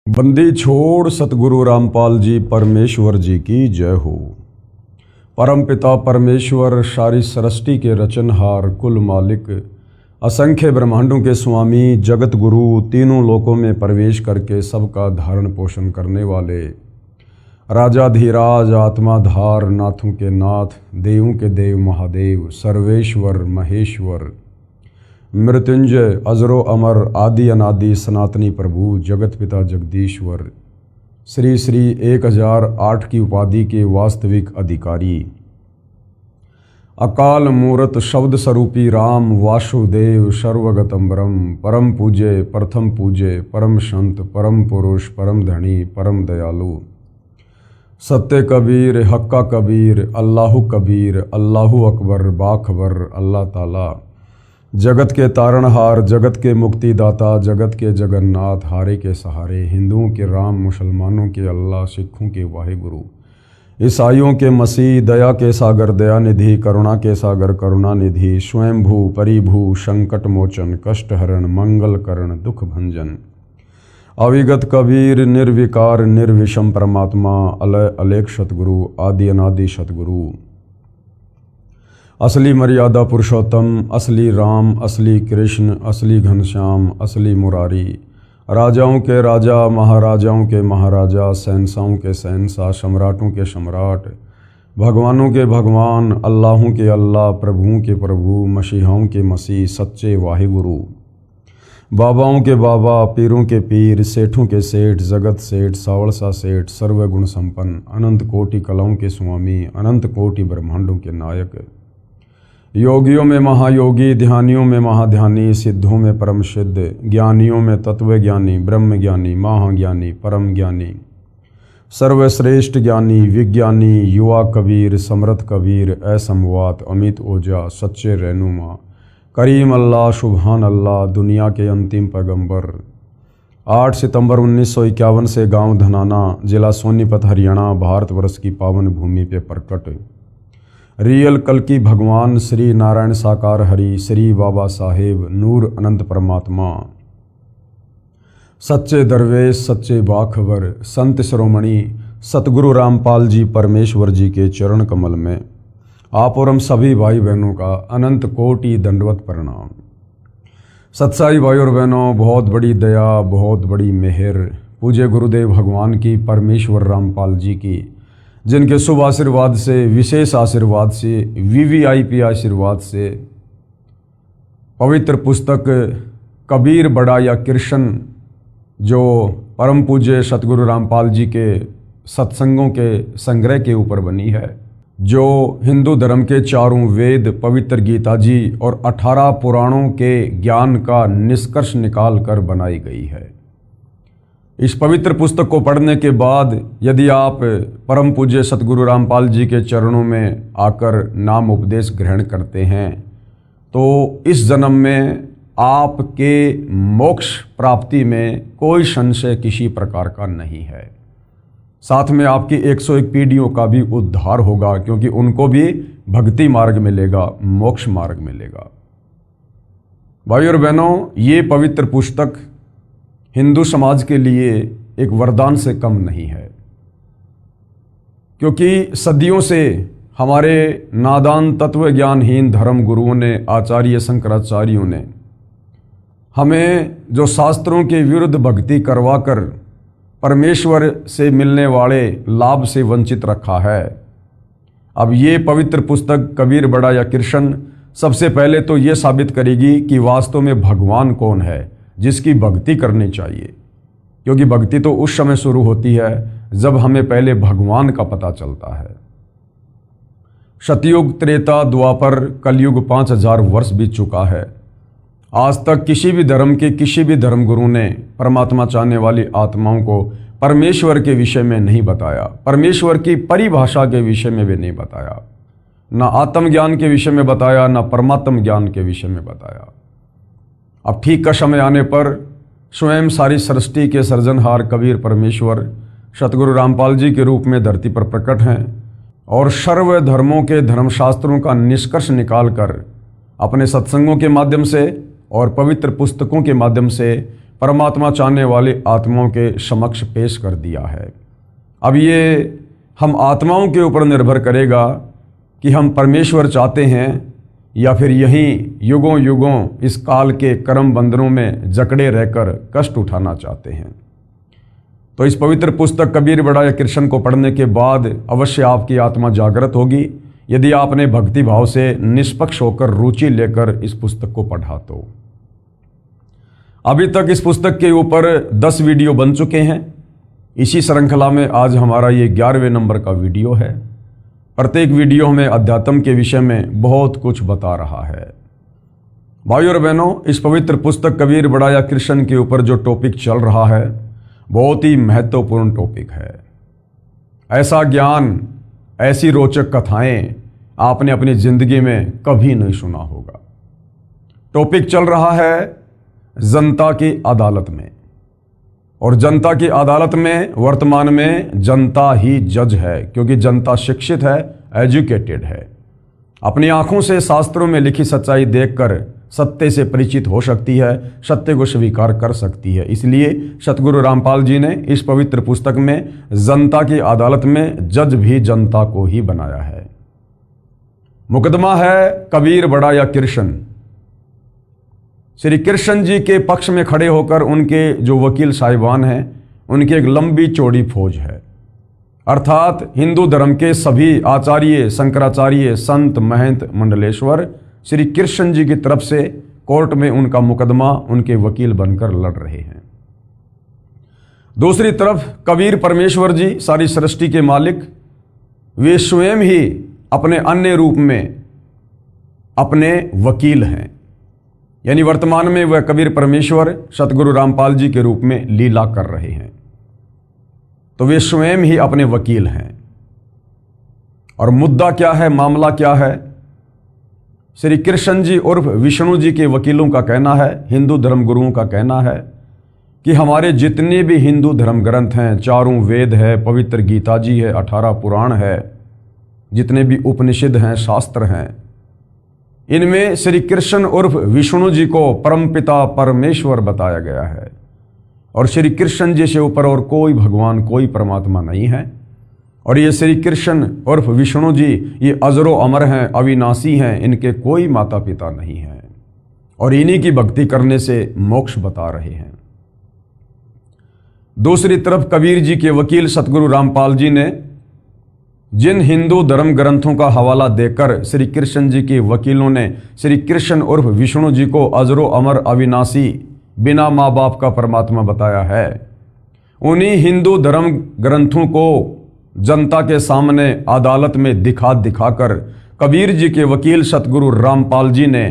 बंदी छोड़ सतगुरु रामपाल जी परमेश्वर जी की जय हो। परम पिता परमेश्वर सारी सृष्टि के रचनहार कुल मालिक असंख्य ब्रह्मांडों के स्वामी जगत गुरु तीनों लोकों में प्रवेश करके सबका धारण पोषण करने वाले राजाधिराज आत्माधार नाथों के नाथ देवों के देव महादेव सर्वेश्वर महेश्वर मृत्युंजय अजरो अमर आदि अनादि सनातनी प्रभु जगत पिता जगदीश्वर श्री श्री 1008 की उपाधि के वास्तविक अधिकारी अकाल मूरत शब्द स्वरूपी राम वासुदेव सर्वगतम ब्रह्म परम पूज्य प्रथम पूज्य परम संत परम पुरुष परम धनी परम दयालु सत्य कबीर हक्का कबीर अल्लाहु कबीर अल्लाहु अकबर बाखबर अल्लाह ताला जगत के तारणहार जगत के मुक्तिदाता जगत के जगन्नाथ हारे के सहारे हिंदुओं के राम मुसलमानों के अल्लाह सिखों के वाहिगुरु ईसाइयों के मसीह दया के सागर दयानिधि करुणा के सागर करुणानिधि स्वयंभू परिभू संकट मोचन कष्टहरण मंगल करण दुख भंजन अविगत कबीर निर्विकार निर्विषम परमात्मा अलय अलेख सतगुरु आदि अनादि सतगुरु असली मर्यादा पुरुषोत्तम असली राम असली कृष्ण असली घनश्याम असली मुरारी राजाओं के राजा महाराजाओं के महाराजा शहंशाहों के शहंशाह सम्राटों के सम्राट भगवानों के भगवान अल्लाहों के अल्लाह प्रभुओं के प्रभु मसीहाओं के मसीह सच्चे वाहिगुरु बाबाओं के बाबा पीरों के पीर सेठों के सेठ जगत सेठ सावड़सा सेठ सर्वगुण संपन्न अनंत कोटि कलाओं के स्वामी अनंत कोटि ब्रह्मांडों के नायक योगियों में महायोगी ध्यानियों में महाध्यानी सिद्धों में परम सिद्ध ज्ञानियों में तत्वज्ञानी ब्रह्म ज्ञानी महाज्ञानी परम ज्ञानी सर्वश्रेष्ठ ज्ञानी विज्ञानी युवा कबीर समर्थ कबीर असमवात अमित ओझा सच्चे रहनुमा करीम अल्लाह सुभान अल्लाह दुनिया के अंतिम पैगंबर 8 सितंबर 1951 से गांव धनाना जिला सोनीपत हरियाणा भारतवर्ष की पावन भूमि पे प्रकट रियल कल की भगवान श्री नारायण साकार हरि श्री बाबा साहेब नूर अनंत परमात्मा सच्चे दरवेश सच्चे बाखबर संत शिरोमणि सतगुरु रामपाल जी परमेश्वर जी के चरण कमल में आप और हम सभी भाई बहनों का अनंत कोटि दंडवत प्रणाम। सत्साई भाई और बहनों, बहुत बड़ी दया बहुत बड़ी मेहर पूज्य गुरुदेव भगवान की परमेश्वर रामपाल जी की जिनके शुभ आशीर्वाद से विशेष आशीर्वाद से वीवीआईपी आशीर्वाद से पवित्र पुस्तक कबीर बड़ा या कृष्ण जो परम पूज्य सतगुरु रामपाल जी के सत्संगों के संग्रह के ऊपर बनी है, जो हिंदू धर्म के चारों वेद पवित्र गीता जी और 18 पुराणों के ज्ञान का निष्कर्ष निकाल कर बनाई गई है। इस पवित्र पुस्तक को पढ़ने के बाद यदि आप परम पूज्य सतगुरु रामपाल जी के चरणों में आकर नाम उपदेश ग्रहण करते हैं तो इस जन्म में आपके मोक्ष प्राप्ति में कोई संशय किसी प्रकार का नहीं है। साथ में आपकी 101 पीढ़ियों का भी उद्धार होगा, क्योंकि उनको भी भक्ति मार्ग मिलेगा, मोक्ष मार्ग मिलेगा। भाई और बहनों, ये पवित्र पुस्तक हिंदू समाज के लिए एक वरदान से कम नहीं है, क्योंकि सदियों से हमारे नादान तत्वज्ञानहीन धर्म गुरुओं ने आचार्य शंकराचार्यों ने हमें जो शास्त्रों के विरुद्ध भक्ति करवाकर परमेश्वर से मिलने वाले लाभ से वंचित रखा है। अब ये पवित्र पुस्तक कबीर बड़ा या कृष्ण सबसे पहले तो ये साबित करेगी कि वास्तव में भगवान कौन है जिसकी भक्ति करनी चाहिए, क्योंकि भक्ति तो उस समय शुरू होती है जब हमें पहले भगवान का पता चलता है। सतयुग त्रेता द्वापर कलयुग 5000 वर्ष बीत चुका है। आज तक किसी भी धर्म के किसी भी धर्मगुरु ने परमात्मा चाहने वाली आत्माओं को परमेश्वर के विषय में नहीं बताया, परमेश्वर की परिभाषा के विषय में भी नहीं बताया, ना आत्मज्ञान के विषय में बताया, ना परमात्म ज्ञान के विषय में बताया। अब ठीक का समय आने पर स्वयं सारी सृष्टि के सृजनहार कबीर परमेश्वर सतगुरु रामपाल जी के रूप में धरती पर प्रकट हैं और सर्व धर्मों के धर्मशास्त्रों का निष्कर्ष निकालकर अपने सत्संगों के माध्यम से और पवित्र पुस्तकों के माध्यम से परमात्मा चाहने वाली आत्माओं के समक्ष पेश कर दिया है। अब ये हम आत्माओं के ऊपर निर्भर करेगा कि हम परमेश्वर चाहते हैं या फिर यहीं युगों युगों इस काल के कर्म बंधनों में जकड़े रहकर कष्ट उठाना चाहते हैं। तो इस पवित्र पुस्तक कबीर बड़ा या कृष्ण को पढ़ने के बाद अवश्य आपकी आत्मा जागृत होगी, यदि आपने भक्ति भाव से निष्पक्ष होकर रुचि लेकर इस पुस्तक को पढ़ा तो। अभी तक इस पुस्तक के ऊपर 10 वीडियो बन चुके हैं। इसी श्रृंखला में आज हमारा ये 11वें नंबर का वीडियो है। प्रत्येक वीडियो हमें अध्यात्म के विषय में बहुत कुछ बता रहा है। भाइयों और बहनों, इस पवित्र पुस्तक कबीर बड़ा या कृष्ण के ऊपर जो टॉपिक चल रहा है बहुत ही महत्वपूर्ण टॉपिक है। ऐसा ज्ञान, ऐसी रोचक कथाएं आपने अपनी जिंदगी में कभी नहीं सुना होगा। टॉपिक चल रहा है जनता की अदालत में, और जनता की अदालत में वर्तमान में जनता ही जज है, क्योंकि जनता शिक्षित है, एजुकेटेड है। अपनी आंखों से शास्त्रों में लिखी सच्चाई देखकर सत्य से परिचित हो सकती है, सत्य को स्वीकार कर सकती है। इसलिए सतगुरु रामपाल जी ने इस पवित्र पुस्तक में जनता की अदालत में जज भी जनता को ही बनाया है। मुकदमा है कबीर बड़ा या कृष्ण। श्री कृष्ण जी के पक्ष में खड़े होकर उनके जो वकील साहिबान हैं, उनकी एक लंबी चौड़ी फौज है। अर्थात हिंदू धर्म के सभी आचार्य, शंकराचार्य, संत, महंत, मंडलेश्वर श्री कृष्ण जी की तरफ से कोर्ट में उनका मुकदमा उनके वकील बनकर लड़ रहे हैं। दूसरी तरफ कबीर परमेश्वर जी, सारी सृष्टि के मालिक, वे स्वयं ही अपने अन्य रूप में अपने वकील हैं। यानी वर्तमान में वह कबीर परमेश्वर सतगुरु रामपाल जी के रूप में लीला कर रहे हैं, तो वे स्वयं ही अपने वकील हैं। और मुद्दा क्या है, मामला क्या है? श्री कृष्ण जी उर्फ विष्णु जी के वकीलों का कहना है, हिंदू धर्म गुरुओं का कहना है कि हमारे जितने भी हिंदू धर्म ग्रंथ हैं, 4 वेद है, पवित्र गीता जी है, 18 पुराण है, जितने भी उपनिषद हैं, शास्त्र हैं, इनमें श्री कृष्ण उर्फ विष्णु जी को परमपिता परमेश्वर बताया गया है। और श्री कृष्ण जी से ऊपर और कोई भगवान, कोई परमात्मा नहीं है। और ये श्री कृष्ण उर्फ विष्णु जी ये अजरो अमर हैं, अविनाशी हैं, इनके कोई माता पिता नहीं हैं, और इन्हीं की भक्ति करने से मोक्ष बता रहे हैं। दूसरी तरफ कबीर जी के वकील सतगुरु रामपाल जी ने जिन हिंदू धर्म ग्रंथों का हवाला देकर श्री कृष्ण जी के वकीलों ने श्री कृष्ण उर्फ विष्णु जी को अजरो अमर, अविनाशी, बिना माँ बाप का परमात्मा बताया है, उन्हीं हिंदू धर्म ग्रंथों को जनता के सामने अदालत में दिखाकर कबीर जी के वकील सतगुरु रामपाल जी ने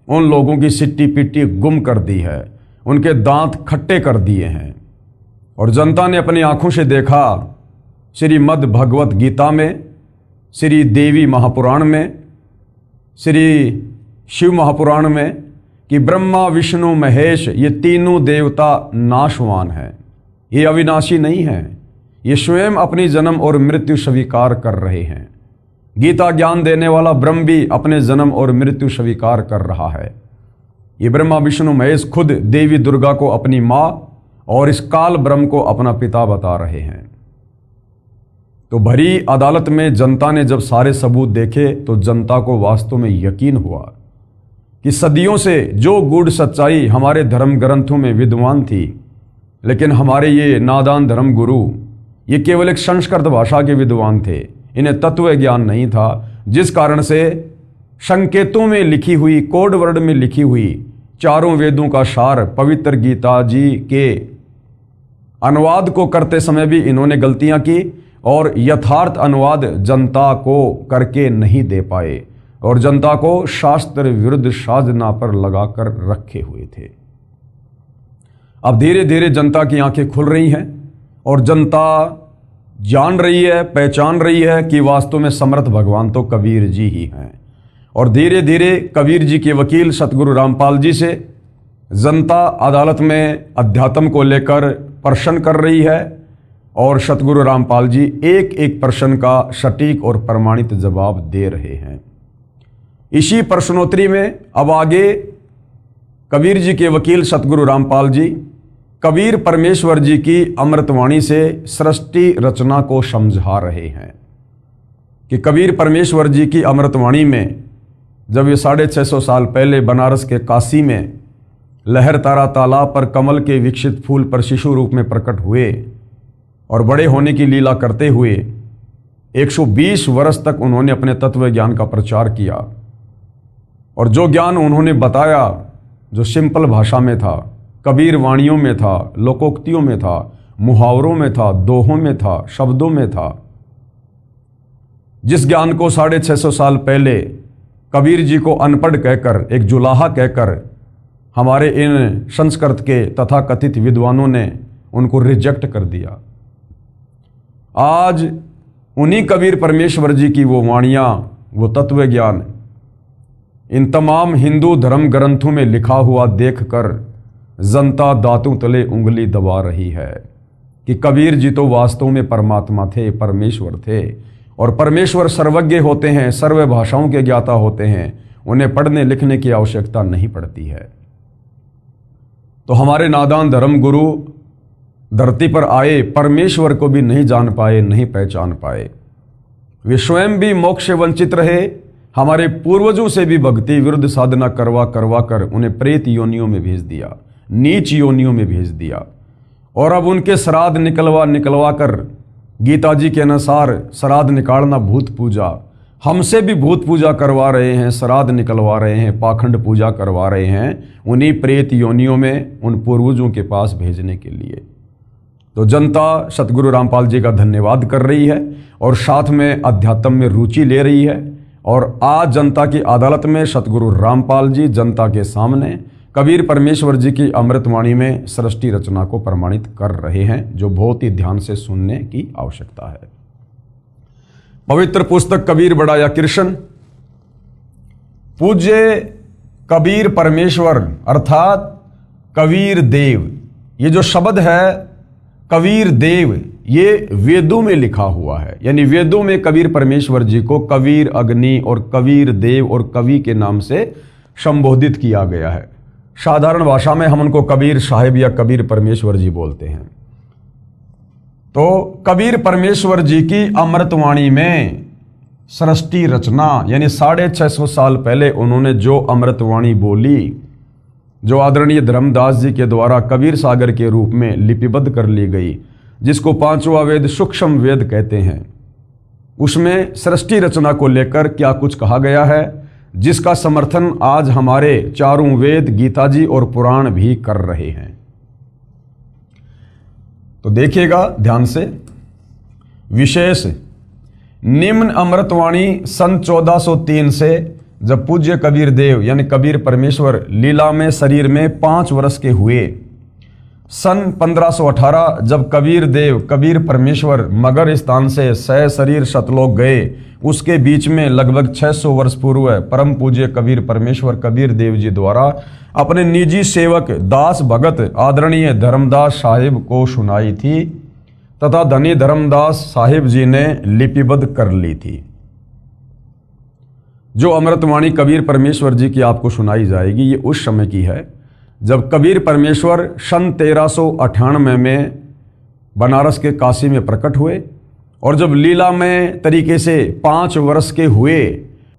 उन लोगों की सिट्टी पिट्टी गुम कर दी है, उनके दांत खट्टे कर दिए हैं। और जनता ने अपनी आंखों से देखा श्रीमद् भगवत गीता में, श्री देवी महापुराण में, श्री शिव महापुराण में कि ब्रह्मा विष्णु महेश ये तीनों देवता नाशवान हैं, ये अविनाशी नहीं हैं, ये स्वयं अपनी जन्म और मृत्यु स्वीकार कर रहे हैं। गीता ज्ञान देने वाला ब्रह्म भी अपने जन्म और मृत्यु स्वीकार कर रहा है। ये ब्रह्मा विष्णु महेश खुद देवी दुर्गा को अपनी माँ और इस काल ब्रह्म को अपना पिता बता रहे हैं। तो भरी अदालत में जनता ने जब सारे सबूत देखे तो जनता को वास्तव में यकीन हुआ कि सदियों से जो गूढ़ सच्चाई हमारे धर्म ग्रंथों में विद्वान थी, लेकिन हमारे ये नादान धर्म गुरु ये केवल एक संस्कृत भाषा के विद्वान थे, इन्हें तत्व ज्ञान नहीं था, जिस कारण से संकेतों में लिखी हुई, कोड वर्ड में लिखी हुई 4 वेदों का सार पवित्र गीता जी के अनुवाद को करते समय भी इन्होंने गलतियां की और यथार्थ अनुवाद जनता को करके नहीं दे पाए और जनता को शास्त्र विरुद्ध साधना पर लगाकर रखे हुए थे। अब धीरे धीरे जनता की आंखें खुल रही हैं और जनता जान रही है, पहचान रही है कि वास्तव में समर्थ भगवान तो कबीर जी ही हैं। और धीरे धीरे कबीर जी के वकील सतगुरु रामपाल जी से जनता अदालत में अध्यात्म को लेकर प्रश्न कर रही है और सतगुरु रामपाल जी एक एक प्रश्न का सटीक और प्रमाणित जवाब दे रहे हैं। इसी प्रश्नोत्तरी में अब आगे कबीर जी के वकील सतगुरु रामपाल जी कबीर परमेश्वर जी की अमृतवाणी से सृष्टि रचना को समझा रहे हैं कि कबीर परमेश्वर जी की अमृतवाणी में जब ये 650 साल पहले बनारस के काशी में लहर तारा तालाब पर कमल के विकसित फूल पर शिशु रूप में प्रकट हुए और बड़े होने की लीला करते हुए 120 वर्ष तक उन्होंने अपने तत्व ज्ञान का प्रचार किया और जो ज्ञान उन्होंने बताया, जो सिंपल भाषा में था, कबीर वाणियों में था, लोकोक्तियों में था, मुहावरों में था, दोहों में था, शब्दों में था, जिस ज्ञान को 650 साल पहले कबीर जी को अनपढ़ कहकर, एक जुलाहा कहकर हमारे इन संस्कृत के तथाकथित विद्वानों ने उनको रिजेक्ट कर दिया। आज उन्हीं कबीर परमेश्वर जी की वो वाणियाँ, वो तत्व ज्ञान इन तमाम हिंदू धर्म ग्रंथों में लिखा हुआ देखकर जनता दांतों तले उंगली दबा रही है कि कबीर जी तो वास्तव में परमात्मा थे, परमेश्वर थे, और परमेश्वर सर्वज्ञ होते हैं, सर्व भाषाओं के ज्ञाता होते हैं, उन्हें पढ़ने लिखने की आवश्यकता नहीं पड़ती है। तो हमारे नादान धर्म गुरु धरती पर आए, परमेश्वर को भी नहीं जान पाए, नहीं पहचान पाए। वे स्वयं भी मोक्ष से वंचित रहे, हमारे पूर्वजों से भी भक्ति विरुद्ध साधना करवा कर उन्हें प्रेत योनियों में भेज दिया, नीच योनियों में भेज दिया, और अब उनके श्राद्ध निकलवा कर, गीता जी के अनुसार श्राद्ध निकालना भूत पूजा, हमसे भी भूत पूजा करवा रहे हैं, श्राद्ध निकलवा रहे हैं, पाखंड पूजा करवा रहे हैं, उन्हीं प्रेत योनियों में उन पूर्वजों के पास भेजने के लिए। तो जनता सतगुरु रामपाल जी का धन्यवाद कर रही है और साथ में अध्यात्म में रुचि ले रही है। और आज जनता की अदालत में सतगुरु रामपाल जी जनता के सामने कबीर परमेश्वर जी की अमृतवाणी में सृष्टि रचना को प्रमाणित कर रहे हैं, जो बहुत ही ध्यान से सुनने की आवश्यकता है। पवित्र पुस्तक कबीर बढ़ाया कृष्ण, पूज्य कबीर परमेश्वर अर्थात कबीर देव, ये जो शब्द है कबीर देव, ये वेदों में लिखा हुआ है। यानी वेदों में कबीर परमेश्वर जी को कबीर अग्नि और कबीर देव और कवि के नाम से संबोधित किया गया है। साधारण भाषा में हम उनको कबीर साहिब या कबीर परमेश्वर जी बोलते हैं। तो कबीर परमेश्वर जी की अमृतवाणी में सृष्टि रचना, यानी 650 साल पहले उन्होंने जो अमृतवाणी बोली, जो आदरणीय धर्मदास जी के द्वारा कबीर सागर के रूप में लिपिबद्ध कर ली गई, जिसको पांचवा वेद सूक्ष्म वेद कहते हैं, उसमें सृष्टि रचना को लेकर क्या कुछ कहा गया है, जिसका समर्थन आज हमारे चारों वेद, गीता जी और पुराण भी कर रहे हैं। तो देखिएगा ध्यान से। विशेष निम्न अमृतवाणी सन 1403 से जब पूज्य कबीर देव यानी कबीर परमेश्वर लीला में शरीर में 5 वर्ष के हुए, सन 1518 जब कबीर देव कबीर परमेश्वर मगर स्थान से सह शरीर सतलोक गए, उसके बीच में लगभग 600 वर्ष पूर्व परम पूज्य कबीर परमेश्वर कबीर देव जी द्वारा अपने निजी सेवक दास भगत आदरणीय धर्मदास साहिब को सुनाई थी तथा धनी धर्मदास साहिब जी ने लिपिबद्ध कर ली थी। जो अमृतवाणी कबीर परमेश्वर जी की आपको सुनाई जाएगी, ये उस समय की है जब कबीर परमेश्वर सन 1398 में बनारस के काशी में प्रकट हुए, और जब लीला में तरीके से 5 वर्ष के हुए,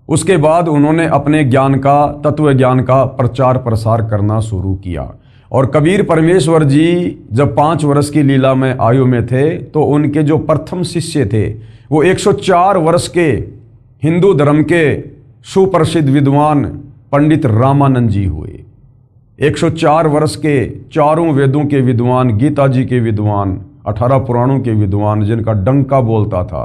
उसके बाद उन्होंने अपने ज्ञान का, तत्व ज्ञान का प्रचार प्रसार करना शुरू किया। और कबीर परमेश्वर जी जब 5 वर्ष की लीला में आयु में थे, तो उनके जो प्रथम शिष्य थे वो 104 वर्ष के हिंदू धर्म के सुप्रसिद्ध विद्वान पंडित रामानंद जी हुए। 104 वर्ष के चारों वेदों के विद्वान, गीता जी के विद्वान, 18 पुराणों के विद्वान, जिनका डंका बोलता था,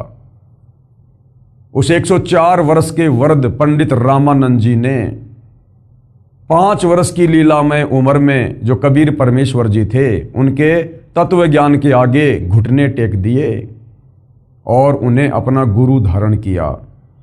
उस 104 वर्ष के वृद्ध पंडित रामानंद जी ने 5 वर्ष की लीला में उम्र में जो कबीर परमेश्वर जी थे, उनके तत्व ज्ञान के आगे घुटने टेक दिए और उन्हें अपना गुरु धारण किया।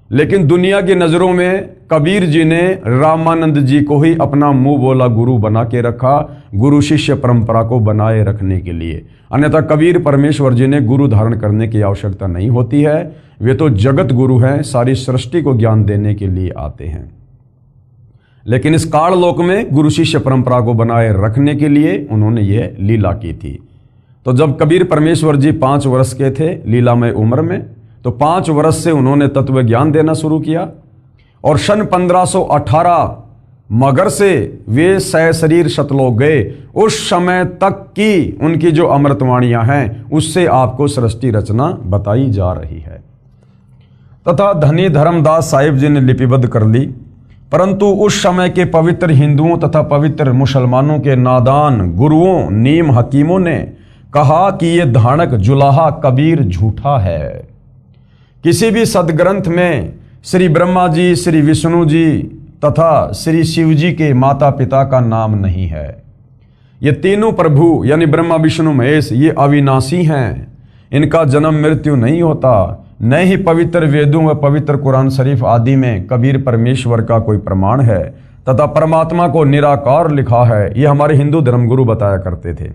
लेकिन दुनिया की नज़रों में कबीर जी ने रामानंद जी को ही अपना मुंह बोला गुरु बना के रखा, गुरु शिष्य परंपरा को बनाए रखने के लिए। अन्यथा कबीर परमेश्वर जी ने गुरु धारण करने की आवश्यकता नहीं होती है, वे तो जगत गुरु हैं, सारी सृष्टि को ज्ञान देने के लिए आते हैं। लेकिन इस काललोक में गुरु शिष्य परंपरा को बनाए रखने के लिए उन्होंने ये लीला की थी। तो जब कबीर परमेश्वर जी 5 वर्ष के थे लीलामय उम्र में, तो 5 वर्ष से उन्होंने तत्व ज्ञान देना शुरू किया और सन 1518 मगर से वे सशरीर सतलोक गए। उस समय तक की उनकी जो अमृतवाणियां हैं उससे आपको सृष्टि रचना बताई जा रही है तथा धनी धर्मदास साहिब जी ने लिपिबद्ध कर ली। परंतु उस समय के पवित्र हिंदुओं तथा पवित्र मुसलमानों के नादान गुरुओं नीम हकीमों ने कहा कि ये धानक जुलाहा कबीर झूठा है। किसी भी सदग्रंथ में श्री ब्रह्मा जी, श्री विष्णु जी तथा श्री शिव जी के माता पिता का नाम नहीं है। ये तीनों प्रभु यानी ब्रह्मा विष्णु महेश ये अविनाशी हैं, इनका जन्म मृत्यु नहीं होता। न ही पवित्र वेदों व पवित्र कुरान शरीफ आदि में कबीर परमेश्वर का कोई प्रमाण है तथा परमात्मा को निराकार लिखा है। ये हमारे हिंदू धर्मगुरु बताया करते थे।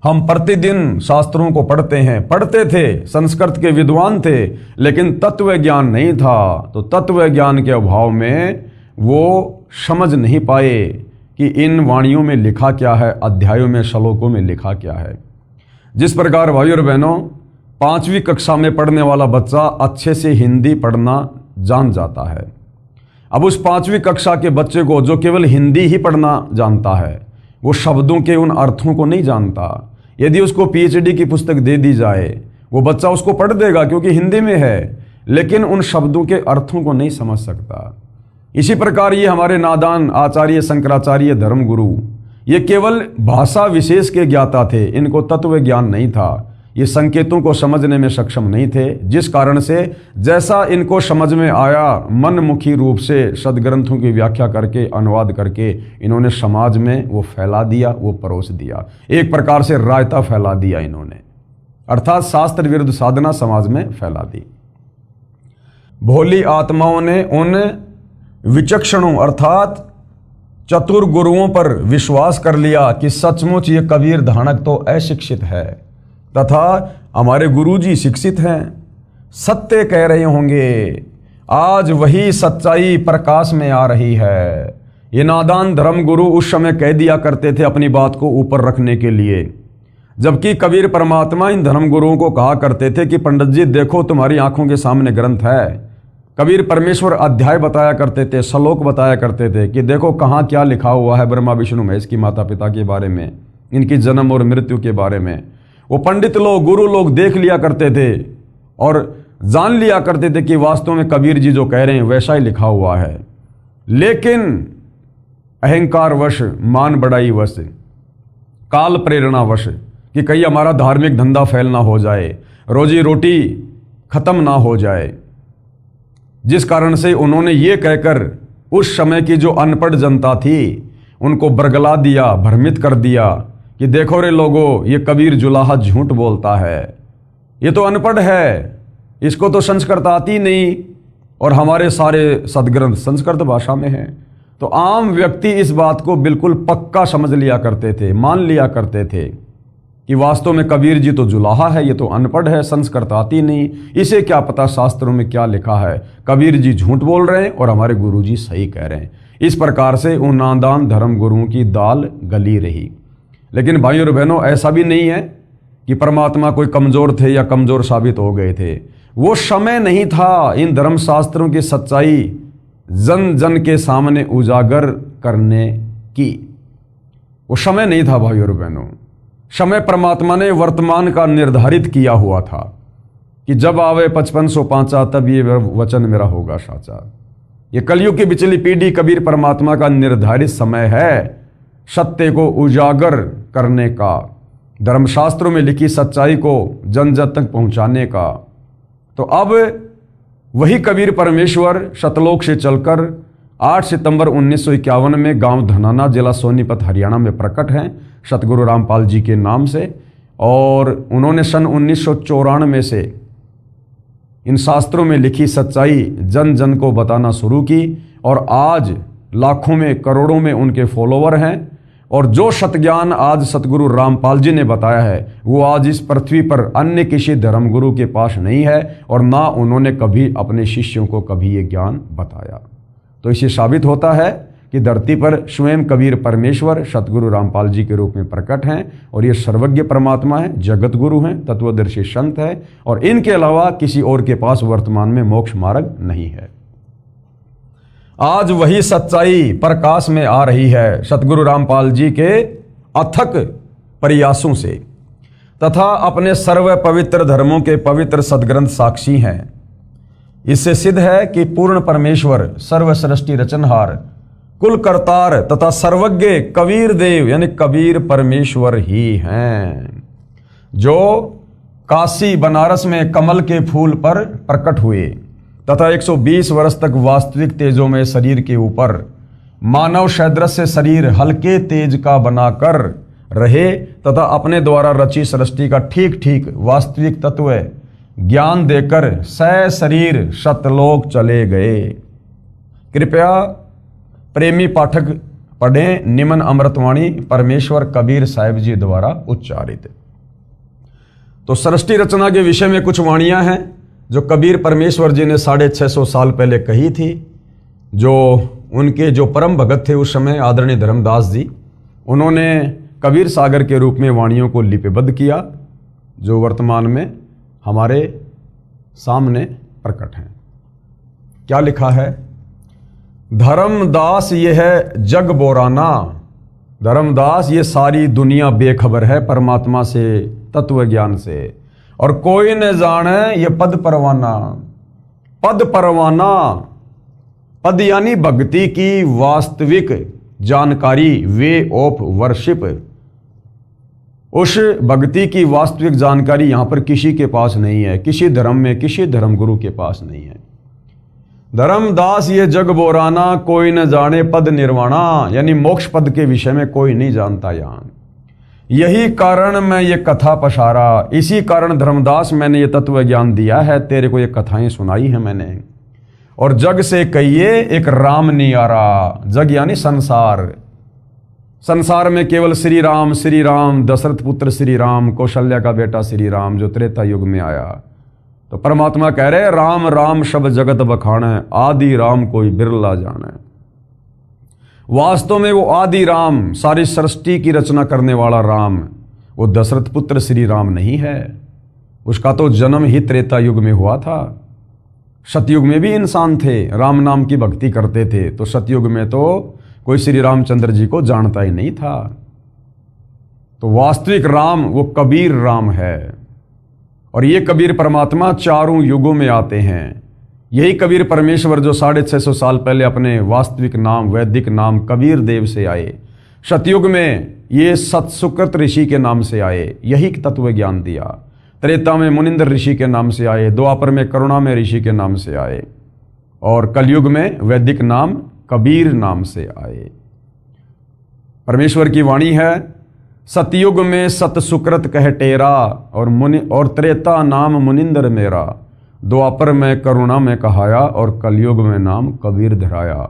हम प्रतिदिन शास्त्रों को पढ़ते थे, संस्कृत के विद्वान थे, लेकिन तत्व ज्ञान नहीं था। तो तत्व ज्ञान के अभाव में वो समझ नहीं पाए कि इन वाणियों में लिखा क्या है, अध्यायों में श्लोकों में लिखा क्या है। जिस प्रकार भाइयों और बहनों 5वीं कक्षा में पढ़ने वाला बच्चा अच्छे से हिंदी पढ़ना जान जाता है। अब उस 5वीं कक्षा के बच्चे को जो केवल हिंदी ही पढ़ना जानता है, वो शब्दों के उन अर्थों को नहीं जानता। यदि उसको पीएचडी की पुस्तक दे दी जाए, वो बच्चा उसको पढ़ देगा क्योंकि हिंदी में है, लेकिन उन शब्दों के अर्थों को नहीं समझ सकता। इसी प्रकार ये हमारे नादान आचार्य शंकराचार्य धर्मगुरु ये केवल भाषा विशेष के ज्ञाता थे, इनको तत्व ज्ञान नहीं था। ये संकेतों को समझने में सक्षम नहीं थे, जिस कारण से जैसा इनको समझ में आया मनमुखी रूप से सदग्रंथों की व्याख्या करके अनुवाद करके इन्होंने समाज में वो फैला दिया, वो परोस दिया। एक प्रकार से रायता फैला दिया इन्होंने, अर्थात शास्त्र विरुद्ध साधना समाज में फैला दी। भोली आत्माओं ने उन विचक्षणों अर्थात चतुर गुरुओं पर विश्वास कर लिया कि सचमुच ये कबीर धानक तो अशिक्षित है तथा हमारे गुरुजी शिक्षित हैं, सत्य कह रहे होंगे। आज वही सच्चाई प्रकाश में आ रही है। ये नादान धर्मगुरु उस समय कह दिया करते थे अपनी बात को ऊपर रखने के लिए, जबकि कबीर परमात्मा इन धर्मगुरुओं को कहा करते थे कि पंडित जी देखो तुम्हारी आंखों के सामने ग्रंथ है। कबीर परमेश्वर अध्याय बताया करते थे, श्लोक बताया करते थे कि देखो कहाँ क्या लिखा हुआ है ब्रह्मा विष्णु महेश की माता पिता के बारे में, इनकी जन्म और मृत्यु के बारे में। वो पंडित लोग गुरु लोग देख लिया करते थे और जान लिया करते थे कि वास्तव में कबीर जी जो कह रहे हैं वैसा ही लिखा हुआ है। लेकिन अहंकारवश, मान बढ़ाई वश, काल प्रेरणावश कि कहीं हमारा धार्मिक धंधा फैल ना हो जाए, रोजी रोटी खत्म ना हो जाए, जिस कारण से उन्होंने ये कहकर उस समय की जो अनपढ़ जनता थी उनको बरगला दिया, भ्रमित कर दिया कि देखो रे लोगों, ये कबीर जुलाहा झूठ बोलता है, ये तो अनपढ़ है, इसको तो संस्कृत आती नहीं और हमारे सारे सदग्रंथ संस्कृत भाषा में हैं। तो आम व्यक्ति इस बात को बिल्कुल पक्का समझ लिया करते थे, मान लिया करते थे कि वास्तव में कबीर जी तो जुलाहा है, ये तो अनपढ़ है, संस्कृत आती नहीं, इसे क्या पता शास्त्रों में क्या लिखा है, कबीर जी झूठ बोल रहे हैं और हमारे गुरु जी सही कह रहे हैं। इस प्रकार से उन नादान धर्म गुरुओं की दाल गली रही। लेकिन भाइयों और बहनों ऐसा भी नहीं है कि परमात्मा कोई कमज़ोर थे या कमज़ोर साबित हो गए थे। वो समय नहीं था इन धर्मशास्त्रों की सच्चाई जन जन के सामने उजागर करने की। वो समय नहीं था भाइयों और बहनों। समय परमात्मा ने वर्तमान का निर्धारित किया हुआ था कि जब आवे 5505 तब ये वचन मेरा होगा साचा। ये कलयुग की बिचली पीढ़ी कबीर परमात्मा का निर्धारित समय है सत्य को उजागर करने का, धर्मशास्त्रों में लिखी सच्चाई को जन जन तक पहुंचाने का। तो अब वही कबीर परमेश्वर सतलोक से चलकर 8 सितंबर 1951 में गांव धनाना जिला सोनीपत हरियाणा में प्रकट हैं सतगुरु रामपाल जी के नाम से। और उन्होंने सन 1994 से इन शास्त्रों में लिखी सच्चाई जन जन को बताना शुरू की और आज लाखों में करोड़ों में उनके फॉलोवर हैं। और जो सतज्ञान आज सतगुरु रामपाल जी ने बताया है वो आज इस पृथ्वी पर अन्य किसी धर्मगुरु के पास नहीं है और ना उन्होंने कभी अपने शिष्यों को कभी ये ज्ञान बताया। तो इससे साबित होता है कि धरती पर स्वयं कबीर परमेश्वर सतगुरु रामपाल जी के रूप में प्रकट हैं और ये सर्वज्ञ परमात्मा है, जगत गुरु हैं, तत्वदर्शी संत है और इनके अलावा किसी और के पास वर्तमान में मोक्ष मार्ग नहीं है। आज वही सच्चाई प्रकाश में आ रही है सतगुरु रामपाल जी के अथक प्रयासों से तथा अपने सर्व पवित्र धर्मों के पवित्र सदग्रंथ साक्षी हैं। इससे सिद्ध है कि पूर्ण परमेश्वर सर्व सृष्टि रचनहार कुल करतार तथा सर्वज्ञ कबीर देव यानी कबीर परमेश्वर ही हैं, जो काशी बनारस में कमल के फूल पर प्रकट हुए तथा 120 वर्ष तक वास्तविक तेजों में शरीर के ऊपर मानव सदृश शरीर हल्के तेज का बनाकर रहे तथा अपने द्वारा रची सृष्टि का ठीक ठीक वास्तविक तत्व ज्ञान देकर शरीर सतलोक चले गए। कृपया प्रेमी पाठक पढ़ें निमन अमृतवाणी परमेश्वर कबीर साहिब जी द्वारा उच्चारित। तो सृष्टि रचना के विषय में कुछ वाणियां हैं जो कबीर परमेश्वर जी ने 650 साल पहले कही थी। जो उनके जो परम भगत थे उस समय आदरणीय धर्मदास जी, उन्होंने कबीर सागर के रूप में वाणियों को लिपिबद्ध किया जो वर्तमान में हमारे सामने प्रकट हैं। क्या लिखा है? धर्मदास ये है जग बोराना, धर्मदास ये सारी दुनिया बेखबर है परमात्मा से, तत्व ज्ञान से, और कोई न जाने ये पद परवाना। पद परवाना, पद यानी भक्ति की वास्तविक जानकारी, वे ऑफ वर्शिप। उस भक्ति की वास्तविक जानकारी यहां पर किसी के पास नहीं है, किसी धर्म में, किसी धर्म गुरु के पास नहीं है। धर्मदास ये जग बोराना, कोई न जाने पद निर्वाणा, यानी मोक्ष पद के विषय में कोई नहीं जानता यहां। यही कारण मैं ये कथा पसारा, इसी कारण धर्मदास मैंने ये तत्व ज्ञान दिया है, तेरे को ये कथाएं सुनाई है मैंने। और जग से कहिए एक राम नियारा, जग यानी संसार। संसार में केवल श्री राम, दशरथ पुत्र श्री राम, कौशल्या का बेटा श्री राम जो त्रेता युग में आया। तो परमात्मा कह रहे राम राम शब जगत बखाने, आदि राम कोई बिरला जाने। वास्तव में वो आदि राम, सारी सृष्टि की रचना करने वाला राम, वो दशरथ पुत्र श्री राम नहीं है। उसका तो जन्म ही त्रेता युग में हुआ था। सतयुग में भी इंसान थे, राम नाम की भक्ति करते थे, तो सतयुग में तो कोई श्री रामचंद्र जी को जानता ही नहीं था। तो वास्तविक राम वो कबीर राम है। और ये कबीर परमात्मा चारों युगों में आते हैं। यही कबीर परमेश्वर जो 650 साल पहले अपने वास्तविक नाम, वैदिक नाम कबीर देव से आए, सतयुग में ये सतसुकृत ऋषि के नाम से आए, यही तत्व ज्ञान दिया। त्रेता में मुनिंदर ऋषि के नाम से आए, द्वापर में करुणा में ऋषि के नाम से आए, और कलयुग में वैदिक नाम कबीर नाम से आए। परमेश्वर की वाणी है, सतयुग में सत सुकृत कह टेरा, और त्रेता नाम मुनिंदर मेरा, द्वापर में करुणा में कहाया, और कलयुग में नाम कबीर धराया।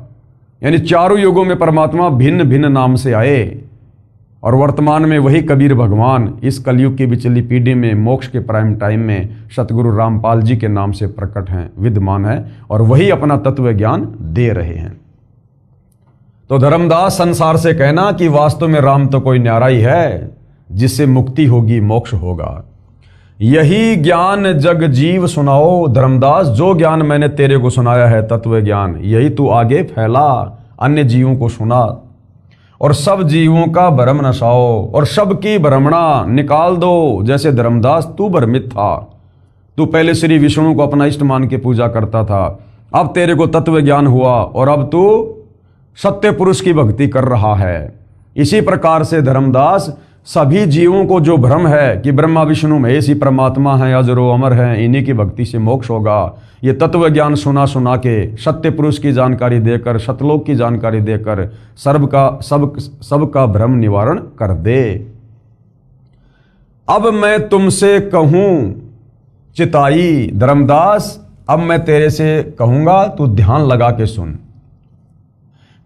यानी चारों युगों में परमात्मा भिन्न भिन्न नाम से आए, और वर्तमान में वही कबीर भगवान इस कलयुग की बिचली पीढ़ी में मोक्ष के प्राइम टाइम में सतगुरु रामपाल जी के नाम से प्रकट हैं, विद्यमान है, और वही अपना तत्व ज्ञान दे रहे हैं। तो धर्मदास संसार से कहना कि वास्तव में राम तो कोई न्यारा ही है, जिससे मुक्ति होगी, मोक्ष होगा। यही ज्ञान जग जीव सुनाओ, धर्मदास जो ज्ञान मैंने तेरे को सुनाया है तत्व ज्ञान, यही तू आगे फैला, अन्य जीवों को सुना, और सब जीवों का भ्रम नसाओ, और सबकी भ्रमणा निकाल दो। जैसे धर्मदास तू भ्रमित था, तू पहले श्री विष्णु को अपना इष्ट मान के पूजा करता था, अब तेरे को तत्व ज्ञान हुआ और अब तू सत्य पुरुष की भक्ति कर रहा है। इसी प्रकार से धर्मदास सभी जीवों को जो भ्रम है कि ब्रह्मा विष्णु महेश ही परमात्मा है, अजरो अमर है, इन्हीं की भक्ति से मोक्ष होगा, ये तत्व ज्ञान सुना सुना के सत्य पुरुष की जानकारी देकर, सतलोक की जानकारी देकर सबका भ्रम निवारण कर दे। अब मैं तुमसे कहूं चिताई, धर्मदास अब मैं तेरे से कहूंगा, तू ध्यान लगा के सुन।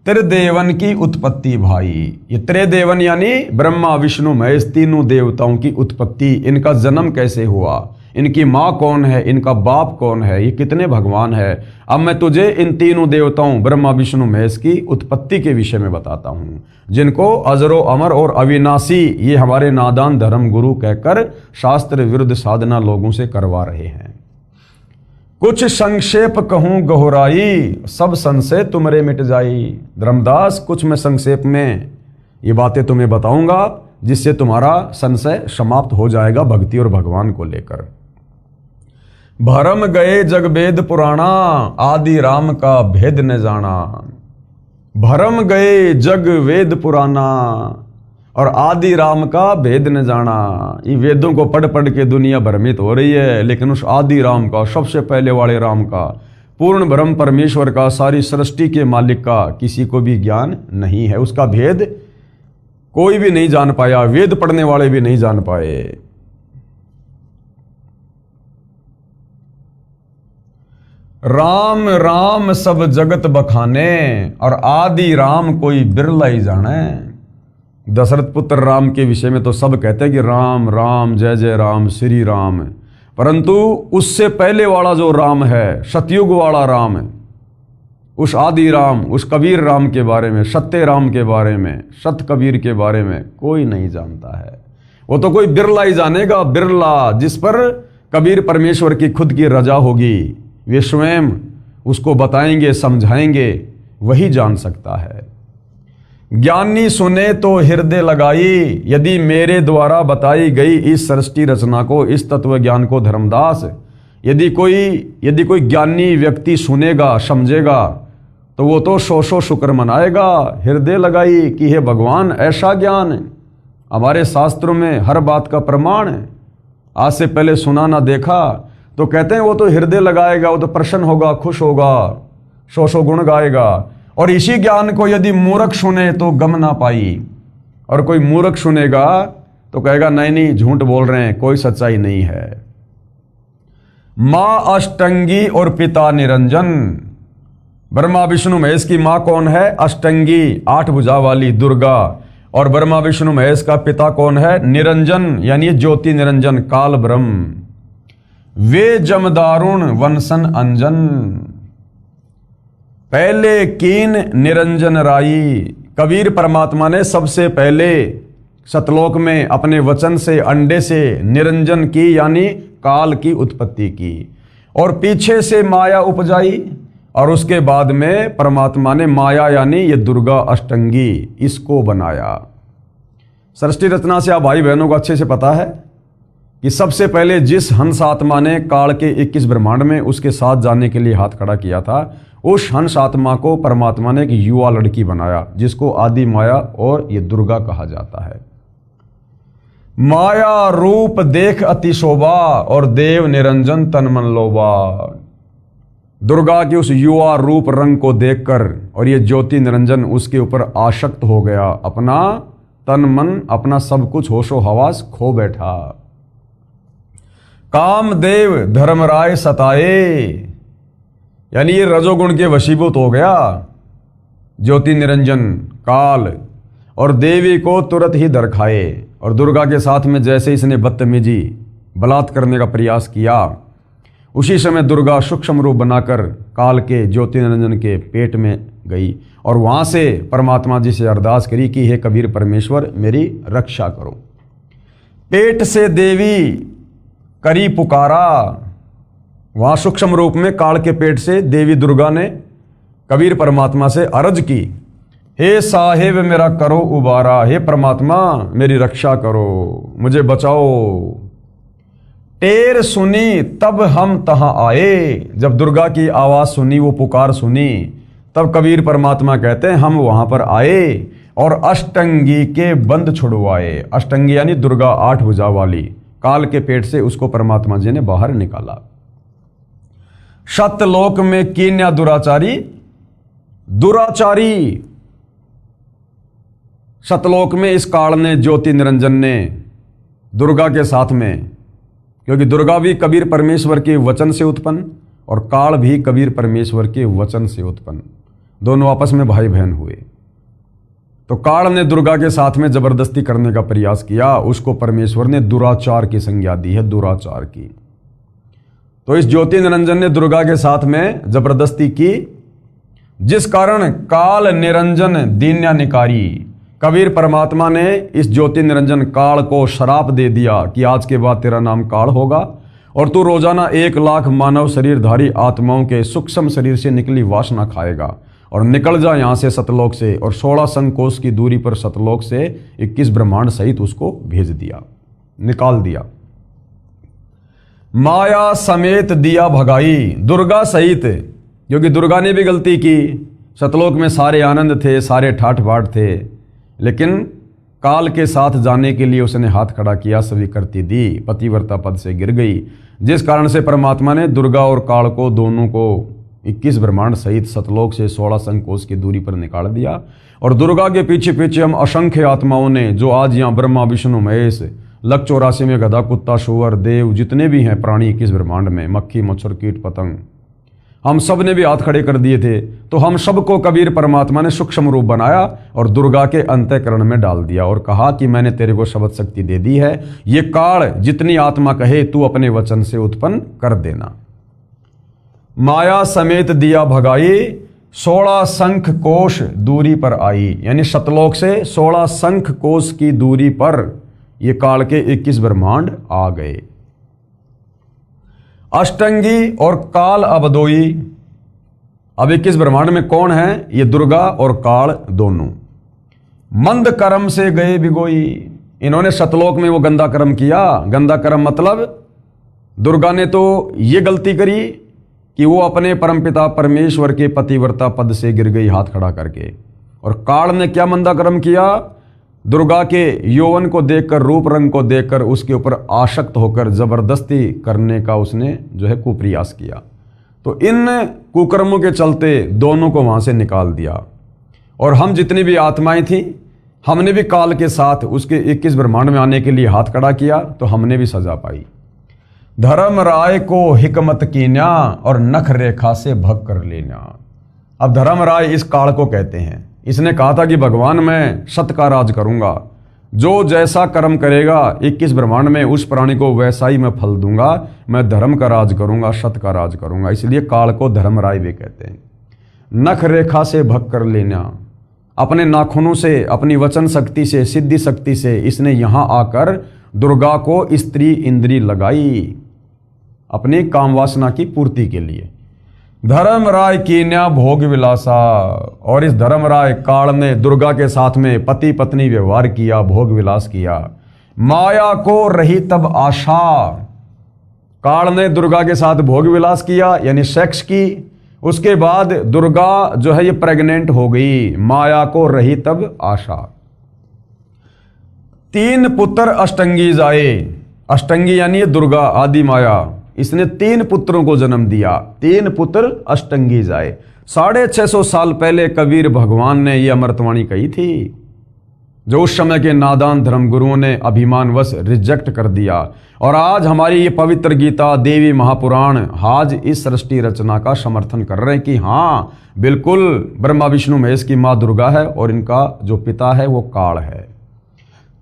त्रिदेवन की उत्पत्ति भाई, ये त्रिदेवन यानी ब्रह्मा विष्णु महेश तीनों देवताओं की उत्पत्ति, इनका जन्म कैसे हुआ, इनकी माँ कौन है, इनका बाप कौन है, ये कितने भगवान है। अब मैं तुझे इन तीनों देवताओं ब्रह्मा विष्णु महेश की उत्पत्ति के विषय में बताता हूँ, जिनको अजरो अमर और अविनाशी ये हमारे नादान धर्म गुरु कहकर शास्त्र विरुद्ध साधना लोगों से करवा रहे हैं। कुछ संक्षेप कहूँ गहराई, सब संशय तुमरे मिट जाई। धर्मदास कुछ मैं संक्षेप में ये बातें तुम्हें बताऊंगा जिससे तुम्हारा संशय समाप्त हो जाएगा भक्ति और भगवान को लेकर। भरम गए जग वेद पुराणा, आदि राम का भेद न जाना। भरम गए जग वेद पुराना और आदि राम का भेद न जाना। ये वेदों को पढ़ पढ़ के दुनिया भ्रमित हो रही है, लेकिन उस आदि राम का, सबसे पहले वाले राम का, पूर्ण ब्रह्म परमेश्वर का, सारी सृष्टि के मालिक का किसी को भी ज्ञान नहीं है। उसका भेद कोई भी नहीं जान पाया, वेद पढ़ने वाले भी नहीं जान पाए। राम राम सब जगत बखाने और आदि राम कोई बिरला ही जाने। दशरथ पुत्र राम के विषय में तो सब कहते हैं कि राम राम जय जय राम श्री राम, परंतु उससे पहले वाला जो राम है, सतयुग वाला राम है, उस आदि राम, उस कबीर राम के बारे में, सत्य राम के बारे में, सत कबीर के बारे में कोई नहीं जानता है। वो तो कोई बिरला ही जानेगा, बिरला, जिस पर कबीर परमेश्वर की खुद की रजा होगी, वे स्वयं उसको बताएंगे, समझाएंगे, वही जान सकता है। ज्ञानी सुने तो हृदय लगाई, यदि मेरे द्वारा बताई गई इस सृष्टि रचना को, इस तत्व ज्ञान को धर्मदास, यदि कोई ज्ञानी व्यक्ति सुनेगा, समझेगा, तो वो तो सौ शुक्र मनाएगा। हृदय लगाई कि हे भगवान, ऐसा ज्ञान हमारे शास्त्रों में हर बात का प्रमाण है। आज से पहले सुना ना देखा, तो कहते हैं वो तो हृदय लगाएगा, वो तो प्रसन्न होगा, खुश होगा, सौ गुण गाएगा। और इसी ज्ञान को यदि मूर्ख सुने तो गम ना पाई, और कोई मूर्ख सुनेगा तो कहेगा नहीं नहीं झूठ बोल रहे हैं, कोई सच्चाई नहीं है। माँ अष्टंगी और पिता निरंजन। ब्रह्मा विष्णु महेश की माँ कौन है? अष्टंगी, 8 भुजा वाली दुर्गा। और ब्रह्मा विष्णु महेश का पिता कौन है? निरंजन, यानी ज्योति निरंजन, काल ब्रह्म। वे जमदारुण वंशन अंजन, पहले कीन निरंजन राई। कबीर परमात्मा ने सबसे पहले सतलोक में अपने वचन से, अंडे से निरंजन की, यानी काल की उत्पत्ति की, और पीछे से माया उपजाई, और उसके बाद में परमात्मा ने माया यानी ये दुर्गा अष्टंगी, इसको बनाया। सृष्टि रचना से आप भाई बहनों को अच्छे से पता है कि सबसे पहले जिस हंस आत्मा ने काल के 21 ब्रह्मांड में उसके साथ जाने के लिए हाथ खड़ा किया था, उस हंस आत्मा को परमात्मा ने एक युवा लड़की बनाया, जिसको आदि माया और ये दुर्गा कहा जाता है। माया रूप देख अति शोभा और देव निरंजन तन मन लोभा। दुर्गा के उस युवा रूप रंग को देखकर और ये ज्योति निरंजन उसके ऊपर आसक्त हो गया, अपना तन मन, अपना सब कुछ होशो हवास खो बैठा। कामदेव धर्मराय सताए, यानी ये रजोगुण के वशीभूत हो गया ज्योति निरंजन काल, और देवी को तुरंत ही दर खाए। और दुर्गा के साथ में जैसे इसने बदतमीजी बलात् करने का प्रयास किया, उसी समय दुर्गा सूक्ष्म रूप बनाकर काल के ज्योति निरंजन के पेट में गई, और वहां से परमात्मा जी से अरदास करी कि हे कबीर परमेश्वर, मेरी रक्षा करो। पेट से देवी करी पुकारा, वहां सूक्ष्म रूप में काल के पेट से देवी दुर्गा ने कबीर परमात्मा से अर्ज की, हे साहेब मेरा करो उबारा, हे परमात्मा मेरी रक्षा करो, मुझे बचाओ। टेर सुनी तब हम तहां आए, जब दुर्गा की आवाज सुनी, वो पुकार सुनी, तब कबीर परमात्मा कहते हैं हम वहां पर आए और अष्टंगी के बंद छुड़वाए। अष्टंगी यानी दुर्गा 8 भुजा वाली, काल के पेट से उसको परमात्मा जी ने बाहर निकाला। सतलोक में कीन्या दुराचारी, दुराचारी सतलोक में इस काल ने, ज्योति निरंजन ने दुर्गा के साथ में, क्योंकि दुर्गा भी कबीर परमेश्वर के वचन से उत्पन्न और काल भी कबीर परमेश्वर के वचन से उत्पन्न, दोनों आपस में भाई बहन हुए। तो काल ने दुर्गा के साथ में जबरदस्ती करने का प्रयास किया, उसको परमेश्वर ने दुराचार की संज्ञा दी है, दुराचार की। तो इस ज्योति निरंजन ने दुर्गा के साथ में जबरदस्ती की, जिस कारण काल निरंजन दीन्या निकारी, कबीर परमात्मा ने इस ज्योति निरंजन काल को श्राप दे दिया कि आज के बाद तेरा नाम काल होगा और तू रोजाना 1,00,000 मानव शरीरधारी आत्माओं के सूक्ष्म शरीर से निकली वासना खाएगा और निकल जा यहां से सतलोक से। और 16 संकोश की दूरी पर सतलोक से 21 ब्रह्मांड सहित उसको भेज दिया, निकाल दिया। माया समेत दिया भगाई, दुर्गा सहित, क्योंकि दुर्गा ने भी गलती की। सतलोक में सारे आनंद थे, सारे ठाठ बाट थे, लेकिन काल के साथ जाने के लिए उसने हाथ खड़ा किया, स्वीकृति दी, पतिव्रता पद से गिर गई, जिस कारण से परमात्मा ने दुर्गा और काल को दोनों को 21 ब्रह्मांड सहित सतलोक से 16 संकोश की दूरी पर निकाल दिया। और दुर्गा के पीछे पीछे हम असंख्य आत्माओं ने, जो आज यहाँ ब्रह्मा विष्णु महेश, लक 84 में गधा कुत्ता शुअर देव जितने भी हैं प्राणी 21 ब्रह्मांड में, मक्खी मच्छर कीट पतंग, हम सब ने भी हाथ खड़े कर दिए थे। तो हम सबको कबीर परमात्मा ने सूक्ष्म रूप बनाया और दुर्गा के अंतःकरण में डाल दिया और कहा कि मैंने तेरे को शब्द शक्ति दे दी है, ये काल जितनी आत्मा कहे तू अपने वचन से उत्पन्न कर देना। माया समेत दिया भगाई, 16 शंख कोश दूरी पर आई, यानी सतलोक से 16 शंख कोश की दूरी पर ये काल के 21 ब्रह्मांड आ गए। अष्टंगी और काल अबदोई, अब 21 ब्रह्मांड में कौन है? ये दुर्गा और काल दोनों। मंद कर्म से गए बिगोई, इन्होंने सतलोक में वो गंदा कर्म किया। गंदा कर्म मतलब दुर्गा ने तो ये गलती करी कि वो अपने परमपिता परमेश्वर के पतिव्रता पद से गिर गई हाथ खड़ा करके। और काल ने क्या मंदा कर्म किया? दुर्गा के यौवन को देखकर, रूप रंग को देखकर उसके ऊपर आसक्त होकर जबरदस्ती करने का उसने जो है कुप्रयास किया। तो इन कुकर्मों के चलते दोनों को वहां से निकाल दिया। और हम जितनी भी आत्माएं थी, हमने भी काल के साथ उसके 21 ब्रह्मांड में आने के लिए हाथ खड़ा किया, तो हमने भी सजा पाई। धर्म राय को हिकमत कीन्या और नख रेखा से भग कर लेना। अब धर्म राय इस काल को कहते हैं। इसने कहा था कि भगवान मैं सत्य का राज करूंगा, जो जैसा कर्म करेगा 21 ब्रह्मांड में उस प्राणी को वैसा ही मैं फल दूंगा, मैं धर्म का राज करूंगा, सत्य का राज करूंगा, इसलिए काल को धर्म राय भी कहते हैं। नख रेखा से भग कर लेना, अपने नाखूनों से, अपनी वचन शक्ति से, सिद्धि शक्ति से इसने यहां आकर दुर्गा को स्त्री इंद्री लगाई अपनी काम वासना की पूर्ति के लिए। धर्म राय कीन्या भोग विलासा, और इस धर्म राय काल ने दुर्गा के साथ में पति पत्नी व्यवहार किया, भोग विलास किया। माया को रही तब आशा, काल ने दुर्गा के साथ भोग विलास किया यानी सेक्स की। उसके बाद दुर्गा जो है ये प्रेग्नेंट हो गई, माया को रही तब आशा। 3 पुत्र अष्टंगी जाए, अष्टंगी यानी दुर्गा आदि माया, इसने 3 पुत्रों को जन्म दिया। 3 पुत्र अष्टंगी जाए। 650 साल पहले कबीर भगवान ने यह अमृतवाणी कही थी, जो उस समय के नादान धर्मगुरुओं ने अभिमानवश रिजेक्ट कर दिया। और आज हमारी ये पवित्र गीता, देवी महापुराण आज इस सृष्टि रचना का समर्थन कर रहे हैं कि हाँ बिल्कुल ब्रह्मा विष्णु महेश की माँ दुर्गा है और इनका जो पिता है वो काल है।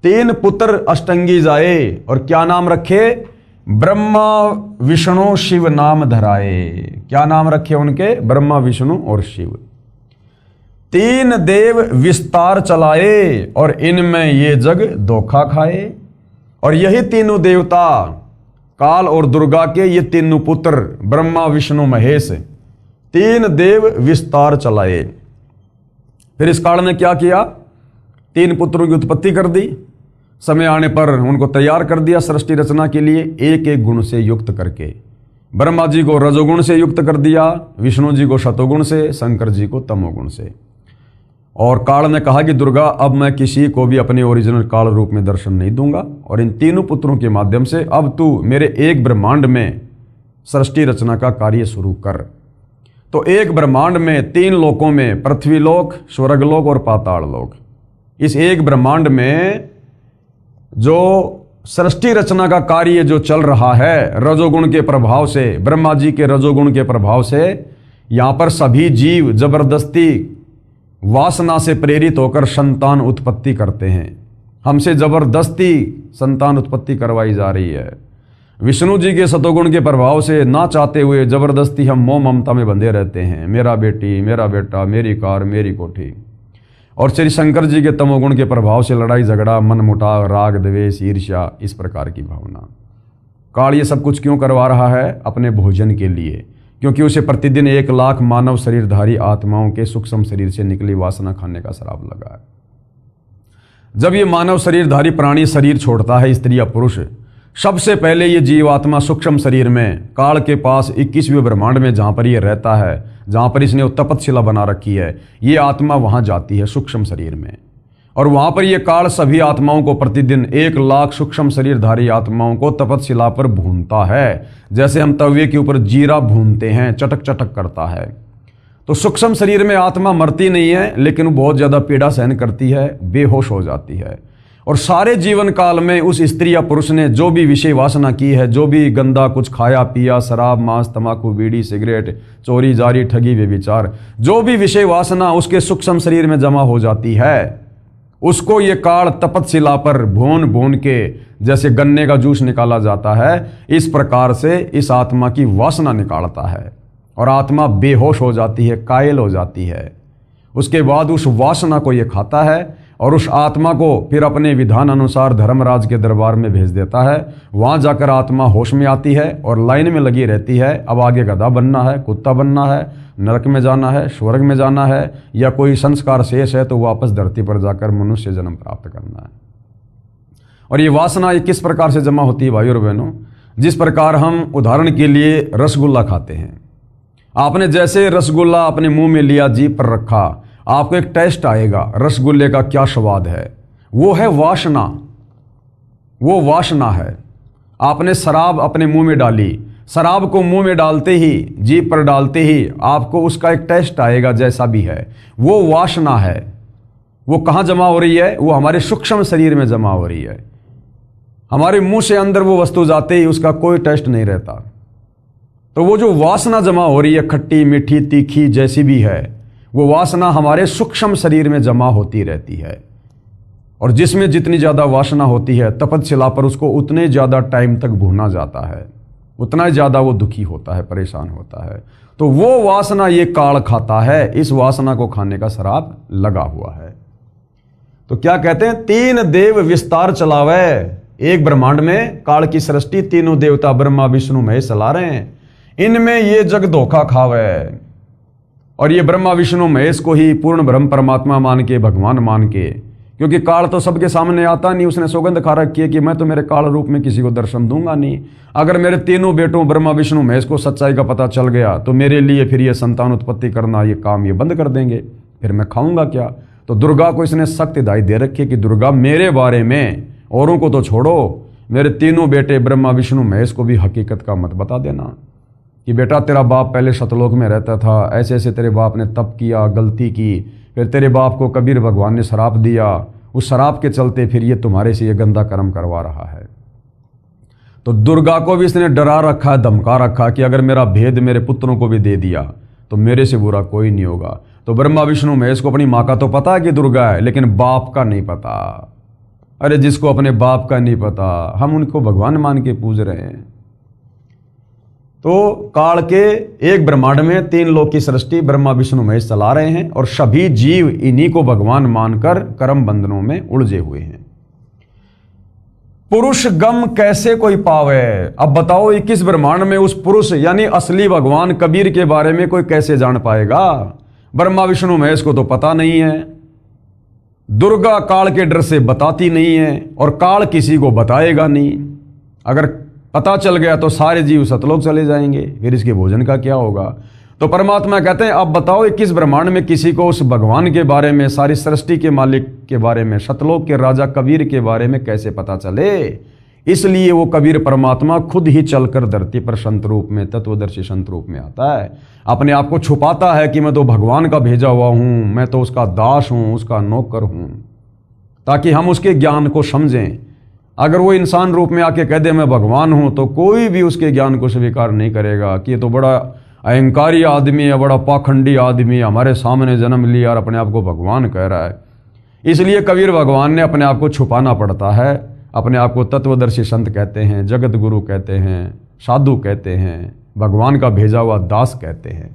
3 पुत्र अष्टंगी जाए, और क्या नाम रखे? ब्रह्मा विष्णु शिव नाम धराए। क्या नाम रखे उनके? ब्रह्मा विष्णु और शिव। 3 देव विस्तार चलाए और इनमें ये जग धोखा खाए। और यही तीनों देवता काल और दुर्गा के ये तीनों पुत्र ब्रह्मा विष्णु महेश 3 देव विस्तार चलाए। फिर इस काल ने क्या किया? 3 पुत्रों की उत्पत्ति कर दी, समय आने पर उनको तैयार कर दिया सृष्टि रचना के लिए, एक एक गुण से युक्त करके। ब्रह्मा जी को रजोगुण से युक्त कर दिया, विष्णु जी को शतोगुण से, शंकर जी को तमोगुण से। और काल ने कहा कि दुर्गा अब मैं किसी को भी अपने ओरिजिनल काल रूप में दर्शन नहीं दूंगा, और इन तीनों पुत्रों के माध्यम से अब तू मेरे एक ब्रह्मांड में सृष्टि रचना का कार्य शुरू कर। तो एक ब्रह्मांड में 3 लोकों में, पृथ्वी लोक, स्वर्गलोक और पाताल लोक, इस एक ब्रह्मांड में जो सृष्टि रचना का कार्य जो चल रहा है रजोगुण के प्रभाव से, ब्रह्मा जी के रजोगुण के प्रभाव से, यहां पर सभी जीव जबरदस्ती वासना से प्रेरित होकर संतान उत्पत्ति करते हैं। हमसे जबरदस्ती संतान उत्पत्ति करवाई जा रही है। विष्णु जी के सतोगुण के प्रभाव से ना चाहते हुए जबरदस्ती हम मोह ममता में बंधे रहते हैं, मेरा बेटी, मेरा बेटा, मेरी कार, मेरी कोठी। और श्री शंकर जी के तमोगुण के प्रभाव से लड़ाई झगड़ा, मन मुटाव, राग द्वेष, ईर्ष्या, इस प्रकार की भावना। काल ये सब कुछ क्यों करवा रहा है? अपने भोजन के लिए, क्योंकि उसे प्रतिदिन 1 लाख मानव शरीरधारी आत्माओं के सूक्ष्म शरीर से निकली वासना खाने का श्राप लगा है। जब ये मानव शरीरधारी प्राणी शरीर छोड़ता है, स्त्री या पुरुष, सबसे पहले ये जीवात्मा सूक्ष्म शरीर में काल के पास 21वें ब्रह्मांड में जहाँ पर ये रहता है, जहाँ पर इसने तपतशिला बना रखी है, ये आत्मा वहाँ जाती है सूक्ष्म शरीर में। और वहाँ पर ये काल सभी आत्माओं को प्रतिदिन 1 लाख सूक्ष्म शरीरधारी आत्माओं को तपतशिला पर भूनता है, जैसे हम तवे के ऊपर जीरा भूनते हैं, चटक चटक करता है। तो सूक्ष्म शरीर में आत्मा मरती नहीं है, लेकिन बहुत ज़्यादा पीड़ा सहन करती है, बेहोश हो जाती है। और सारे जीवन काल में उस स्त्री या पुरुष ने जो भी विषय वासना की है, जो भी गंदा कुछ खाया पिया, शराब, मांस, तंबाकू, बीड़ी, सिगरेट, चोरी जारी, ठगी, व्यभिचार, जो भी विषय वासना उसके सूक्ष्म शरीर में जमा हो जाती है, उसको ये काल तपतशिला पर भून भून के, जैसे गन्ने का जूस निकाला जाता है, इस प्रकार से इस आत्मा की वासना निकालता है और आत्मा बेहोश हो जाती है, कायल हो जाती है। उसके बाद उस वासना को ये खाता है और उस आत्मा को फिर अपने विधान अनुसार धर्मराज के दरबार में भेज देता है। वहाँ जाकर आत्मा होश में आती है और लाइन में लगी रहती है। अब आगे गधा बनना है, कुत्ता बनना है, नरक में जाना है, स्वर्ग में जाना है, या कोई संस्कार शेष है तो वापस धरती पर जाकर मनुष्य जन्म प्राप्त करना है। और ये वासना ये किस प्रकार से जमा होती है भाई और बहनों? जिस प्रकार हम उदाहरण के लिए रसगुल्ला खाते हैं। आपने जैसे रसगुल्ला अपने मुंह में लिया, जीभ पर रखा, आपको एक टेस्ट आएगा रसगुल्ले का, क्या स्वाद है। वो है वासना, वो वासना है। आपने शराब अपने मुंह में डाली, शराब को मुंह में डालते ही, जीभ पर डालते ही आपको उसका एक टेस्ट आएगा, जैसा भी है, वो वासना है। वो कहाँ जमा हो रही है? वो हमारे सूक्ष्म शरीर में जमा हो रही है। हमारे मुंह से अंदर वो वस्तु जाते ही उसका कोई टेस्ट नहीं रहता। तो वो जो वासना जमा हो रही है, खट्टी, मीठी, तीखी, जैसी भी है, वो वासना हमारे सूक्ष्म शरीर में जमा होती रहती है। और जिसमें जितनी ज़्यादा वासना होती है, तपतशिला पर उसको उतने ज़्यादा टाइम तक भूना जाता है, उतना ज़्यादा वो दुखी होता है, परेशान होता है। तो वो वासना ये काल खाता है, इस वासना को खाने का श्राप लगा हुआ है। तो क्या कहते हैं? 3 देव विस्तार चलावे। एक ब्रह्मांड में काल की सृष्टि, तीनों देवता ब्रह्मा विष्णु महेश चला रहे हैं। इनमें ये जग धोखा खावे और ये ब्रह्मा विष्णु महेश को ही पूर्ण ब्रह्म परमात्मा मान के, भगवान मान के, क्योंकि काल तो सबके सामने आता नहीं। उसने सौगंध खा रखी है कि मैं तो मेरे काल रूप में किसी को दर्शन दूंगा नहीं। अगर मेरे तीनों बेटों ब्रह्मा विष्णु महेश को सच्चाई का पता चल गया तो मेरे लिए फिर ये संतान उत्पत्ति करना, ये काम ये बंद कर देंगे, फिर मैं खाऊंगा क्या? तो दुर्गा को इसने सख्त हिदायत दे रखी है कि दुर्गा मेरे बारे में, औरों को तो छोड़ो, मेरे तीनों बेटे ब्रह्मा विष्णु महेश को भी हकीकत का मत बता देना कि बेटा तेरा बाप पहले सतलोक में रहता था, ऐसे ऐसे तेरे बाप ने तप किया, गलती की, फिर तेरे बाप को कबीर भगवान ने शराप दिया, उस शराप के चलते फिर ये तुम्हारे से ये गंदा कर्म करवा रहा है। तो दुर्गा को भी इसने डरा रखा है, धमका रखा कि अगर मेरा भेद मेरे पुत्रों को भी दे दिया तो मेरे से बुरा कोई नहीं होगा। तो ब्रह्मा विष्णु महेश को अपनी माँ का तो पता है कि दुर्गा है, लेकिन बाप का नहीं पता। अरे जिसको अपने बाप का नहीं पता, हम उनको भगवान मान के पूज रहे हैं। तो काल के एक ब्रह्मांड में 3 लोक की सृष्टि ब्रह्मा विष्णु महेश चला रहे हैं और सभी जीव इन्हीं को भगवान मानकर कर्म बंधनों में उलझे हुए हैं। पुरुष गम कैसे कोई पावे? अब बताओ 21 ब्रह्मांड में उस पुरुष यानी असली भगवान कबीर के बारे में कोई कैसे जान पाएगा? ब्रह्मा विष्णु महेश को तो पता नहीं है, दुर्गा काल के डर से बताती नहीं है और काल किसी को बताएगा नहीं। अगर पता चल गया तो सारे जीव सतलोक चले जाएंगे, फिर इसके भोजन का क्या होगा? तो परमात्मा कहते हैं अब बताओ 21 ब्रह्मांड में किसी को उस भगवान के बारे में, सारी सृष्टि के मालिक के बारे में, सतलोक के राजा कबीर के बारे में कैसे पता चले? इसलिए वो कबीर परमात्मा खुद ही चलकर धरती पर संत रूप में, तत्वदर्शी संत रूप में आता है, अपने आप को छुपाता है कि मैं तो भगवान का भेजा हुआ हूं, मैं तो उसका दास हूं, उसका नौकर हूं, ताकि हम उसके ज्ञान को समझें। अगर वो इंसान रूप में आके कह दे मैं भगवान हूं तो कोई भी उसके ज्ञान को स्वीकार नहीं करेगा कि ये तो बड़ा अहंकारी आदमी है, बड़ा पाखंडी आदमी, हमारे सामने जन्म लिया और अपने आप को भगवान कह रहा है। इसलिए कबीर भगवान ने अपने आप को छुपाना पड़ता है, अपने आप को तत्वदर्शी संत कहते हैं, जगत गुरु कहते हैं, साधु कहते हैं, भगवान का भेजा हुआ दास कहते हैं।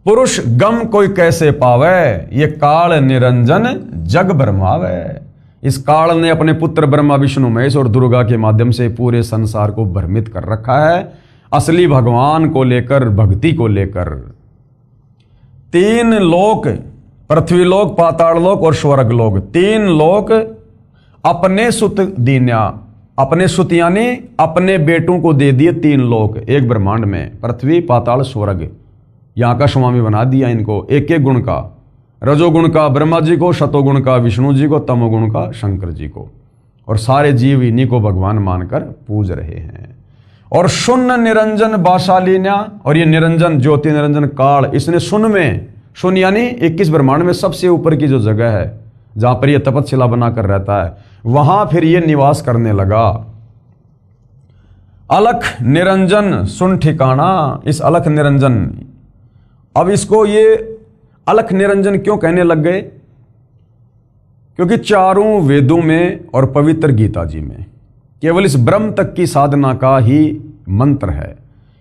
पुरुष गम कोई कैसे पावे, ये काल निरंजन जग भरमावे। इस काल ने अपने पुत्र ब्रह्मा विष्णु महेश और दुर्गा के माध्यम से पूरे संसार को भ्रमित कर रखा है, असली भगवान को लेकर, भक्ति को लेकर। 3 लोक, पृथ्वी लोक, पाताल लोक और स्वर्ग लोक, 3 लोक अपने सुत दीन्या, अपने सुत यानी अपने बेटों को दे दिए 3 लोक एक ब्रह्मांड में, पृथ्वी पाताल स्वर्ग। यहां का स्वामी बना दिया इनको, एक एक गुण का, रजोगुण का ब्रह्मा जी को, शतोगुण का विष्णु जी को, तमोगुण का शंकर जी को, और सारे जीव इन्हीं को भगवान मानकर पूज रहे हैं। और शून्य निरंजन बाशालीन्या, और ये निरंजन ज्योति निरंजन काल, इसने शून्य में, शून्य यानी 21 ब्रह्मांड में सबसे ऊपर की जो जगह है जहां पर यह तपस्या बनाकर रहता है, वहां फिर ये निवास करने लगा। अलख निरंजन सुन ठिकाना, इस अलख निरंजन, अब इसको ये अलख निरंजन क्यों कहने लग गए? क्योंकि चारों वेदों में और पवित्र गीता जी में केवल इस ब्रह्म तक की साधना का ही मंत्र है,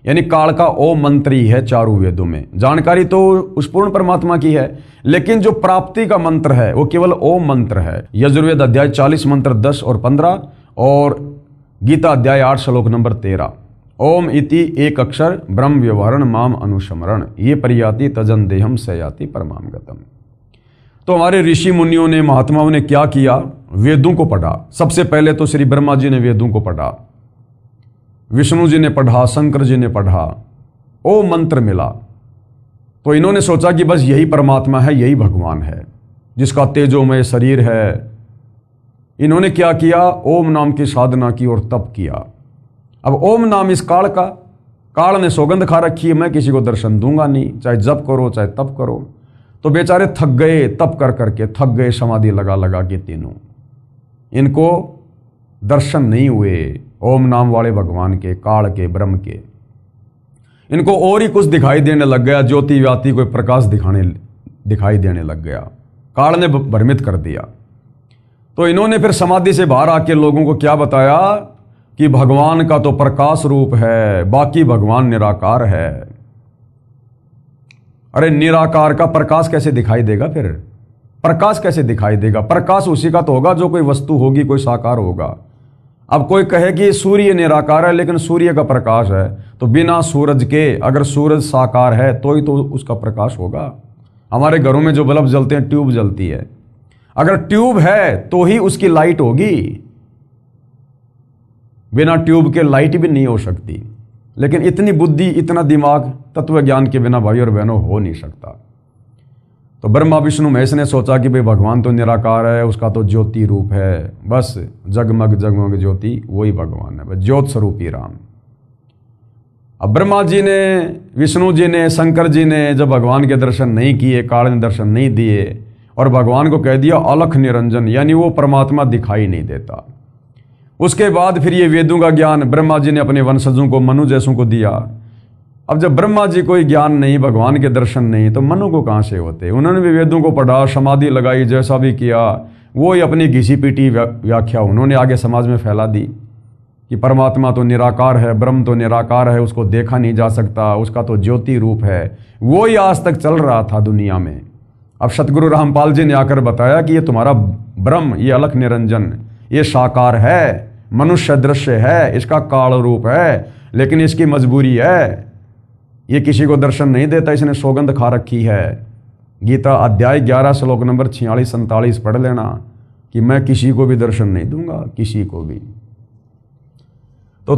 यानी काल का ओम मंत्र ही है चारों वेदों में। जानकारी तो उस पूर्ण परमात्मा की है, लेकिन जो प्राप्ति का मंत्र है वो केवल ओम मंत्र है। यजुर्वेद अध्याय 40 मंत्र 10 और 15 और गीता अध्याय 8 श्लोक नंबर 13। ओम इति एक अक्षर ब्रह्म व्यवहरण माम अनुस्मरण, ये परियाति तजन देहम सयाति परमाम गतम। तो हमारे ऋषि मुनियों ने, महात्माओं ने क्या किया? वेदों को पढ़ा। सबसे पहले तो श्री ब्रह्मा जी ने वेदों को पढ़ा, विष्णु जी ने पढ़ा, शंकर जी ने पढ़ा, ओम मंत्र मिला। तो इन्होंने सोचा कि बस यही परमात्मा है, यही भगवान है जिसका तेजोमय शरीर है। इन्होंने क्या किया? ओम नाम की साधना की और तप किया। अब ओम नाम इस काल का, काल ने सौगंध खा रखी है, मैं किसी को दर्शन दूंगा नहीं, चाहे जप करो चाहे तप करो। तो बेचारे थक गए, तप कर करके थक गए, समाधि लगा लगा के तीनों, इनको दर्शन नहीं हुए ओम नाम वाले भगवान के, काल के, ब्रह्म के। इनको और ही कुछ दिखाई देने लग गया, ज्योति व्याति कोई प्रकाश दिखाई देने लग गया, काल ने भ्रमित कर दिया। तो इन्होंने फिर समाधि से बाहर आके लोगों को क्या बताया कि भगवान का तो प्रकाश रूप है, बाकी भगवान निराकार है। अरे निराकार का प्रकाश कैसे दिखाई देगा? फिर प्रकाश कैसे दिखाई देगा? प्रकाश उसी का तो होगा जो कोई वस्तु होगी, कोई साकार होगा। अब कोई कहे कि सूर्य निराकार है लेकिन सूर्य का प्रकाश है, तो बिना सूरज के, अगर सूरज साकार है तो ही तो उसका प्रकाश होगा। हमारे घरों में जो बल्ब जलते हैं, ट्यूब जलती है, अगर ट्यूब है तो ही उसकी लाइट होगी, बिना ट्यूब के लाइट भी नहीं हो सकती। लेकिन इतनी बुद्धि, इतना दिमाग तत्व ज्ञान के बिना भाई और बहनों हो नहीं सकता। तो ब्रह्मा विष्णु महेश ने सोचा कि भाई भगवान तो निराकार है, उसका तो ज्योति रूप है, बस जगमग जगमग ज्योति वही भगवान है, बस ज्योत स्वरूपी राम। अब ब्रह्मा जी ने, विष्णु जी ने, शंकर जी ने जब भगवान के दर्शन नहीं किए, काल ने दर्शन नहीं दिए और भगवान को कह दिया अलख निरंजन, यानी वो परमात्मा दिखाई नहीं देता। उसके बाद फिर ये वेदों का ज्ञान ब्रह्मा जी ने अपने वंशजों को, मनु जैसों को दिया। अब जब ब्रह्मा जी को ज्ञान नहीं, भगवान के दर्शन नहीं, तो मनु को कहाँ से होते? उन्होंने भी वेदों को पढ़ा, समाधि लगाई, जैसा भी किया, वो ही अपनी घिसी पीटी व्याख्या उन्होंने आगे समाज में फैला दी कि परमात्मा तो निराकार है, ब्रह्म तो निराकार है, उसको देखा नहीं जा सकता, उसका तो ज्योति रूप है। वो ही आज तक चल रहा था दुनिया में। अब सतगुरु रामपाल जी ने आकर बताया कि ये तुम्हारा ब्रह्म, ये अलख निरंजन, ये साकार है, मनुष्य दृश्य है, इसका काल रूप है, लेकिन इसकी मजबूरी है, ये किसी को दर्शन नहीं देता, इसने सौगंध खा रखी है। गीता अध्याय 11 श्लोक नंबर 46-47 पढ़ लेना कि मैं किसी को भी दर्शन नहीं दूंगा, किसी को भी। तो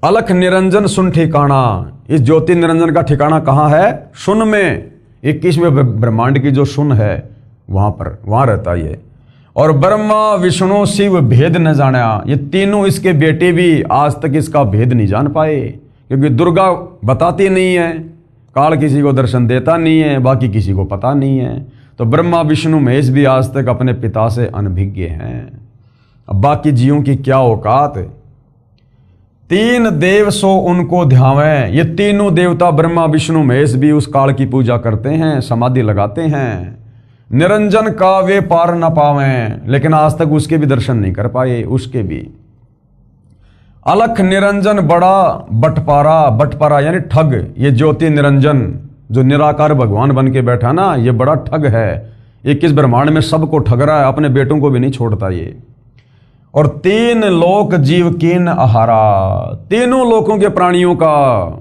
अलख निरंजन सुन ठिकाना, इस ज्योति निरंजन का ठिकाना कहाँ है? सुन में, 21वें ब्रह्मांड की जो सुन है वहां रहता ये। और ब्रह्मा विष्णु शिव भेद न जाना, ये तीनों इसके बेटे भी आज तक इसका भेद नहीं जान पाए, क्योंकि दुर्गा बताती नहीं है, काल किसी को दर्शन देता नहीं है, बाकी किसी को पता नहीं है। तो ब्रह्मा विष्णु महेश भी आज तक अपने पिता से अनभिज्ञ हैं। अब बाकी जीवों की क्या औकात? 3 देव सो उनको ध्यावें, ये तीनों देवता ब्रह्मा विष्णु महेश भी उस काल की पूजा करते हैं, समाधि लगाते हैं। निरंजन का वे पार न पावें, लेकिन आज तक उसके भी दर्शन नहीं कर पाए। उसके भी अलख निरंजन बड़ा बटपारा, बटपारा यानी ठग। ये ज्योति निरंजन जो निराकार भगवान बन के बैठा ना, ये बड़ा ठग है। ये किस ब्रह्मांड में सबको ठग रहा है, अपने बेटों को भी नहीं छोड़ता ये। और तीन लोक जीव कीन आहारा, तीनों लोकों के प्राणियों का,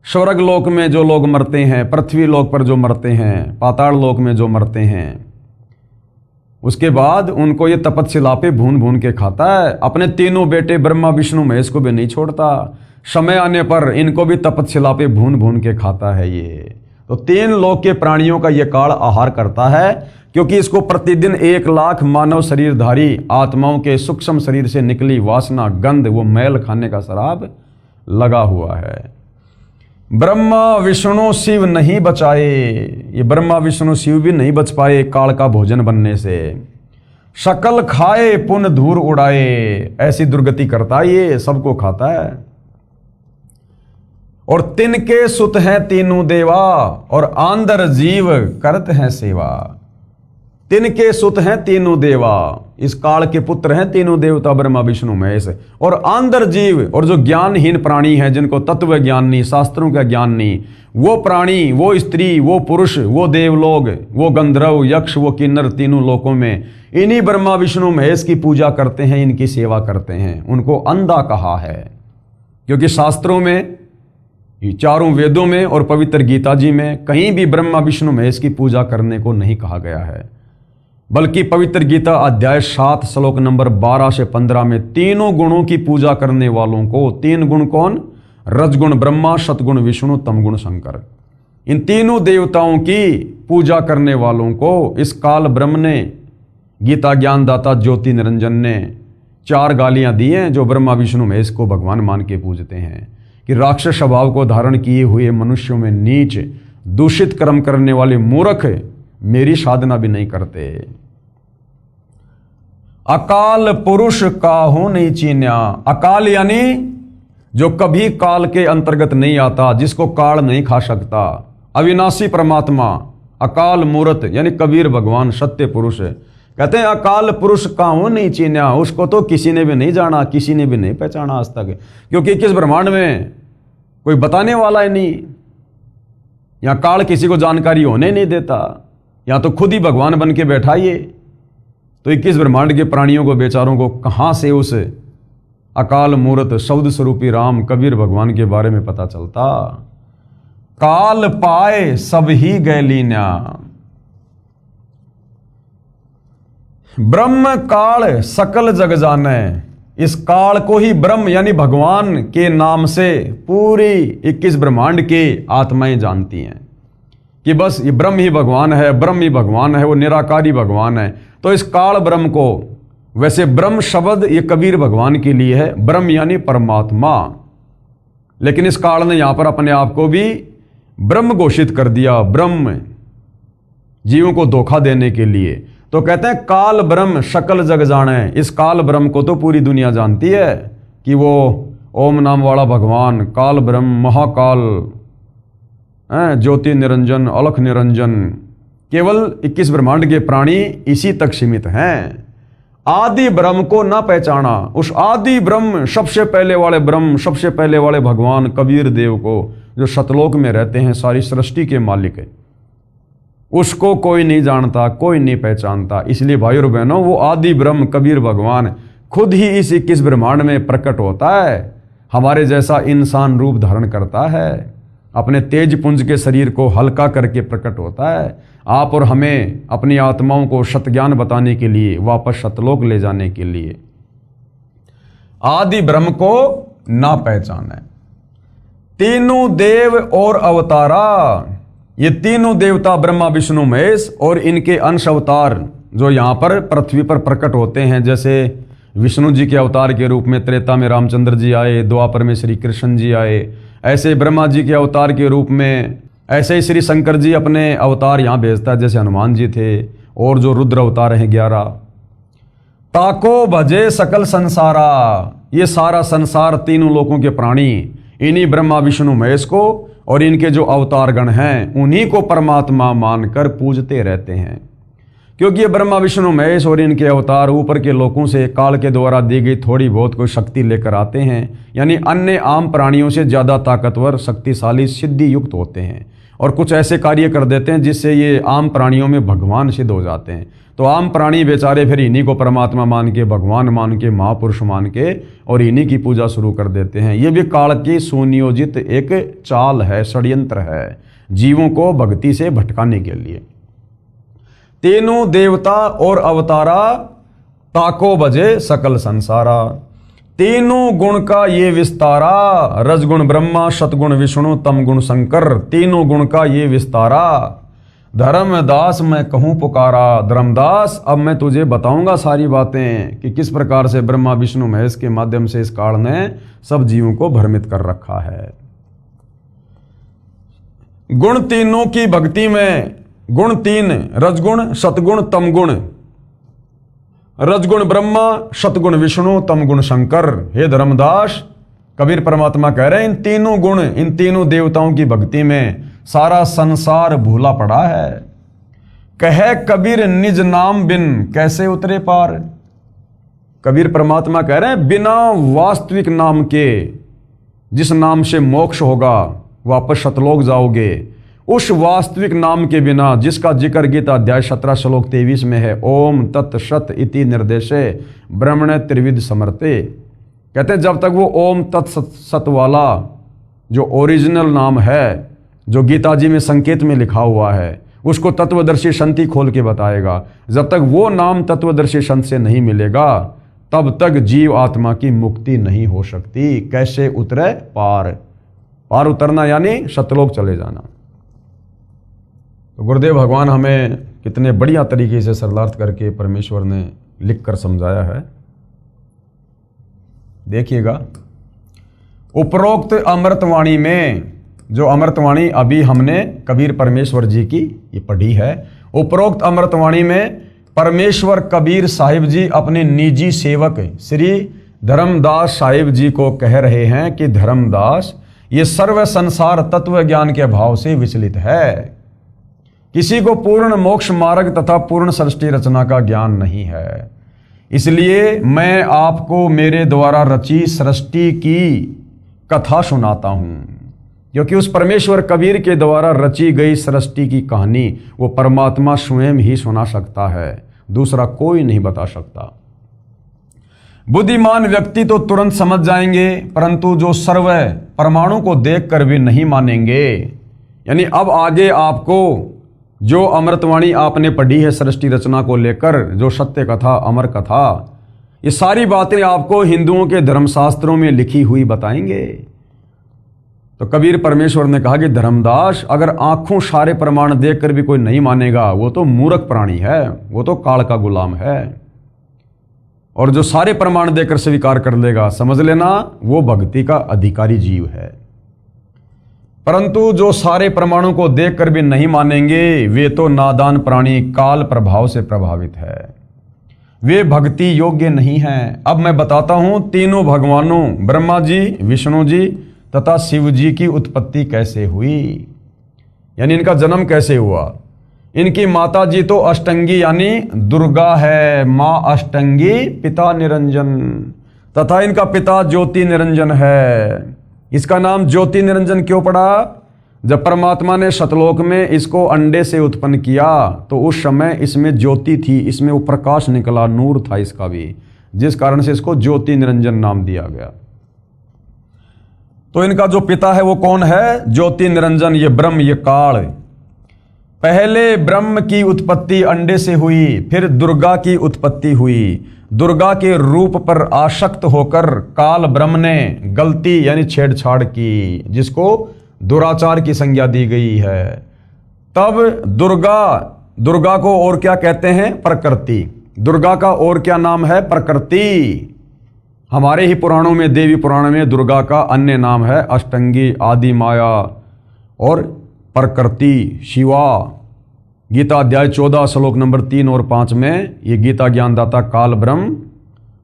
स्वर्ग लोक में जो लोग मरते हैं, पृथ्वी लोक पर जो मरते हैं, पाताल लोक में जो मरते हैं, उसके बाद उनको ये तपस्या पे भून भून के खाता है। अपने तीनों बेटे ब्रह्मा विष्णु महेश को भी नहीं छोड़ता। समय आने पर इनको भी तपस्या पे भून भून के खाता है ये। तो तीन लोक के प्राणियों का ये काल आहार करता है, क्योंकि इसको प्रतिदिन 1 लाख मानव शरीरधारी आत्माओं के सूक्ष्म शरीर से निकली वासना, गंध, वो मैल खाने का शराब लगा हुआ है। ब्रह्मा विष्णु शिव नहीं बचाए, ये ब्रह्मा विष्णु शिव भी नहीं बच पाए काल का भोजन बनने से। शकल खाए पुन धूर उड़ाए, ऐसी दुर्गति करता है ये, सबको खाता है। और तिनके सुत हैं तीनों देवा, और आंदर जीव करत हैं सेवा। तिनके सुत हैं तीनों देवा, इस काल के पुत्र हैं तीनों देवता ब्रह्मा विष्णु महेश। और आंदर जीव, और जो ज्ञानहीन प्राणी हैं, जिनको तत्व ज्ञान नहीं, शास्त्रों का ज्ञान नहीं, वो प्राणी, वो स्त्री, वो पुरुष, वो देवलोग, वो गंधर्व, यक्ष, वो किन्नर, तीनों लोकों में इन्हीं ब्रह्मा विष्णु महेश की पूजा करते हैं, इनकी सेवा करते हैं। उनको अंधा कहा है, क्योंकि शास्त्रों में, चारों वेदों में और पवित्र गीता जी में कहीं भी ब्रह्मा विष्णु महेश की पूजा करने को नहीं कहा गया है। बल्कि पवित्र गीता अध्याय 7 श्लोक नंबर 12 से 15 में तीनों गुणों की पूजा करने वालों को, तीन गुण कौन? रजगुण ब्रह्मा, सतगुण विष्णु, तमगुण शंकर। इन तीनों देवताओं की पूजा करने वालों को इस काल ब्रह्म ने, गीता ज्ञानदाता ज्योति निरंजन ने 4 गालियां दी हैं, जो ब्रह्मा विष्णु महेश को भगवान मान के पूजते हैं। कि राक्षस स्वभाव को धारण किए हुए मनुष्यों में नीच, दूषित कर्म करने वाले मूर्ख मेरी साधना भी नहीं करते। अकाल पुरुष काहू नहीं चीन्या, अकाल यानी जो कभी काल के अंतर्गत नहीं आता, जिसको काल नहीं खा सकता, अविनाशी परमात्मा, अकाल मूर्त यानी कबीर भगवान सत्य पुरुष। कहते हैं अकाल पुरुष काहू नहीं चीन्या, उसको तो किसी ने भी नहीं जाना, किसी ने भी नहीं पहचाना आज तक, क्योंकि किस ब्रह्मांड में कोई बताने वाला ही नहीं। या काल किसी को जानकारी होने नहीं देता, या तो खुद ही भगवान बन के बैठा ये। तो 21 ब्रह्मांड के प्राणियों को, बेचारों को कहां से उस अकाल मूर्त शब्द स्वरूपी राम कबीर भगवान के बारे में पता चलता। काल पाए सब ही गए लीन्या, ब्रह्म काल सकल जग जाने। इस काल को ही ब्रह्म यानी भगवान के नाम से पूरी 21 ब्रह्मांड के आत्माएं जानती हैं कि बस ये ब्रह्म ही भगवान है, ब्रह्म ही भगवान है, वो निराकारी भगवान है। तो इस काल ब्रह्म को, वैसे ब्रह्म शब्द ये कबीर भगवान के लिए है, ब्रह्म यानी परमात्मा, लेकिन इस काल ने यहां पर अपने आप को भी ब्रह्म घोषित कर दिया, ब्रह्म, जीवों को धोखा देने के लिए। तो कहते हैं काल ब्रह्म सकल जग जाने। इस काल ब्रह्म को तो पूरी दुनिया जानती है कि वो ओम नाम वाला भगवान काल ब्रह्म, महाकाल, ज्योति निरंजन, अलख निरंजन। केवल 21 ब्रह्मांड के प्राणी इसी तक सीमित हैं। आदि ब्रह्म को ना पहचाना, उस आदि ब्रह्म, सबसे पहले वाले ब्रह्म, सबसे पहले वाले भगवान कबीर देव को, जो सतलोक में रहते हैं, सारी सृष्टि के मालिक है, उसको कोई नहीं जानता, कोई नहीं पहचानता। इसलिए भाई और बहनों, वो आदि ब्रह्म कबीर भगवान खुद ही इस 21 ब्रह्मांड में प्रकट होता है, हमारे जैसा इंसान रूप धारण करता है, अपने तेज पुंज के शरीर को हल्का करके प्रकट होता है, आप और हमें अपनी आत्माओं को सतज्ञान बताने के लिए, वापस सतलोक ले जाने के लिए। आदि ब्रह्म को ना पहचाने। तीनों देव और अवतारा, ये तीनों देवता ब्रह्मा विष्णु महेश और इनके अंश अवतार जो यहां पर पृथ्वी पर प्रकट होते हैं, जैसे विष्णु जी के अवतार के रूप में त्रेता में रामचंद्र जी आए, द्वापर में श्री कृष्ण जी आए, ऐसे ब्रह्मा जी के अवतार के रूप में, ऐसे ही श्री शंकर जी अपने अवतार यहां भेजता है, जैसे हनुमान जी थे, और जो रुद्र अवतार हैं 11। ताको भजे सकल संसारा, ये सारा संसार, तीनों लोकों के प्राणी इन्हीं ब्रह्मा विष्णु महेश को और इनके जो अवतारगण हैं उन्हीं को परमात्मा मानकर पूजते रहते हैं, क्योंकि ये ब्रह्मा विष्णु महेश और इनके अवतार ऊपर के लोगों से काल के द्वारा दी गई थोड़ी बहुत कोई शक्ति लेकर आते हैं, यानी अन्य आम प्राणियों से ज़्यादा ताकतवर, शक्तिशाली, सिद्धि युक्त होते हैं और कुछ ऐसे कार्य कर देते हैं जिससे ये आम प्राणियों में भगवान सिद्ध हो जाते हैं। तो आम प्राणी बेचारे फिर इन्हीं को परमात्मा मान के, भगवान मान के, महापुरुष मान के और इन्हीं की पूजा शुरू कर देते हैं। ये भी काल की सुनियोजित एक चाल है, षड्यंत्र है, जीवों को भक्ति से भटकाने के लिए। तीनों देवता और अवतारा, ताको बजे सकल संसारा। तीनों गुण का ये विस्तारा, रजगुण ब्रह्मा, सतगुण विष्णु, तम गुण शंकर। तीनों गुण का ये विस्तारा, धर्मदास मैं कहूँ पुकारा। धर्मदास अब मैं तुझे बताऊंगा सारी बातें कि किस प्रकार से ब्रह्मा विष्णु महेश के माध्यम से इस काल ने सब जीवों को भ्रमित कर रखा है। गुण तीनों की भक्ति में, गुण तीन, रजगुण, सतगुण, तमगुण। रजगुण ब्रह्मा, सतगुण विष्णु, तमगुण शंकर। हे धर्मदास, कबीर परमात्मा कह रहे हैं इन तीनों गुण, इन तीनों देवताओं की भक्ति में सारा संसार भूला पड़ा है। कहे कबीर निज नाम बिन कैसे उतरे पार। कबीर परमात्मा कह रहे हैं बिना वास्तविक नाम के, जिस नाम से मोक्ष होगा, वापस सतलोक जाओगे, उस वास्तविक नाम के बिना, जिसका जिक्र गीता अध्याय 17 श्लोक 23 में है, ओम तत् सत इति निर्देशे ब्रह्मणे त्रिविध समर्थे। कहते हैं जब तक वो ओम तत् सत वाला जो ओरिजिनल नाम है, जो गीता जी में संकेत में लिखा हुआ है, उसको तत्वदर्शी संत ही खोल के बताएगा। जब तक वो नाम तत्वदर्शी संत से नहीं मिलेगा तब तक जीव आत्मा की मुक्ति नहीं हो सकती। कैसे उतरे पार, पार उतरना यानी सतलोक चले जाना। तो गुरुदेव भगवान हमें कितने बढ़िया तरीके से सरलार्थ करके परमेश्वर ने लिख कर समझाया है। देखिएगा, उपरोक्त अमृतवाणी में, जो अमृतवाणी अभी हमने कबीर परमेश्वर जी की ये पढ़ी है, उपरोक्त अमृतवाणी में परमेश्वर कबीर साहिब जी अपने निजी सेवक श्री धर्मदास साहिब जी को कह रहे हैं कि धर्मदास, ये सर्व संसार तत्व ज्ञान के अभाव से विचलित है। किसी को पूर्ण मोक्ष मार्ग तथा पूर्ण सृष्टि रचना का ज्ञान नहीं है। इसलिए मैं आपको मेरे द्वारा रची सृष्टि की कथा सुनाता हूं, क्योंकि उस परमेश्वर कबीर के द्वारा रची गई सृष्टि की कहानी वो परमात्मा स्वयं ही सुना सकता है, दूसरा कोई नहीं बता सकता। बुद्धिमान व्यक्ति तो तुरंत समझ जाएंगे, परंतु जो सर्व परमाणु को देखकर भी नहीं मानेंगे। यानी अब आगे आपको जो अमृतवाणी आपने पढ़ी है सृष्टि रचना को लेकर, जो सत्य कथा, अमर कथा, ये सारी बातें आपको हिंदुओं के धर्मशास्त्रों में लिखी हुई बताएंगे। तो कबीर परमेश्वर ने कहा कि धर्मदास, अगर आंखों सारे प्रमाण देखकर भी कोई नहीं मानेगा, वो तो मूर्ख प्राणी है, वो तो काल का गुलाम है। और जो सारे प्रमाण देकर स्वीकार कर लेगा, समझ लेना वो भक्ति का अधिकारी जीव है। परंतु जो सारे प्रमाणों को देखकर भी नहीं मानेंगे, वे तो नादान प्राणी, काल प्रभाव से प्रभावित है, वे भक्ति योग्य नहीं हैं। अब मैं बताता हूं तीनों भगवानों ब्रह्मा जी, विष्णु जी तथा शिव जी की उत्पत्ति कैसे हुई, यानी इनका जन्म कैसे हुआ। इनकी माता जी तो अष्टंगी यानी दुर्गा है, माँ अष्टंगी, पिता निरंजन, तथा इनका पिता ज्योति निरंजन है। इसका नाम ज्योति निरंजन क्यों पड़ा? जब परमात्मा ने सतलोक में इसको अंडे से उत्पन्न किया तो उस समय इसमें ज्योति थी, इसमें वो प्रकाश निकला, नूर था इसका भी, जिस कारण से इसको ज्योति निरंजन नाम दिया गया। तो इनका जो पिता है वो कौन है? ज्योति निरंजन, ये ब्रह्म, ये काल। पहले ब्रह्म की उत्पत्ति अंडे से हुई, फिर दुर्गा की उत्पत्ति हुई। दुर्गा के रूप पर आसक्त होकर काल ब्रह्म ने गलती यानी छेड़छाड़ की, जिसको दुराचार की संज्ञा दी गई है। तब दुर्गा को और क्या कहते हैं? प्रकृति। दुर्गा का और क्या नाम है? प्रकृति। हमारे ही पुराणों में, देवी पुराण में दुर्गा का अन्य नाम है अष्टंगी, आदि माया और प्रकृति, शिवा। गीता अध्याय 14 श्लोक नंबर 3 और 5 में ये गीता ज्ञानदाता काल ब्रह्म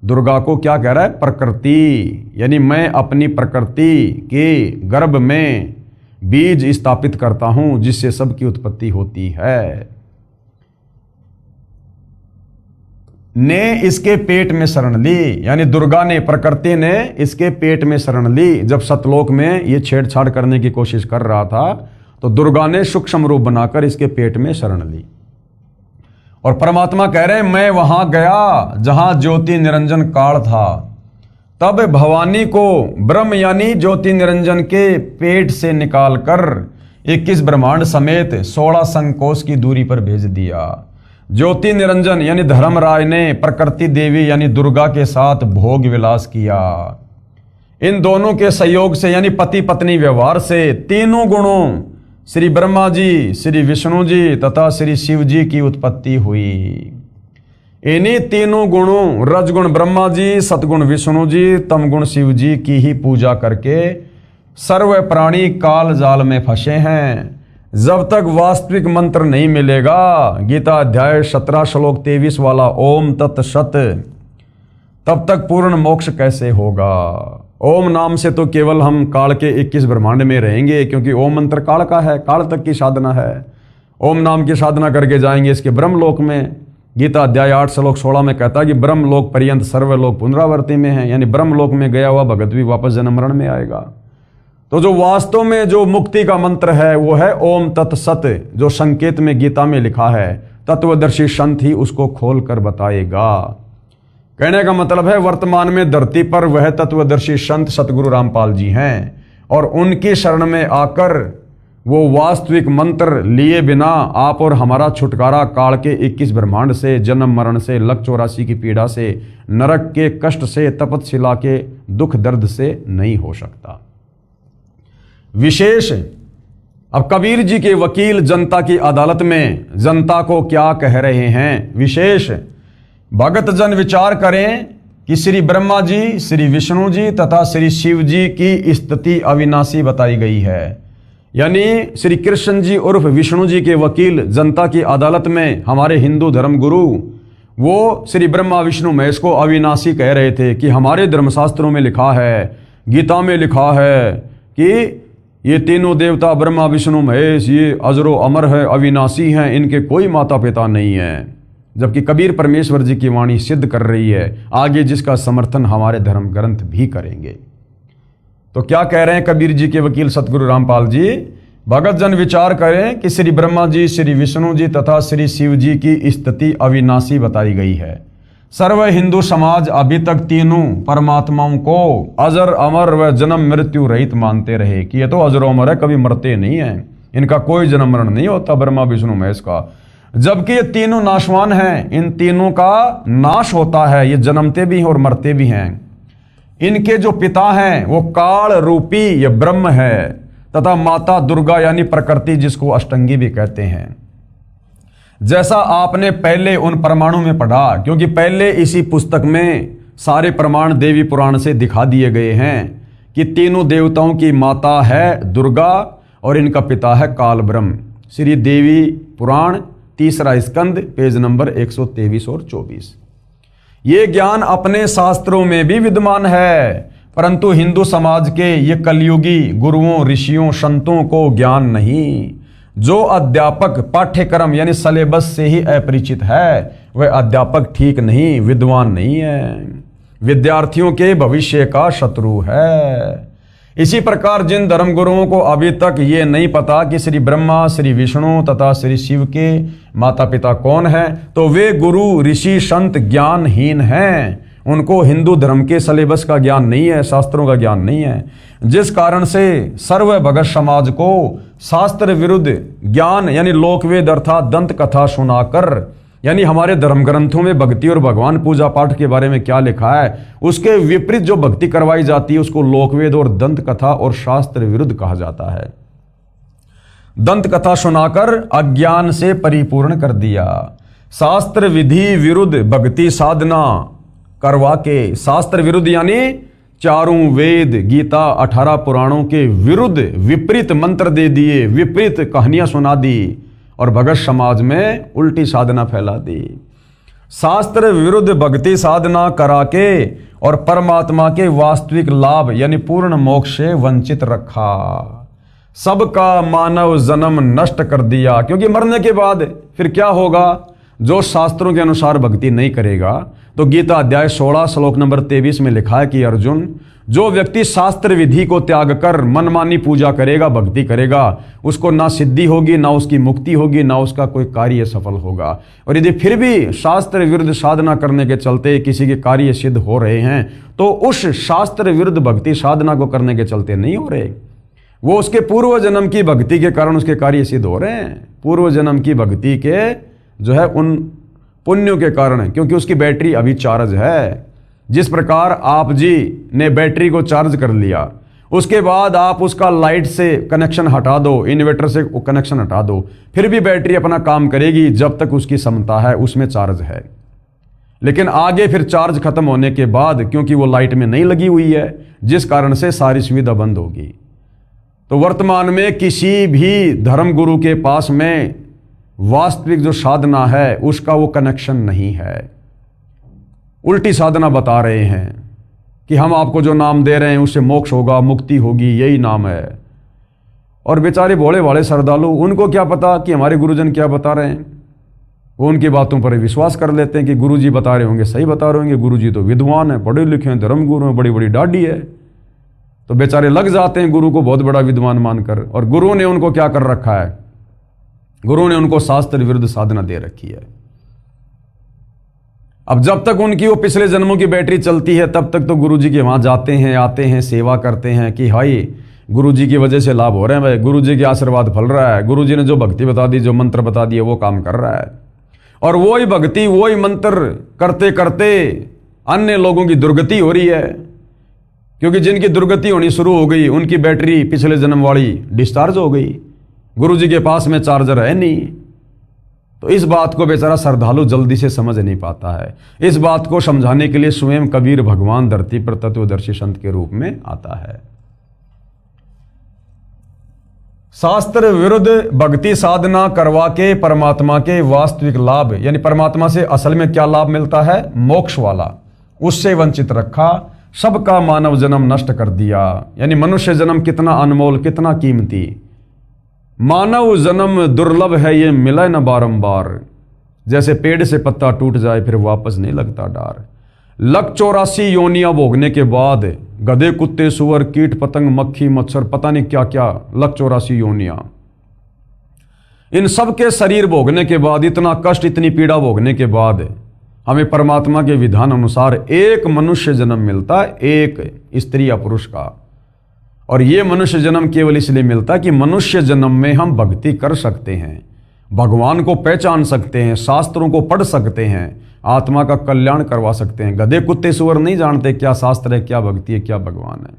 दुर्गा को क्या कह रहा है? प्रकृति, यानी मैं अपनी प्रकृति के गर्भ में बीज स्थापित करता हूं जिससे सबकी उत्पत्ति होती है। ने इसके पेट में शरण ली, यानी दुर्गा ने, प्रकृति ने इसके पेट में शरण ली। जब सतलोक में ये छेड़छाड़ करने की कोशिश कर रहा था तो दुर्गा ने सूक्ष्म रूप बनाकर इसके पेट में शरण ली। और परमात्मा कह रहे हैं मैं वहां गया जहां ज्योति निरंजन काल था, तब भवानी को ब्रह्म यानी ज्योति निरंजन के पेट से निकालकर 21 ब्रह्मांड समेत 16 संकोश की दूरी पर भेज दिया। ज्योति निरंजन यानी धर्मराज ने प्रकृति देवी यानी दुर्गा के साथ भोग विलास किया। इन दोनों के सहयोग से यानी पति पत्नी व्यवहार से तीनों गुणों श्री ब्रह्मा जी, श्री विष्णु जी तथा श्री शिव जी की उत्पत्ति हुई। इन्हीं तीनों गुणों रजगुण ब्रह्मा जी, सतगुण विष्णु जी, तमगुण शिव जी की ही पूजा करके सर्व प्राणी काल जाल में फंसे हैं। जब तक वास्तविक मंत्र नहीं मिलेगा, गीता अध्याय 17 श्लोक 23 वाला ओम तत्सत, तब तक पूर्ण मोक्ष कैसे होगा। ओम नाम से तो केवल हम काल के 21 ब्रह्मांड में रहेंगे, क्योंकि ओम मंत्र काल का है, काल तक की साधना है। ओम नाम की साधना करके जाएंगे इसके ब्रह्मलोक में। गीता अध्याय 8 श्लोक 16 में कहता है कि ब्रह्मलोक पर्यंत सर्वलोक पुनरावर्ती में है, यानी ब्रह्मलोक में गया हुआ भगत भी वापस जन्म मरण में आएगा। तो जो वास्तव में जो मुक्ति का मंत्र है वो है ओम तत्सत, जो संकेत में गीता में लिखा है। तत्वदर्शी संत ही उसको खोल कर बताएगा। कहने का मतलब है वर्तमान में धरती पर वह तत्वदर्शी संत सतगुरु रामपाल जी हैं, और उनकी शरण में आकर वो वास्तविक मंत्र लिए बिना आप और हमारा छुटकारा काल के 21 ब्रह्मांड से, जन्म मरण से, लक 84 की पीड़ा से, नरक के कष्ट से, तपतशिला के दुख दर्द से नहीं हो सकता। विशेष अब कबीर जी के वकील जनता की अदालत में जनता को क्या कह रहे हैं। विशेष भगत जन विचार करें कि श्री ब्रह्मा जी, श्री विष्णु जी तथा श्री शिव जी की स्थिति अविनाशी बताई गई है। यानी श्री कृष्ण जी उर्फ विष्णु जी के वकील जनता की अदालत में हमारे हिंदू धर्म गुरु, वो श्री ब्रह्मा विष्णु महेश को अविनाशी कह रहे थे कि हमारे धर्मशास्त्रों में लिखा है, गीता में लिखा है कि ये तीनों देवता ब्रह्मा विष्णु महेश ये अजरो अमर है, अविनाशी हैं, इनके कोई माता पिता नहीं है। जबकि कबीर परमेश्वर जी की वाणी सिद्ध कर रही है आगे, जिसका समर्थन हमारे धर्म ग्रंथ भी करेंगे। तो क्या कह रहे हैं कबीर जी के वकील सतगुरु रामपाल जी। भगत जन विचार करें कि श्री ब्रह्मा जी, श्री विष्णु जी तथा श्री शिव जी की स्थिति अविनाशी बताई गई है। सर्व हिंदू समाज अभी तक तीनों परमात्माओं को अजर अमर व जन्म मृत्यु रहित मानते रहे कि ये तो अजर अमर है, कभी मरते नहीं है, इनका कोई जन्म मरण नहीं होता ब्रह्मा विष्णु महेश का। जबकि ये तीनों नाशवान हैं, इन तीनों का नाश होता है, ये जन्मते भी हैं और मरते भी हैं। इनके जो पिता हैं वो काल रूपी ये ब्रह्म है तथा माता दुर्गा यानी प्रकृति, जिसको अष्टंगी भी कहते हैं। जैसा आपने पहले उन प्रमाणों में पढ़ा, क्योंकि पहले इसी पुस्तक में सारे प्रमाण देवी पुराण से दिखा दिए गए हैं कि तीनों देवताओं की माता है दुर्गा और इनका पिता है काल ब्रह्म। श्री देवी पुराण 3 स्कंद पेज नंबर 123 और 24। ये ज्ञान अपने शास्त्रों में भी विद्यमान है, परंतु हिंदू समाज के ये कलयुगी गुरुओं, ऋषियों, संतों को ज्ञान नहीं। जो अध्यापक पाठ्यक्रम यानी सिलेबस से ही अपरिचित है वह अध्यापक ठीक नहीं, विद्वान नहीं है, विद्यार्थियों के भविष्य का शत्रु है। इसी प्रकार जिन धर्मगुरुओं को अभी तक ये नहीं पता कि श्री ब्रह्मा, श्री विष्णु तथा श्री शिव के माता पिता कौन है, तो वे गुरु, ऋषि, संत ज्ञानहीन हैं। उनको हिंदू धर्म के सिलेबस का ज्ञान नहीं है, शास्त्रों का ज्ञान नहीं है, जिस कारण से सर्व भगत समाज को शास्त्र विरुद्ध ज्ञान यानी लोकवेद अर्थात दंत कथा सुनाकर, यानी हमारे धर्म ग्रंथों में भक्ति और भगवान पूजा पाठ के बारे में क्या लिखा है उसके विपरीत जो भक्ति करवाई जाती है उसको लोकवेद और दंत कथा और शास्त्र विरुद्ध कहा जाता है। दंत कथा सुनाकर अज्ञान से परिपूर्ण कर दिया। शास्त्र विधि विरुद्ध भक्ति साधना करवा के, शास्त्र विरुद्ध यानी चारों वेद, गीता, 18 पुराणों के विरुद्ध विपरीत मंत्र दे दिए, विपरीत कहानियां सुना दी और भगत समाज में उल्टी साधना फैला दी। शास्त्र विरुद्ध भक्ति साधना करा के और परमात्मा के वास्तविक लाभ यानी पूर्ण मोक्ष से वंचित रखा। सबका मानव जन्म नष्ट कर दिया। क्योंकि मरने के बाद फिर क्या होगा? जो शास्त्रों के अनुसार भक्ति नहीं करेगा, तो गीता अध्याय 16 श्लोक नंबर 23 में लिखा है कि अर्जुन, जो व्यक्ति शास्त्र विधि को त्याग कर मनमानी पूजा करेगा, भक्ति करेगा, उसको ना सिद्धि होगी, ना उसकी मुक्ति होगी, ना उसका कोई कार्य सफल होगा। और यदि फिर भी शास्त्र विरुद्ध साधना करने के चलते किसी के कार्य सिद्ध हो रहे हैं, तो उस शास्त्र विरुद्ध भक्ति साधना को करने के चलते नहीं हो रहे, वो उसके पूर्व जन्म की भक्ति के कारण उसके कार्य सिद्ध हो रहे हैं। पूर्व जन्म की भक्ति के जो है उन पुण्यों के कारण है, क्योंकि उसकी बैटरी अभी चार्ज है। जिस प्रकार आप जी ने बैटरी को चार्ज कर लिया, उसके बाद आप उसका लाइट से कनेक्शन हटा दो, इन्वर्टर से कनेक्शन हटा दो, फिर भी बैटरी अपना काम करेगी जब तक उसकी क्षमता है, उसमें चार्ज है। लेकिन आगे फिर चार्ज खत्म होने के बाद, क्योंकि वो लाइट में नहीं लगी हुई है, जिस कारण से सारी सुविधा बंद होगी। तो वर्तमान में किसी भी धर्म गुरु के पास में वास्तविक जो साधना है उसका वो कनेक्शन नहीं है। उल्टी साधना बता रहे हैं कि हम आपको जो नाम दे रहे हैं उससे मोक्ष होगा, मुक्ति होगी, यही नाम है। और बेचारे भोले भाले श्रद्धालु, उनको क्या पता कि हमारे गुरुजन क्या बता रहे हैं। वो उनकी बातों पर विश्वास कर लेते हैं कि गुरुजी बता रहे होंगे, सही बता रहे होंगे, गुरुजी तो विद्वान है, पढ़े लिखे हैं, धर्मगुरु हैं, बड़ी बड़ी दाढ़ी है। तो बेचारे लग जाते हैं गुरु को बहुत बड़ा विद्वान मानकर। और गुरु ने उनको क्या कर रखा है? गुरु ने उनको शास्त्र विरुद्ध साधना दे रखी है। अब जब तक उनकी वो पिछले जन्मों की बैटरी चलती है, तब तक तो गुरुजी के वहां जाते हैं, आते हैं, सेवा करते हैं कि हाई गुरुजी की वजह से लाभ हो रहे हैं, भाई गुरुजी के आशीर्वाद फल रहा है, गुरुजी ने जो भक्ति बता दी, जो मंत्र बता दिए, वो काम कर रहा है। और वही भक्ति, वही मंत्र करते करते अन्य लोगों की दुर्गति हो रही है। क्योंकि जिनकी दुर्गति होनी शुरू हो गई, उनकी बैटरी पिछले जन्म वाली डिस्चार्ज हो गई, गुरुजी के पास में चार्जर है नहीं। तो इस बात को बेचारा श्रद्धालु जल्दी से समझ नहीं पाता है। इस बात को समझाने के लिए स्वयं कबीर भगवान धरती पर तत्वदर्शी संत के रूप में आता है। शास्त्र विरुद्ध भक्ति साधना करवा के परमात्मा के वास्तविक लाभ, यानी परमात्मा से असल में क्या लाभ मिलता है, मोक्ष वाला, उससे वंचित रखा। सबका मानव जन्म नष्ट कर दिया। यानी मनुष्य जन्म कितना अनमोल, कितना कीमती। मानव जन्म दुर्लभ है, ये मिले न बारंबार। जैसे पेड़ से पत्ता टूट जाए फिर वापस नहीं लगता डार। 184 योनियां भोगने के बाद गधे, कुत्ते, सुअर, कीट पतंग, मक्खी, मच्छर, पता नहीं क्या क्या 184 योनियां, इन सब के शरीर भोगने के बाद, इतना कष्ट, इतनी पीड़ा भोगने के बाद हमें परमात्मा के विधान अनुसार एक मनुष्य जन्म मिलता है, एक स्त्री या पुरुष का। और ये मनुष्य जन्म केवल इसलिए मिलता है कि मनुष्य जन्म में हम भक्ति कर सकते हैं, भगवान को पहचान सकते हैं, शास्त्रों को पढ़ सकते हैं, आत्मा का कल्याण करवा सकते हैं। गधे, कुत्ते, सुअर नहीं जानते क्या शास्त्र है, क्या भक्ति है, क्या भगवान है।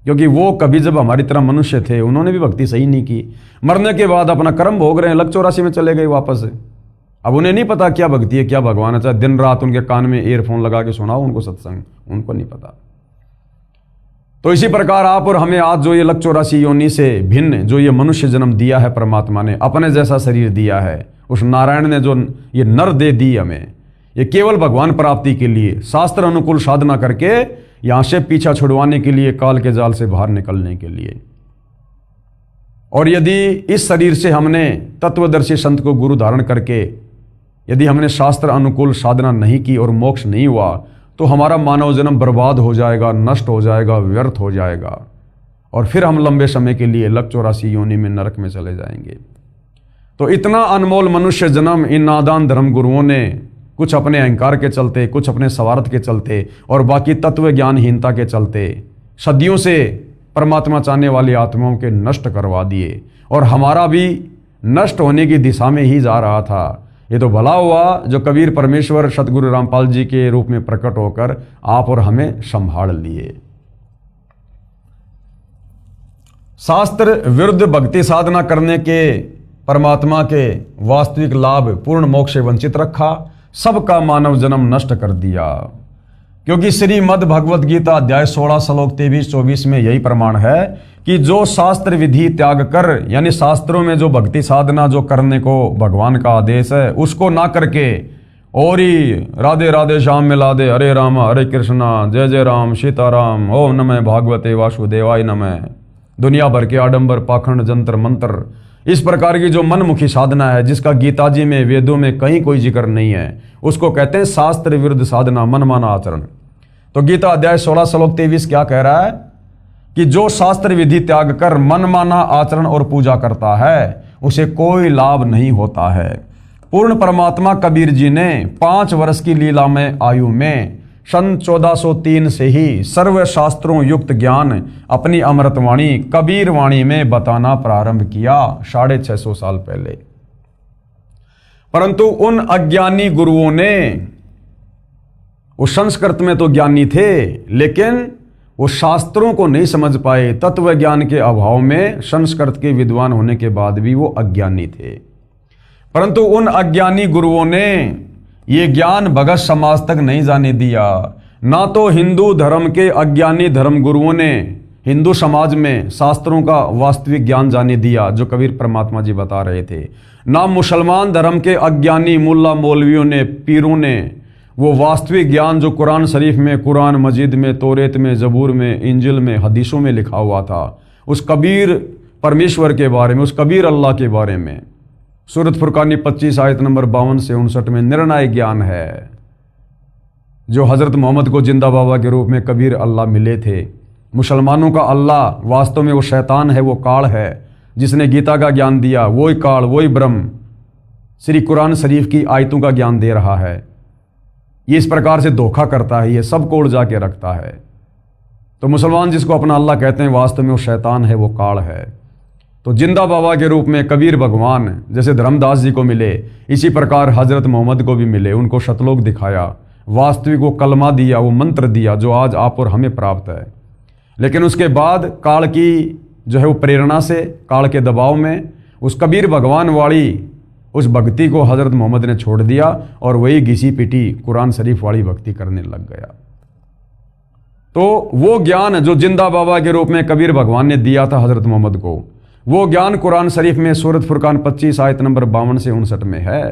क्योंकि वो कभी जब हमारी तरह मनुष्य थे, उन्होंने भी भक्ति सही नहीं की। मरने के बाद अपना कर्म भोग रहे हैं, 184 में चले गए वापस से। अब उन्हें नहीं पता क्या भक्ति है, क्या भगवान है। चाहे दिन रात उनके कान में ईयरफोन लगा के सुनाओ उनको सत्संग, उनको नहीं पता। तो इसी प्रकार आप और हमें आज जो ये 184 योनि से भिन्न जो ये मनुष्य जन्म दिया है, परमात्मा ने अपने जैसा शरीर दिया है, उस नारायण ने जो ये नर दे दी हमें, ये केवल भगवान प्राप्ति के लिए, शास्त्र अनुकूल साधना करके यहां से पीछा छुड़वाने के लिए, काल के जाल से बाहर निकलने के लिए। और यदि इस शरीर से हमने तत्वदर्शी संत को गुरु धारण करके यदि हमने शास्त्र अनुकूल साधना नहीं की और मोक्ष नहीं हुआ, तो हमारा मानव जन्म बर्बाद हो जाएगा, नष्ट हो जाएगा, व्यर्थ हो जाएगा। और फिर हम लंबे समय के लिए 184 योनि में, नरक में चले जाएंगे। तो इतना अनमोल मनुष्य जन्म इन नादान धर्म गुरुओं ने कुछ अपने अहंकार के चलते, कुछ अपने स्वार्थ के चलते और बाकी तत्व ज्ञानहीनता के चलते सदियों से परमात्मा चाहने वाली आत्माओं के नष्ट करवा दिए। और हमारा भी नष्ट होने की दिशा में ही जा रहा था। ये तो भला हुआ जो कबीर परमेश्वर सतगुरु रामपाल जी के रूप में प्रकट होकर आप और हमें संभाल लिए। शास्त्र विरुद्ध भक्ति साधना करने के परमात्मा के वास्तविक लाभ, पूर्ण मोक्ष से वंचित रखा, सबका मानव जन्म नष्ट कर दिया। क्योंकि श्रीमद् भगवत गीता अध्याय 16 श्लोक 23-24 में यही प्रमाण है कि जो शास्त्र विधि त्याग कर, यानी शास्त्रों में जो भक्ति साधना जो करने को भगवान का आदेश है, उसको ना करके और ही राधे राधे श्याम मिला दे, हरे राम हरे कृष्णा, जय जय राम सीताराम, ओम नमः भागवते वासुदेवाय नमः, दुनिया भर के आडंबर, पाखंड, जंतर मंत्र, इस प्रकार की जो मनमुखी साधना है, जिसका गीता जी में, वेदों में कहीं कोई जिक्र नहीं है, उसको कहते हैं शास्त्र विरुद्ध साधना, मनमाना आचरण। तो गीता अध्याय 16 श्लोक 23 क्या कह रहा है कि जो शास्त्र विधि त्याग कर मनमाना आचरण और पूजा करता है उसे कोई लाभ नहीं होता है। पूर्ण परमात्मा कबीर जी ने 5 वर्ष की लीला में आयु में सन 1403 से ही सर्व शास्त्रों युक्त ज्ञान अपनी अमृतवाणी कबीर वाणी में बताना प्रारंभ किया, 650 साल पहले। परंतु उन अज्ञानी गुरुओं ने, वो संस्कृत में तो ज्ञानी थे लेकिन वो शास्त्रों को नहीं समझ पाए। तत्व ज्ञान के अभाव में संस्कृत के विद्वान होने के बाद भी वो अज्ञानी थे। परंतु उन अज्ञानी गुरुओं ने ये ज्ञान भगत समाज तक नहीं जाने दिया। ना तो हिंदू धर्म के अज्ञानी धर्म गुरुओं ने हिंदू समाज में शास्त्रों का वास्तविक ज्ञान जाने दिया जो कबीर परमात्मा जी बता रहे थे, ना मुसलमान धर्म के अज्ञानी मुल्ला मौलवियों ने, पीरों ने वो वास्तविक ज्ञान जो कुरान शरीफ में, कुरान मजीद में, तौरेत में, जबूर में, इंजिल में, हदीसों में लिखा हुआ था, उस कबीर परमेश्वर के बारे में, उस कबीर अल्लाह के बारे में। सूरत फुरकानी 25 आयत नंबर 52 से 59 में निर्णय ज्ञान है जो हजरत मोहम्मद को जिंदा बाबा के रूप में कबीर अल्लाह मिले थे। मुसलमानों का अल्लाह वास्तव में वो शैतान है, वो काल है जिसने गीता का ज्ञान दिया। वही काल, वही ब्रह्म श्री कुरान शरीफ की आयतों का ज्ञान दे रहा है। ये इस प्रकार से धोखा करता है, ये सबको उड़ जाके रखता है। तो मुसलमान जिसको अपना अल्लाह कहते हैं वास्तव में वो शैतान है, वो काल है। तो जिंदा बाबा के रूप में कबीर भगवान जैसे धर्मदास जी को मिले, इसी प्रकार हजरत मोहम्मद को भी मिले। उनको शतलोक दिखाया, वास्तविक वो कलमा दिया, वो मंत्र दिया जो आज आप और हमें प्राप्त है। लेकिन उसके बाद काल की जो है वो प्रेरणा से, काल के दबाव में उस कबीर भगवान वाली उस भक्ति को हजरत मोहम्मद ने छोड़ दिया और वही घिसी पिटी कुरान शरीफ वाली भक्ति करने लग गया। तो वो ज्ञान जो जिंदा बाबा के रूप में कबीर भगवान ने दिया था हजरत मोहम्मद को, वो ज्ञान कुरान शरीफ में सूरत फुरकान 25 आयत नंबर 52 से 59 में है।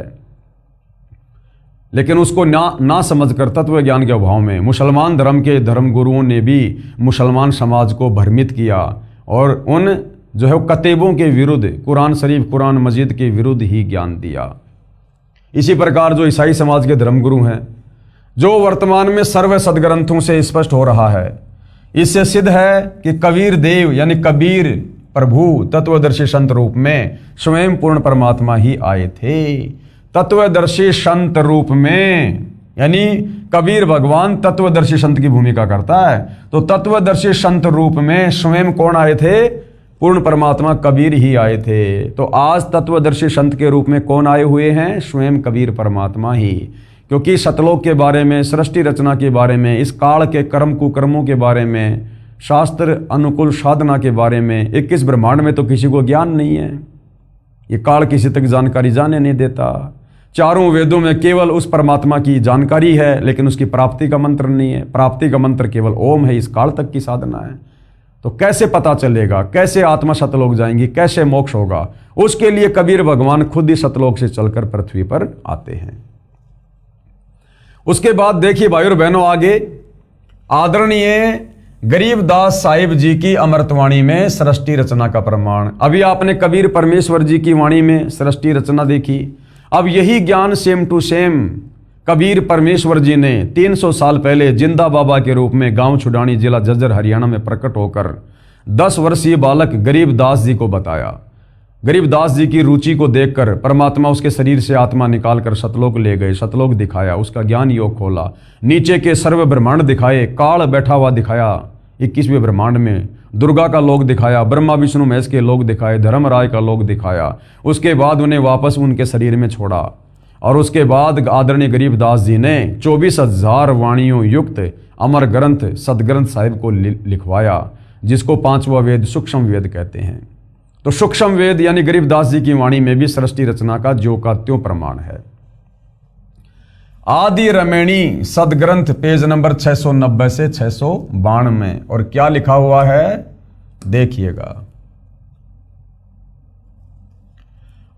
लेकिन उसको ना समझकर तत्व ज्ञान के अभाव में मुसलमान धर्म के धर्म गुरुओं ने भी मुसलमान समाज को भ्रमित किया और उन जो है कतेबों के विरुद्ध, कुरान शरीफ, कुरान मजीद के विरुद्ध ही ज्ञान दिया। इसी प्रकार जो ईसाई समाज के धर्मगुरु हैं, जो वर्तमान में सर्व सदग्रंथों से स्पष्ट हो रहा है, इससे सिद्ध है कि कबीर देव यानी कबीर प्रभु तत्वदर्शी संत रूप में स्वयं पूर्ण परमात्मा ही आए थे। तत्वदर्शी संत रूप में यानी कबीर भगवान तत्वदर्शी संत की भूमिका करता है। तो तत्वदर्शी संत रूप में स्वयं कौन आए थे? पूर्ण परमात्मा कबीर ही आए थे। तो आज तत्वदर्शी संत के रूप में कौन आए हुए हैं? स्वयं कबीर परमात्मा ही। क्योंकि सतलोक के बारे में, सृष्टि रचना के बारे में, इस काल के कर्म कुकर्मों के बारे में, शास्त्र अनुकूल साधना के बारे में, 21 ब्रह्मांड में तो किसी को ज्ञान नहीं है। ये काल किसी तक जानकारी जाने नहीं देता। चारों वेदों में केवल उस परमात्मा की जानकारी है लेकिन उसकी प्राप्ति का मंत्र नहीं है। प्राप्ति का मंत्र केवल ओम है। इस काल तक की साधना है। तो कैसे पता चलेगा? कैसे आत्मा सतलोक जाएंगी? कैसे मोक्ष होगा? उसके लिए कबीर भगवान खुद ही सतलोक से चलकर पृथ्वी पर आते हैं। उसके बाद देखिए भाई और बहनों, आगे आदरणीय गरीबदास साहिब जी की अमृतवाणी में सृष्टि रचना का प्रमाण। अभी आपने कबीर परमेश्वर जी की वाणी में सृष्टि रचना देखी। अब यही ज्ञान सेम टू सेम कबीर परमेश्वर जी ने 300 साल पहले जिंदा बाबा के रूप में गांव छुडानी, जिला झज्जर, हरियाणा में प्रकट होकर 10 वर्षीय बालक गरीबदास जी को बताया। गरीबदास जी की रुचि को देखकर परमात्मा उसके शरीर से आत्मा निकालकर सतलोक ले गए। सतलोक दिखाया, उसका ज्ञान योग खोला, नीचे के सर्व ब्रह्मांड दिखाए, काल बैठा हुआ दिखाया 21वें ब्रह्मांड में, दुर्गा का लोक दिखाया, ब्रह्मा विष्णु महेश के लोक दिखाए, धर्मराय का लोक दिखाया। उसके बाद उन्हें वापस उनके शरीर में छोड़ा और उसके बाद आदरणीय गरीबदास जी ने 24,000 वाणियों युक्त अमर ग्रंथ सदग्रंथ साहिब को लिखवाया, जिसको 5वां वेद सूक्ष्म वेद कहते हैं। तो सूक्ष्म वेद यानी गरीबदास जी की वाणी में भी सृष्टि रचना का ज्यों का त्यों प्रमाण है। आदि रमणी सदग्रंथ पेज नंबर 690 से 692 में, और क्या लिखा हुआ है देखिएगा।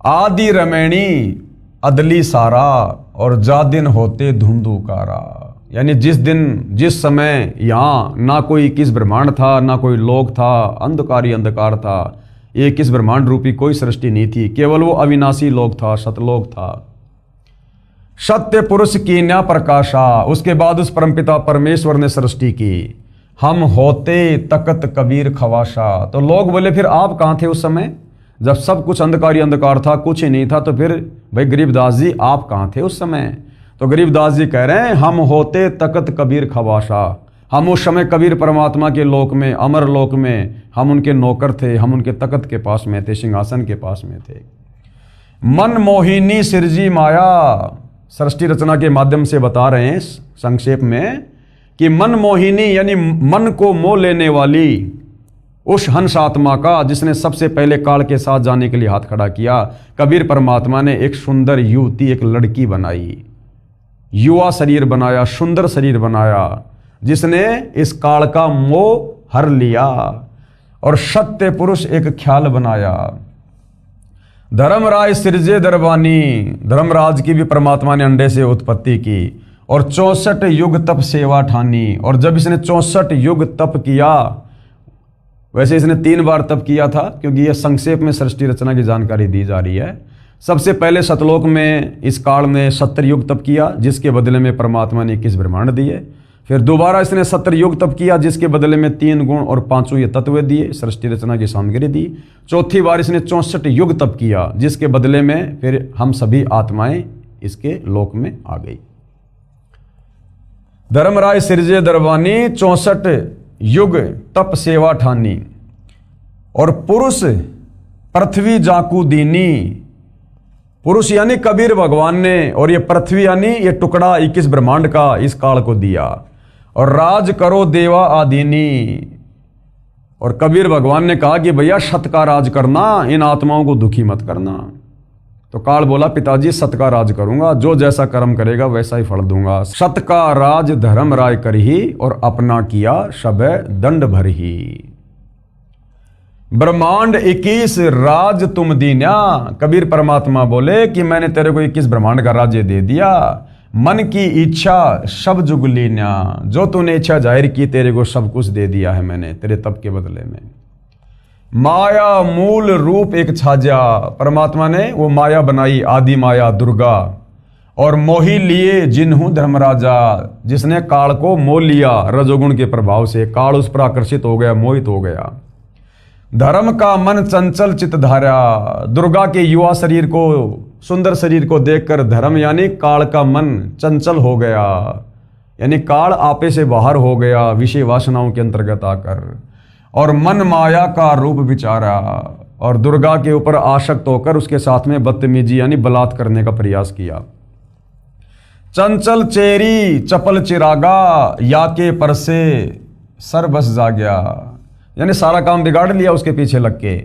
आदि रमणी अदली सारा और जा दिन होते धुंधुकारा। यानी जिस दिन जिस समय यहाँ ना कोई 21 ब्रह्मांड था, ना कोई लोक था, अंधकार ही अंधकार था, ये 21 ब्रह्मांड रूपी कोई सृष्टि नहीं थी, केवल वो अविनाशी लोक था, सतलोक था। सत्य पुरुष की न्या प्रकाशा, उसके बाद उस परमपिता परमेश्वर ने सृष्टि की। हम होते तकत कबीर खवाशा, तो लोग बोले फिर आप कहाँ थे उस समय जब सब कुछ अंधकार ही अंधकार था, कुछ ही नहीं था, तो फिर भाई गरीबदास जी आप कहाँ थे उस समय? तो गरीबदास जी कह रहे हैं हम होते तकत कबीर खवाशा, हम उस समय कबीर परमात्मा के लोक में, अमर लोक में हम उनके नौकर थे, हम उनके तकत के पास में थे, सिंहासन के पास में थे। मन मोहिनी सिरजी माया, सृष्टि रचना के माध्यम से बता रहे हैं संक्षेप में कि मन मोहिनी यानी मन को मोह लेने वाली उस हंस आत्मा का जिसने सबसे पहले काल के साथ जाने के लिए हाथ खड़ा किया, कबीर परमात्मा ने एक सुंदर युवती, एक लड़की बनाई, युवा शरीर बनाया, सुंदर शरीर बनाया, जिसने इस काल का मोह हर लिया और सत्य पुरुष एक ख्याल बनाया। धर्मराज सिरजे दरबानी, धर्मराज की भी परमात्मा ने अंडे से उत्पत्ति की और 64 युग तप सेवा ठानी। और जब इसने 64 युग तप किया, वैसे इसने 3 बार तप किया था क्योंकि यह संक्षेप में सृष्टि रचना की जानकारी दी जा रही है। सबसे पहले सतलोक में इस काल ने 70 युग तप किया, जिसके बदले में परमात्मा ने 21 ब्रह्मांड दिए। फिर दोबारा इसने 70 युग तप किया, जिसके बदले में 3 गुण और 5 ये तत्व दिए, सृष्टि रचना की सामग्री दी। चौथी बार इसने 64 युग तप किया, जिसके बदले में फिर हम सभी आत्माएं इसके लोक में आ गई। धर्मराज सिरजे दरबानी 64 युग तप सेवा ठानी और पुरुष पृथ्वी जाकू दीनी, पुरुष यानी कबीर भगवान ने, और ये पृथ्वी यानी ये टुकड़ा 21 ब्रह्मांड का इस काल को दिया। और राज करो देवा आदीनी, और कबीर भगवान ने कहा कि भैया सत का राज करना, इन आत्माओं को दुखी मत करना। तो काल बोला पिताजी सत का राज करूंगा, जो जैसा कर्म करेगा वैसा ही फल दूंगा। सत का राज धर्म राय कर ही और अपना किया शबे दंड भर ही। ब्रह्मांड 21 राज तुम दीन्या, कबीर परमात्मा बोले कि मैंने तेरे को 21 ब्रह्मांड का राज्य दे दिया। मन की इच्छा सब जुग लीन्या, जो तूने इच्छा जाहिर की तेरे को सब कुछ दे दिया है मैंने तेरे तप के बदले में। माया मूल रूप एक छाजा, परमात्मा ने वो माया बनाई, आदि माया दुर्गा, और मोही लिए जिन्हू धर्मराजा, जिसने काल को मोह लिया रजोगुण के प्रभाव से, काल उस पर आकर्षित हो गया, मोहित हो गया। धर्म का मन चंचल चित धारा, दुर्गा के युवा शरीर को, सुंदर शरीर को देखकर धर्म यानी काल का मन चंचल हो गया, यानी काल आपे से बाहर हो गया विषय वासनाओं के अंतर्गत आकर, और मन माया का रूप विचारा, और दुर्गा के ऊपर आसक्त होकर उसके साथ में बदतमीजी यानी बलात् करने का प्रयास किया। चंचल चेरी चपल चिरागा, या के पर से सर बस जा गया, यानी सारा काम बिगाड़ लिया उसके पीछे लग के।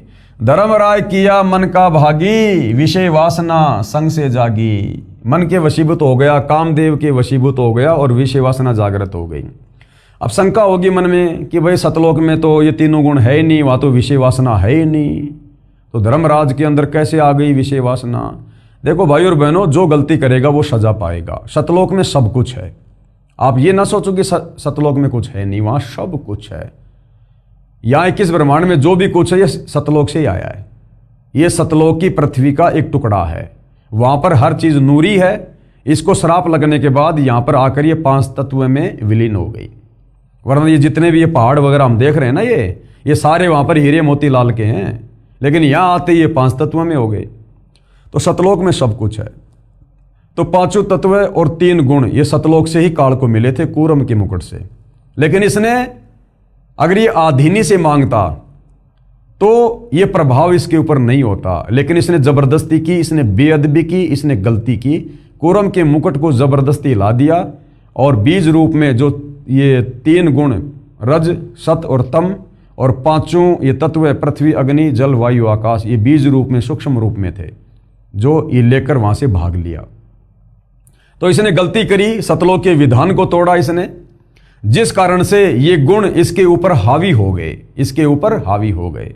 धर्म राय किया मन का भागी, विषय वासना संग से जागी, मन के वशीभूत हो गया, कामदेव के वशीभूत हो गया और विषय वासना जागृत हो गई। अब शंका होगी मन में कि भाई सतलोक में तो ये तीनों गुण है ही नहीं, वहाँ तो विषय वासना है ही नहीं, तो धर्मराज के अंदर कैसे आ गई विषय वासना? देखो भाई और बहनों, जो गलती करेगा वो सजा पाएगा। सतलोक में सब कुछ है, आप ये ना सोचो कि सतलोक में कुछ है नहीं, वहाँ सब कुछ है। यहाँ 21 ब्रह्मांड में जो भी कुछ है ये सतलोक से ही आया है। ये सतलोक की पृथ्वी का एक टुकड़ा है, वहाँ पर हर चीज़ नूरी है। इसको श्राप लगने के बाद यहाँ पर आकर ये 5 तत्व में विलीन हो गई, वरना ये जितने भी ये पहाड़ वगैरह हम देख रहे हैं ना, ये सारे वहाँ पर हीरे मोती लाल के हैं, लेकिन यहाँ आते ये 5 तत्व में हो गए। तो सतलोक में सब कुछ है। तो 5 तत्व और 3 गुण ये सतलोक से ही काल को मिले थे, कूर्म के मुकुट से। लेकिन इसने अगर ये आधीनी से मांगता तो ये प्रभाव इसके ऊपर नहीं होता, लेकिन इसने जबरदस्ती की, इसने बेअदबी की, इसने गलती की, कूर्म के मुकुट को जबरदस्ती ला दिया, और बीज रूप में जो ये 3 गुण रज सत और तम और 5 ये तत्व पृथ्वी अग्नि जल वायु आकाश, ये बीज रूप में सूक्ष्म रूप में थे, जो ये लेकर वहां से भाग लिया। तो इसने गलती करी, सतलोक के विधान को तोड़ा इसने, जिस कारण से ये गुण इसके ऊपर हावी हो गए, इसके ऊपर हावी हो गए।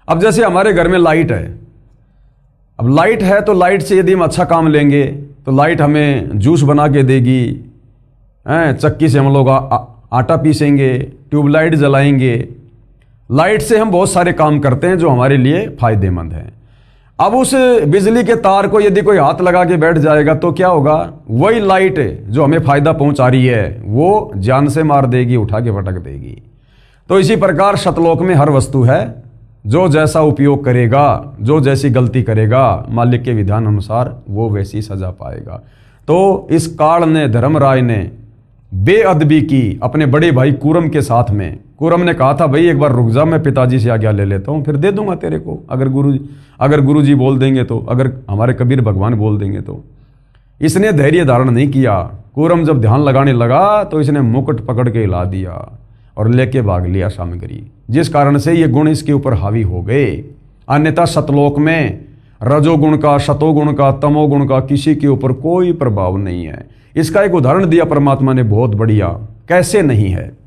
अब जैसे हमारे घर में लाइट है, अब लाइट है तो लाइट से यदि हम अच्छा काम लेंगे तो लाइट हमें जूस बना के देगी, चक्की से हम लोग आटा पीसेंगे, ट्यूबलाइट जलाएंगे। लाइट से हम बहुत सारे काम करते हैं जो हमारे लिए फायदेमंद हैं। अब उस बिजली के तार को यदि कोई हाथ लगा के बैठ जाएगा तो क्या होगा? वही लाइट जो हमें फायदा पहुंचा रही है वो जान से मार देगी, उठा के पटक देगी। तो इसी प्रकार सतलोक में हर वस्तु है, जो जैसा उपयोग करेगा, जो जैसी गलती करेगा, मालिक के विधान अनुसार वो वैसी सजा पाएगा। तो इस काल ने, धर्मराय ने बेअदबी की अपने बड़े भाई कूरम के साथ में। कूरम ने कहा था भाई एक बार रुक जा, मैं पिताजी से आज्ञा ले लेता हूँ, फिर दे दूंगा तेरे को, अगर गुरुजी बोल देंगे तो, अगर हमारे कबीर भगवान बोल देंगे तो। इसने धैर्य धारण नहीं किया। कूरम जब ध्यान लगाने लगा तो इसने मुकुट पकड़ के हिला दिया और लेके भाग लिया सामग्री, जिस कारण से ये गुण इसके ऊपर हावी हो गए। अन्यथा सतलोक में रजोगुण का, शतोगुण का, तमोगुण का किसी के ऊपर कोई प्रभाव नहीं है। इसका एक उदाहरण दिया परमात्मा ने, बहुत बढ़िया। कैसे नहीं है?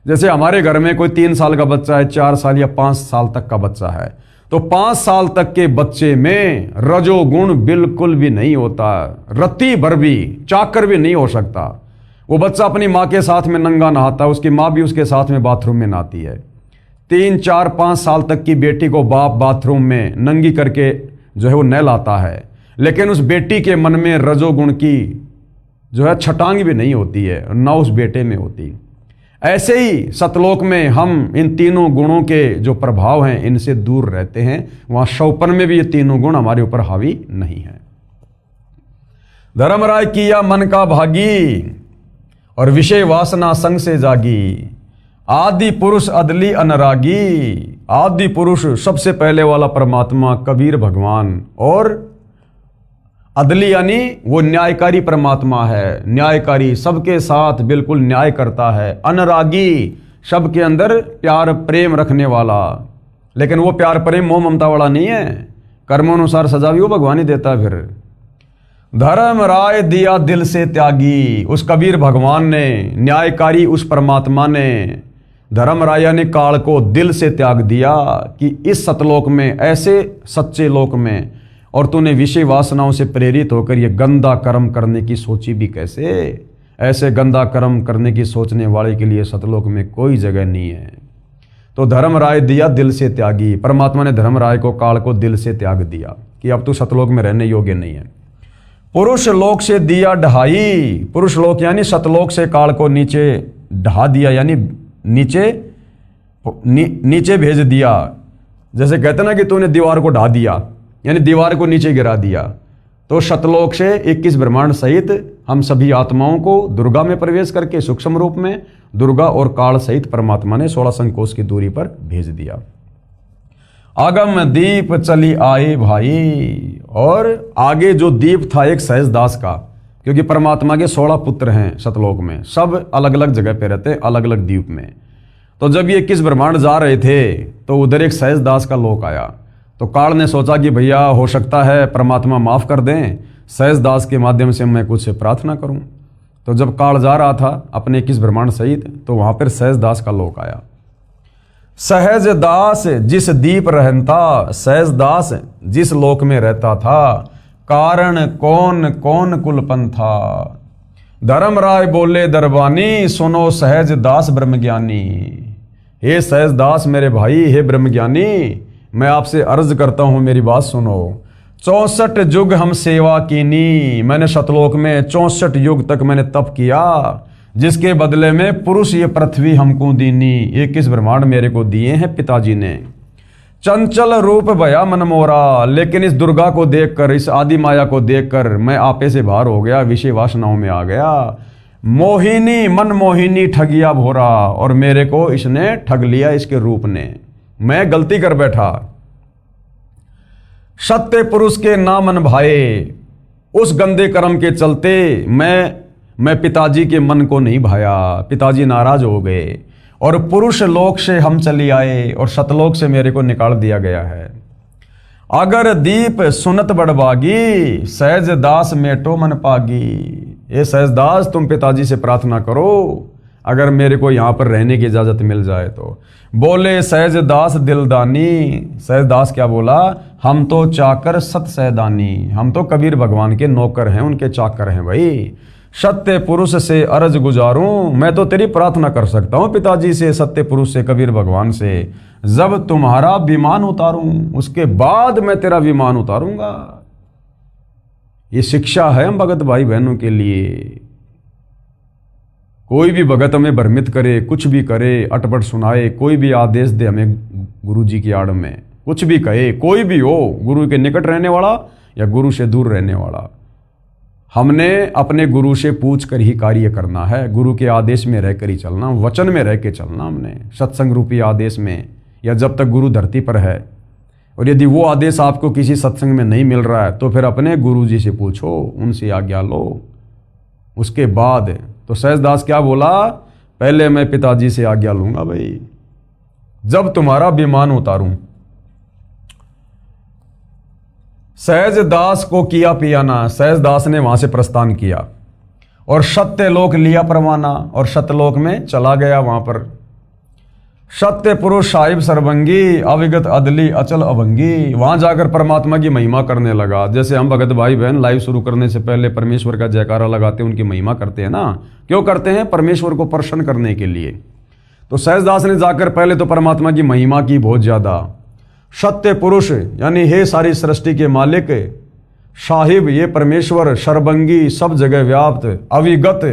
जैसे हमारे घर में कोई 3 साल का बच्चा है, 4 साल या 5 साल तक का बच्चा है, तो 5 साल तक के बच्चे में रजोगुण बिल्कुल भी नहीं होता, रत्ती भर भी, चाकर भी नहीं हो सकता। वो बच्चा अपनी माँ के साथ में नंगा नहाता है, उसकी माँ भी उसके साथ में बाथरूम में नहाती है। 3, 4, 5 साल तक की बेटी को बाप बाथरूम में नंगी करके जो है वो नहलाता है, लेकिन उस बेटी के मन में रजोगुण की जो है छटांग भी नहीं होती है, ना उस बेटे में होती। ऐसे ही सतलोक में हम इन तीनों गुणों के जो प्रभाव हैं इनसे दूर रहते हैं। वहां शौपन में भी ये तीनों गुण हमारे ऊपर हावी नहीं है। धर्मराय किया मन का भागी और विषय वासना संग से जागी। आदि पुरुष अदली अनरागी। आदि पुरुष सबसे पहले वाला परमात्मा कबीर भगवान, और अदली यानी वो न्यायकारी परमात्मा है। न्यायकारी, सबके साथ बिल्कुल न्याय करता है। अनुरागी, सबके अंदर प्यार प्रेम रखने वाला, लेकिन वो प्यार प्रेम मोह ममता वाला नहीं है। कर्मानुसार सजा भी वो भगवान ही देता है। फिर धर्मराय दिया दिल से त्यागी। उस कबीर भगवान ने, न्यायकारी उस परमात्मा ने धर्मराया ने काल को दिल से त्याग दिया कि इस सतलोक में, ऐसे सच्चे लोक में, और तूने विषय वासनाओं से प्रेरित होकर ये गंदा कर्म करने की सोची भी कैसे? ऐसे गंदा कर्म करने की सोचने वाले के लिए सतलोक में कोई जगह नहीं है। तो धर्मराय दिया दिल से त्यागी। परमात्मा ने धर्मराय को, काल को दिल से त्याग दिया कि अब तू सतलोक में रहने योग्य नहीं है। पुरुष लोक से दिया ढहाई। पुरुष लोक यानी सतलोक से काल को नीचे ढहा दिया, यानी नीचे भेज दिया। जैसे कहते ना कि तूने दीवार को ढा दिया, यानी दीवार को नीचे गिरा दिया। तो सतलोक से 21 ब्रह्मांड सहित हम सभी आत्माओं को दुर्गा में प्रवेश करके सूक्ष्म रूप में दुर्गा और काल सहित परमात्मा ने 16 संकोश की दूरी पर भेज दिया। आगम दीप चली आए भाई। और आगे जो दीप था एक सहजदास का, क्योंकि परमात्मा के 16 पुत्र हैं सतलोक में, सब अलग अलग जगह पे रहते हैं, अलग अलग द्वीप में। तो जब ये 21 ब्रह्मांड जा रहे थे तो उधर एक सहजदास का लोक आया। तो काल ने सोचा कि भैया हो सकता है परमात्मा माफ़ कर दें, सहजदास के माध्यम से मैं कुछ प्रार्थना करूं। तो जब काल जा रहा था अपने 21 ब्रह्मांड सहित, तो वहां पर सहजदास का लोक आया। सहजदास जिस दीप रहता, सहजदास जिस लोक में रहता था, कारण कौन कौन कुलपन था। धर्मराय बोले दरबानी, सुनो सहजदास ब्रह्मज्ञानी। हे सहजदास मेरे भाई, हे ब्रह्मज्ञानी, मैं आपसे अर्ज करता हूं, मेरी बात सुनो। 64 युग हम सेवा कीनी। मैंने सतलोक में 64 युग तक मैंने तप किया, जिसके बदले में पुरुष ये पृथ्वी हमको दीनी। 21 ब्रह्मांड मेरे को दिए हैं पिताजी ने। चंचल रूप भया मन मोरा। लेकिन इस दुर्गा को देखकर, इस आदि माया को देखकर मैं आपे से बाहर हो गया, विषय वासनाओं में आ गया। मोहिनी मन मोहिनी ठगिया भोरा। और मेरे को इसने ठग लिया, इसके रूप ने। मैं गलती कर बैठा। सत्य पुरुष के ना मन भाए। उस गंदे कर्म के चलते मैं पिताजी के मन को नहीं भाया। पिताजी नाराज हो गए और पुरुष लोक से हम चली आए और सतलोक से मेरे को निकाल दिया गया है। अगर दीप सुनत बड़बागी, सहजदास मेटो मन पागी। ये सहजदास तुम पिताजी से प्रार्थना करो, अगर मेरे को यहाँ पर रहने की इजाज़त मिल जाए तो। बोले सहजदास दिलदानी। सहजदास क्या बोला? हम तो चाकर सत सहदानी। हम तो कबीर भगवान के नौकर हैं, उनके चाकर हैं भाई। सत्य पुरुष से अर्ज गुजारूं, मैं तो तेरी प्रार्थना कर सकता हूं पिताजी से, सत्य पुरुष से, कबीर भगवान से, जब तुम्हारा विमान उतारूं उसके बाद मैं तेरा विमान उतारूंगा। ये शिक्षा है हम भगत भाई बहनों के लिए। कोई भी भगत हमें भ्रमित करे, कुछ भी करे, अटपट सुनाए, कोई भी आदेश दे हमें गुरु जी की आड़ में, कुछ भी कहे, कोई भी हो, गुरु के निकट रहने वाला या गुरु से दूर रहने वाला, हमने अपने गुरु से पूछ कर ही कार्य करना है। गुरु के आदेश में रहकर ही चलना, वचन में रह के चलना हमने, सत्संग रूपी आदेश में, या जब तक गुरु धरती पर है। और यदि वो आदेश आपको किसी सत्संग में नहीं मिल रहा है तो फिर अपने गुरु जी से पूछो, उनसे आज्ञा लो। उसके बाद तो सहजदास क्या बोला, पहले मैं पिताजी से आज्ञा लूंगा भाई, जब तुम्हारा विमान उतारूं। सहजदास को किया पियाना, सहजदास ने वहां से प्रस्थान किया और सत्यलोक लिया परवाना और सत्यलोक में चला गया। वहां पर सत्य पुरुष साहिब सर्वंगी, अविगत अदली अचल अभंगी, वहां जाकर परमात्मा की महिमा करने लगा। जैसे हम भगत भाई बहन लाइव शुरू करने से पहले परमेश्वर का जयकारा लगाते हैं, उनकी महिमा करते हैं ना। क्यों करते हैं? परमेश्वर को प्रसन्न करने के लिए। तो सहजदास ने जाकर पहले तो परमात्मा की महिमा की बहुत ज्यादा। सत्य पुरुष यानी हे सारी सृष्टि के मालिक, साहिब ये परमेश्वर, सर्वंगी सब जगह व्याप्त, अविगत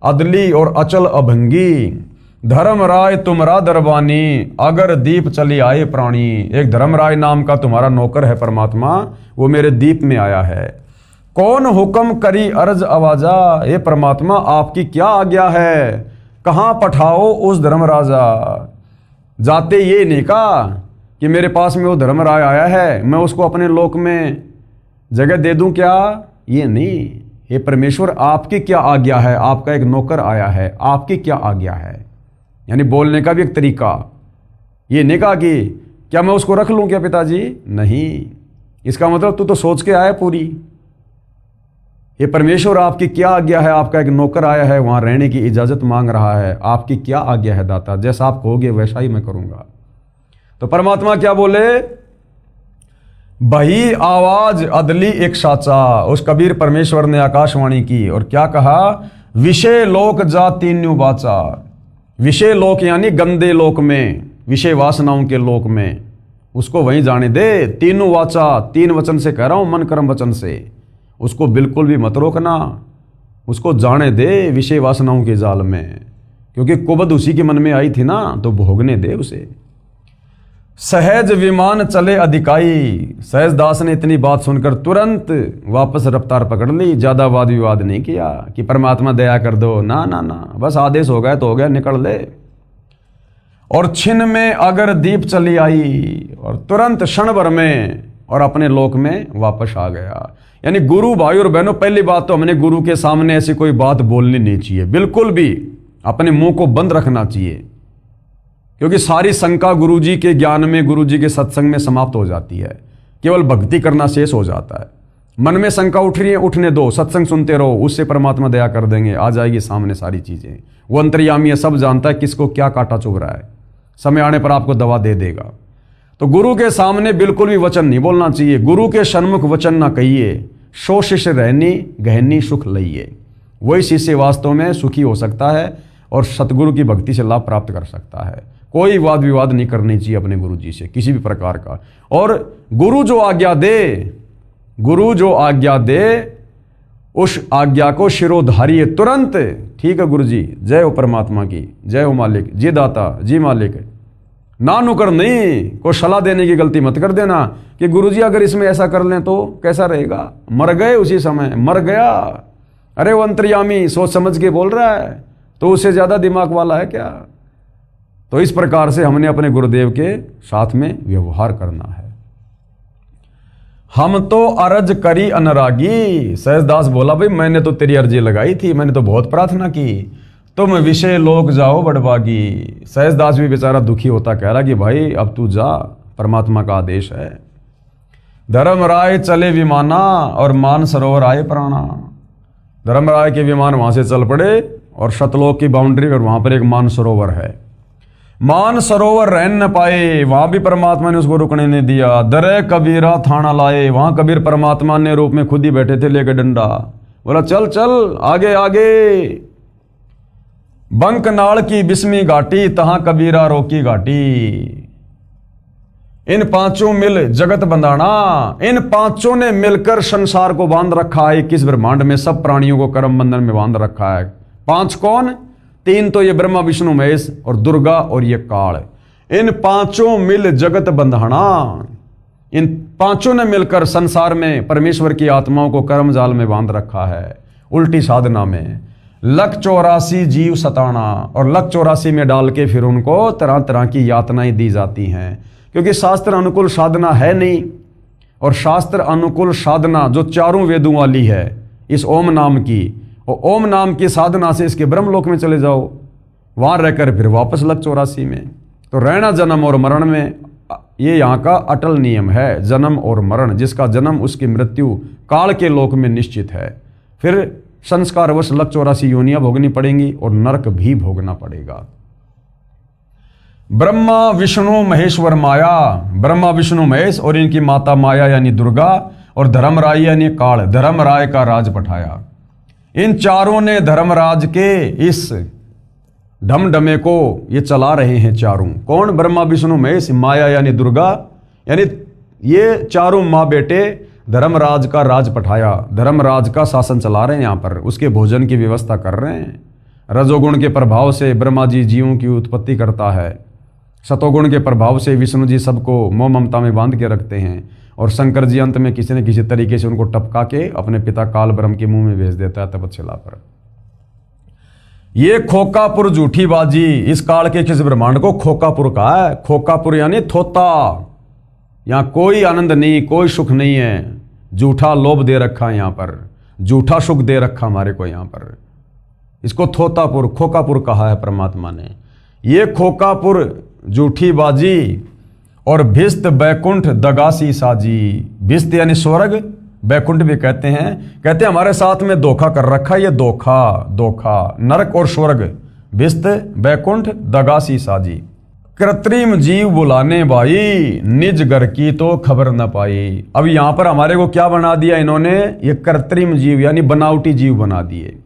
अदली और अचल अभंगी, धर्मराय तुमरा दरबानी, अगर दीप चली आए प्राणी। एक धर्मराय नाम का तुम्हारा नौकर है परमात्मा, वो मेरे दीप में आया है। कौन हुक्म करी अर्ज आवाजा, ये परमात्मा आपकी क्या आज्ञा है, कहां पठाओ उस धर्मराजा। जाते ये नहीं कहा कि मेरे पास में वो धर्मराय आया है, मैं उसको अपने लोक में जगह दे दूं क्या, ये नहीं। ये परमेश्वर आपकी क्या आज्ञा है, आपका एक नौकर आया है, आपकी क्या आज्ञा है। यानी बोलने का भी एक तरीका। ये नहीं कहा कि क्या मैं उसको रख लूं क्या पिताजी, नहीं। इसका मतलब तू तो सोच के आया पूरी। ये परमेश्वर आपकी क्या आज्ञा है, आपका एक नौकर आया है, वहां रहने की इजाजत मांग रहा है, आपकी क्या आज्ञा है दाता, जैसा आप कहोगे वैसा ही मैं करूंगा। तो परमात्मा क्या बोले, बही आवाज अदली एक साचा। उस कबीर परमेश्वर ने आकाशवाणी की और क्या कहा, विषय लोक जा तीन्यू बाचा। विषय लोक यानी गंदे लोक में, विषय वासनाओं के लोक में, उसको वहीं जाने दे। तीनों वाचा, तीन वचन से कह रहा हूं, मन कर्म वचन से। उसको बिल्कुल भी मत रोकना, उसको जाने दे विषय वासनाओं के जाल में, क्योंकि कुबद उसी के मन में आई थी ना, तो भोगने दे उसे। सहज विमान चले अधिकाई। सहजदास ने इतनी बात सुनकर तुरंत वापस रफ्तार पकड़ ली, ज्यादा वाद विवाद नहीं किया कि परमात्मा दया कर दो, ना ना ना, बस आदेश हो गया तो हो गया, निकल ले। और छिन में अगर दीप चली आई, और तुरंत क्षण भर में और अपने लोक में वापस आ गया। यानी गुरु भाई और बहनों, पहली बात तो हमने गुरु के सामने ऐसी कोई बात बोलनी नहीं चाहिए, बिल्कुल भी अपने मुंह को बंद रखना चाहिए, क्योंकि सारी शंका गुरुजी के ज्ञान में, गुरुजी के सत्संग में समाप्त हो जाती है। केवल भक्ति करना शेष हो जाता है। मन में शंका उठ रही है, उठने दो, सत्संग सुनते रहो, उससे परमात्मा दया कर देंगे, आ जाएगी सामने सारी चीजें। वो अंतर्यामी है, सब जानता है किसको क्या कांटा चुभ रहा है, समय आने पर आपको दवा दे देगा। तो गुरु के सामने बिल्कुल भी वचन नहीं बोलना चाहिए। गुरु के सन्मुख वचन ना कहिए, सो शिष्य रहनी गहनी सुख लइए। वही शिष्य वास्तव में सुखी हो सकता है और सतगुरु की भक्ति से लाभ प्राप्त कर सकता है। कोई वाद विवाद नहीं करनी चाहिए अपने गुरु जी से किसी भी प्रकार का। और गुरु जो आज्ञा दे, गुरु जो आज्ञा दे, उस आज्ञा को शिरोधारिये तुरंत। ठीक है गुरु जी, जय हो परमात्मा की, जय हो मालिक जी, दाता जी मालिक। ना नुकर नहीं, को सलाह देने की गलती मत कर देना कि गुरुजी अगर इसमें ऐसा कर लें तो कैसा रहेगा। मर गए उसी समय, मर गया। अरे वो अंतर्यामी सोच समझ के बोल रहा है, तो उससे ज्यादा दिमाग वाला है क्या। तो इस प्रकार से हमने अपने गुरुदेव के साथ में व्यवहार करना है। हम तो अर्ज करी अनरागी। सहजदास बोला, भाई मैंने तो तेरी अर्जी लगाई थी, मैंने तो बहुत प्रार्थना की, तुम विषय लोक जाओ बड़भागी। सहजदास भी बेचारा दुखी होता कह रहा कि भाई अब तू जा, परमात्मा का आदेश है। धर्मराय चले विमाना और मान सरोवर आए प्राणा। धर्मराय के विमान वहां से चल पड़े और सतलोक की बाउंड्री पर वहां पर एक मान सरोवर है। मान सरोवर रह न पाए, वहां भी परमात्मा ने उसको रुकने नहीं दिया। दरे कबीरा थाना लाए, वहां कबीर परमात्मा ने रूप में खुद ही बैठे थे लेकर डंडा। बोला चल चल आगे आगे। बंकनाल की बिस्मी घाटी, तहां कबीरा रोकी घाटी। इन पांचों मिल जगत बंधाना, इन पांचों ने मिलकर संसार को बांध रखा है। किस ब्रह्मांड में सब प्राणियों को कर्म बंधन में बांध रखा है। पांच कौन? तीन तो ये ब्रह्मा विष्णु महेश और दुर्गा और ये काल। इन पांचों मिल जगत बंधाना, इन पांचों ने मिलकर संसार में परमेश्वर की आत्माओं को कर्म जाल में बांध रखा है। उल्टी साधना में 184 जीव सताना, और 184 में डाल के फिर उनको तरह तरह की यातनाएं दी जाती हैं, क्योंकि शास्त्र अनुकूल साधना है नहीं। और शास्त्र अनुकूल साधना जो चारों वेदों वाली है, इस ओम नाम की, और ओम नाम की साधना से इसके ब्रह्मलोक में चले जाओ, वहां रहकर फिर वापस 184 में। तो रहना जन्म और मरण में, ये यहाँ का अटल नियम है, जन्म और मरण। जिसका जन्म उसकी मृत्यु काल के लोक में निश्चित है। फिर संस्कारवश 184 योनियां भोगनी पड़ेंगी और नरक भी भोगना पड़ेगा। ब्रह्मा विष्णु महेश्वर माया, ब्रह्मा विष्णु महेश और इनकी माता माया यानी दुर्गा, और धर्मराय यानी काल, धर्मराय का राज पठाया। इन चारों ने धर्मराज के इस ढमढमे को ये चला रहे हैं चारों। कौन? ब्रह्मा विष्णु महेश, माया यानी दुर्गा, यानी ये चारों माँ बेटे धर्मराज का राज पठाया, धर्मराज का शासन चला रहे हैं। यहाँ पर उसके भोजन की व्यवस्था कर रहे हैं। रजोगुण के प्रभाव से ब्रह्मा जी जीवों की उत्पत्ति करता है, सतोगुण के प्रभाव से विष्णु जी सबको मोह ममता में बांध के रखते हैं, और शंकर जी अंत में किसी न किसी तरीके से उनको टपका के अपने पिता काल ब्रह्म के मुंह में भेज देता है तपस्या पर। ये खोकापुर झूठी बाजी, इस काल के किस ब्रह्मांड को खोकापुर कहा है। खोकापुर यानी थोता, यहां कोई आनंद नहीं, कोई सुख नहीं है। झूठा लोभ दे रखा है यहाँ पर, झूठा सुख दे रखा हमारे को यहाँ पर। इसको थोतापुर, खोकापुर कहा है परमात्मा ने। ये खोकापुर झूठी बाजी, और भिस्त बैकुंठ दगासी साजी। भिस्त यानी स्वर्ग, बैकुंठ भी कहते हैं हमारे साथ में धोखा कर रखा। ये धोखा नरक और स्वर्ग, भिस्त बैकुंठ दगासी साजी। कृत्रिम जीव बुलाने भाई, निज घर की तो खबर न पाई। अब यहां पर हमारे को क्या बना दिया इन्होंने? ये कृत्रिम जीव यानी बनावटी जीव बना दिए।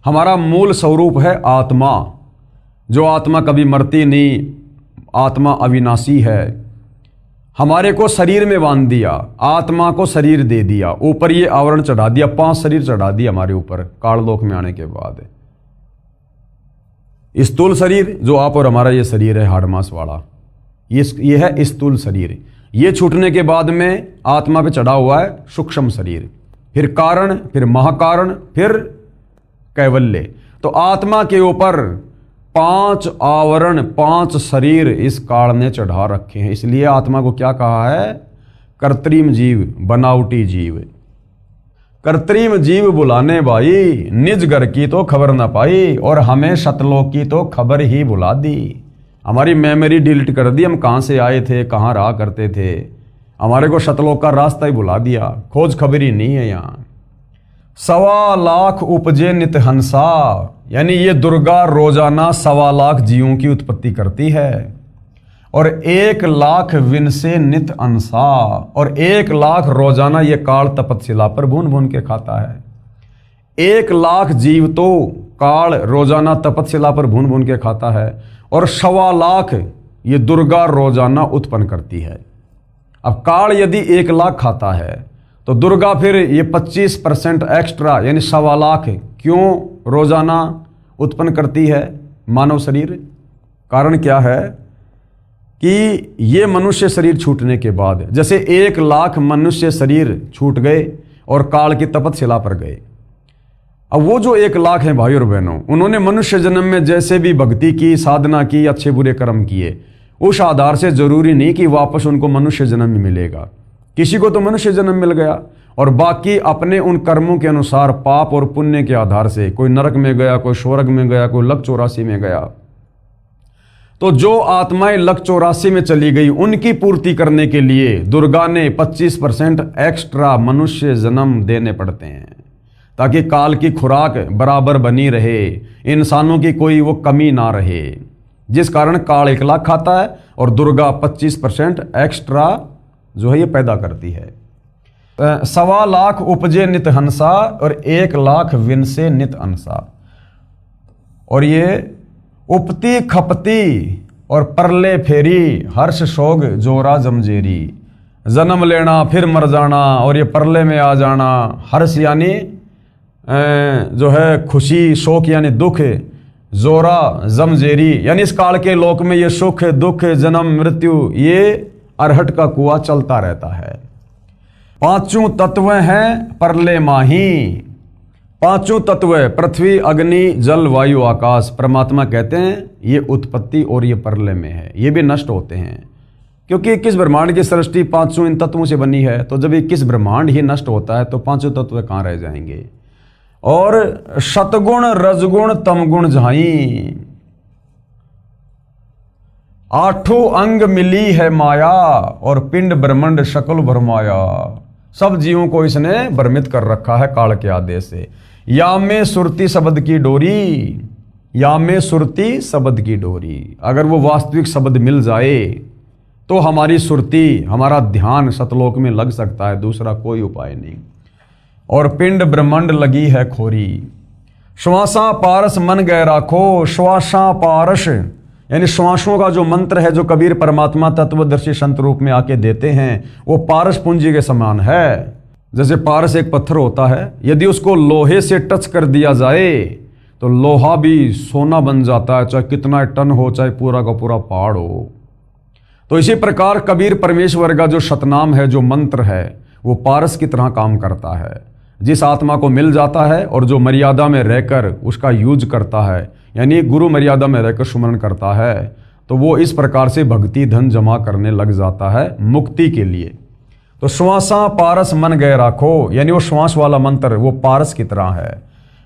हमारा मूल स्वरूप है आत्मा, जो आत्मा कभी मरती नहीं, आत्मा अविनाशी है। हमारे को शरीर में बांध दिया, आत्मा को शरीर दे दिया, ऊपर ये आवरण चढ़ा दिया, 5 शरीर चढ़ा दिया हमारे ऊपर काललोक में आने के बाद। स्थूल शरीर जो आप और हमारा ये शरीर है हाड़ मांस वाला, ये है स्थूल शरीर। ये छूटने के बाद में आत्मा पे चढ़ा हुआ है सूक्ष्म शरीर, फिर कारण, फिर महाकारण, फिर कैवल्य। तो आत्मा के ऊपर 5 आवरण, 5 शरीर इस काल ने चढ़ा रखे हैं। इसलिए आत्मा को क्या कहा है? कृत्रिम जीव, बनावटी जीव। कृत्रिम जीव बुलाने भाई, निज घर की तो खबर ना पाई, और हमें सतलोक की तो खबर ही बुला दी। हमारी मेमोरी डिलीट कर दी, हम कहाँ से आए थे, कहाँ रहा करते थे। हमारे को सतलोक का रास्ता ही बुला दिया, खोज खबर ही नहीं है यहाँ। 1.25 लाख उपजे नित हंसा, यानी ये दुर्गा रोजाना 1.25 लाख जीवों की उत्पत्ति करती है, और 1 लाख विन से नित अंसा, और 1 लाख रोजाना ये काल तपस्या पर भून भून के खाता है। 1 लाख जीव तो काल रोजाना तपस्या पर भून भून के खाता है, और 1.25 लाख ये दुर्गा रोजाना उत्पन्न करती है। अब काल यदि 1 लाख खाता है तो दुर्गा फिर ये 25% एक्स्ट्रा यानी 1.25 लाख क्यों रोजाना उत्पन्न करती है मानव शरीर? कारण क्या है कि ये मनुष्य शरीर छूटने के बाद, जैसे 1 लाख मनुष्य शरीर छूट गए और काल की तपस्या पर गए, अब वो जो 1 लाख हैं भाई और बहनों, उन्होंने मनुष्य जन्म में जैसे भी भक्ति की, साधना की, अच्छे बुरे कर्म किए, उस आधार से जरूरी नहीं कि वापस उनको मनुष्य जन्म ही मिलेगा। किसी को तो मनुष्य जन्म मिल गया, और बाकी अपने उन कर्मों के अनुसार पाप और पुण्य के आधार से कोई नरक में गया, कोई स्वर्ग में गया, कोई 184 में गया। तो जो आत्माएं 184 में चली गई, उनकी पूर्ति करने के लिए दुर्गा ने 25% एक्स्ट्रा मनुष्य जन्म देने पड़ते हैं, ताकि काल की खुराक बराबर बनी रहे, इंसानों की कोई वो कमी ना रहे। जिस कारण काल 1 लाख खाता है और दुर्गा 25% एक्स्ट्रा जो है ये पैदा करती है। सवा लाख उपजे नित हंसा और 1 लाख विनसे नित अंसा। और ये उपती खपती और परले फेरी हर्ष शोग जोरा जमजेरी। जन्म लेना फिर मर जाना और ये परले में आ जाना। हर्ष यानी जो है खुशी, शोक यानी दुख, जोरा जमजेरी यानी इस काल के लोक में ये सुख दुख जन्म मृत्यु ये अरहट का कुआं चलता रहता है। पांचों तत्व हैं परले माही। पांचों तत्व पृथ्वी अग्नि जल वायु आकाश, परमात्मा कहते हैं ये उत्पत्ति और ये परलय में है, ये भी नष्ट होते हैं। क्योंकि 21 ब्रह्मांड की सृष्टि पांचों इन तत्वों से बनी है, तो जब 21 ब्रह्मांड ही नष्ट होता है तो पांचों तत्व कहाँ रह जाएंगे। और शतगुण रजगुण तमगुण झाई, 8 अंग मिली है माया और पिंड ब्रह्मांड शकल भरमाया। सब जीवों को इसने भ्रमित कर रखा है काल के आदेश से। या में सुरती शब्द की डोरी, या में सुरती शब्द की डोरी, अगर वो वास्तविक शब्द मिल जाए तो हमारी सुरती हमारा ध्यान सतलोक में लग सकता है, दूसरा कोई उपाय नहीं। और पिंड ब्रह्मांड लगी है खोरी, श्वासा पारस मन गए राखो। श्वासा पारस यानी श्वासों का जो मंत्र है जो कबीर परमात्मा तत्वदर्शी संत रूप में आके देते हैं वो पारस पूंजी के समान है। जैसे पारस एक पत्थर होता है, यदि उसको लोहे से टच कर दिया जाए तो लोहा भी सोना बन जाता है, चाहे कितना टन हो, चाहे पूरा का पूरा पहाड़ हो। तो इसी प्रकार कबीर परमेश्वर का जो शतनाम है, जो मंत्र है, वो पारस की तरह काम करता है। जिस आत्मा को मिल जाता है और जो मर्यादा में रहकर उसका यूज करता है, यानी गुरु मर्यादा में रहकर सुमरण करता है, तो वो इस प्रकार से भक्ति धन जमा करने लग जाता है मुक्ति के लिए। तो श्वासा पारस मन गए राखो, यानी वो श्वास वाला मंत्र वो पारस की तरह है।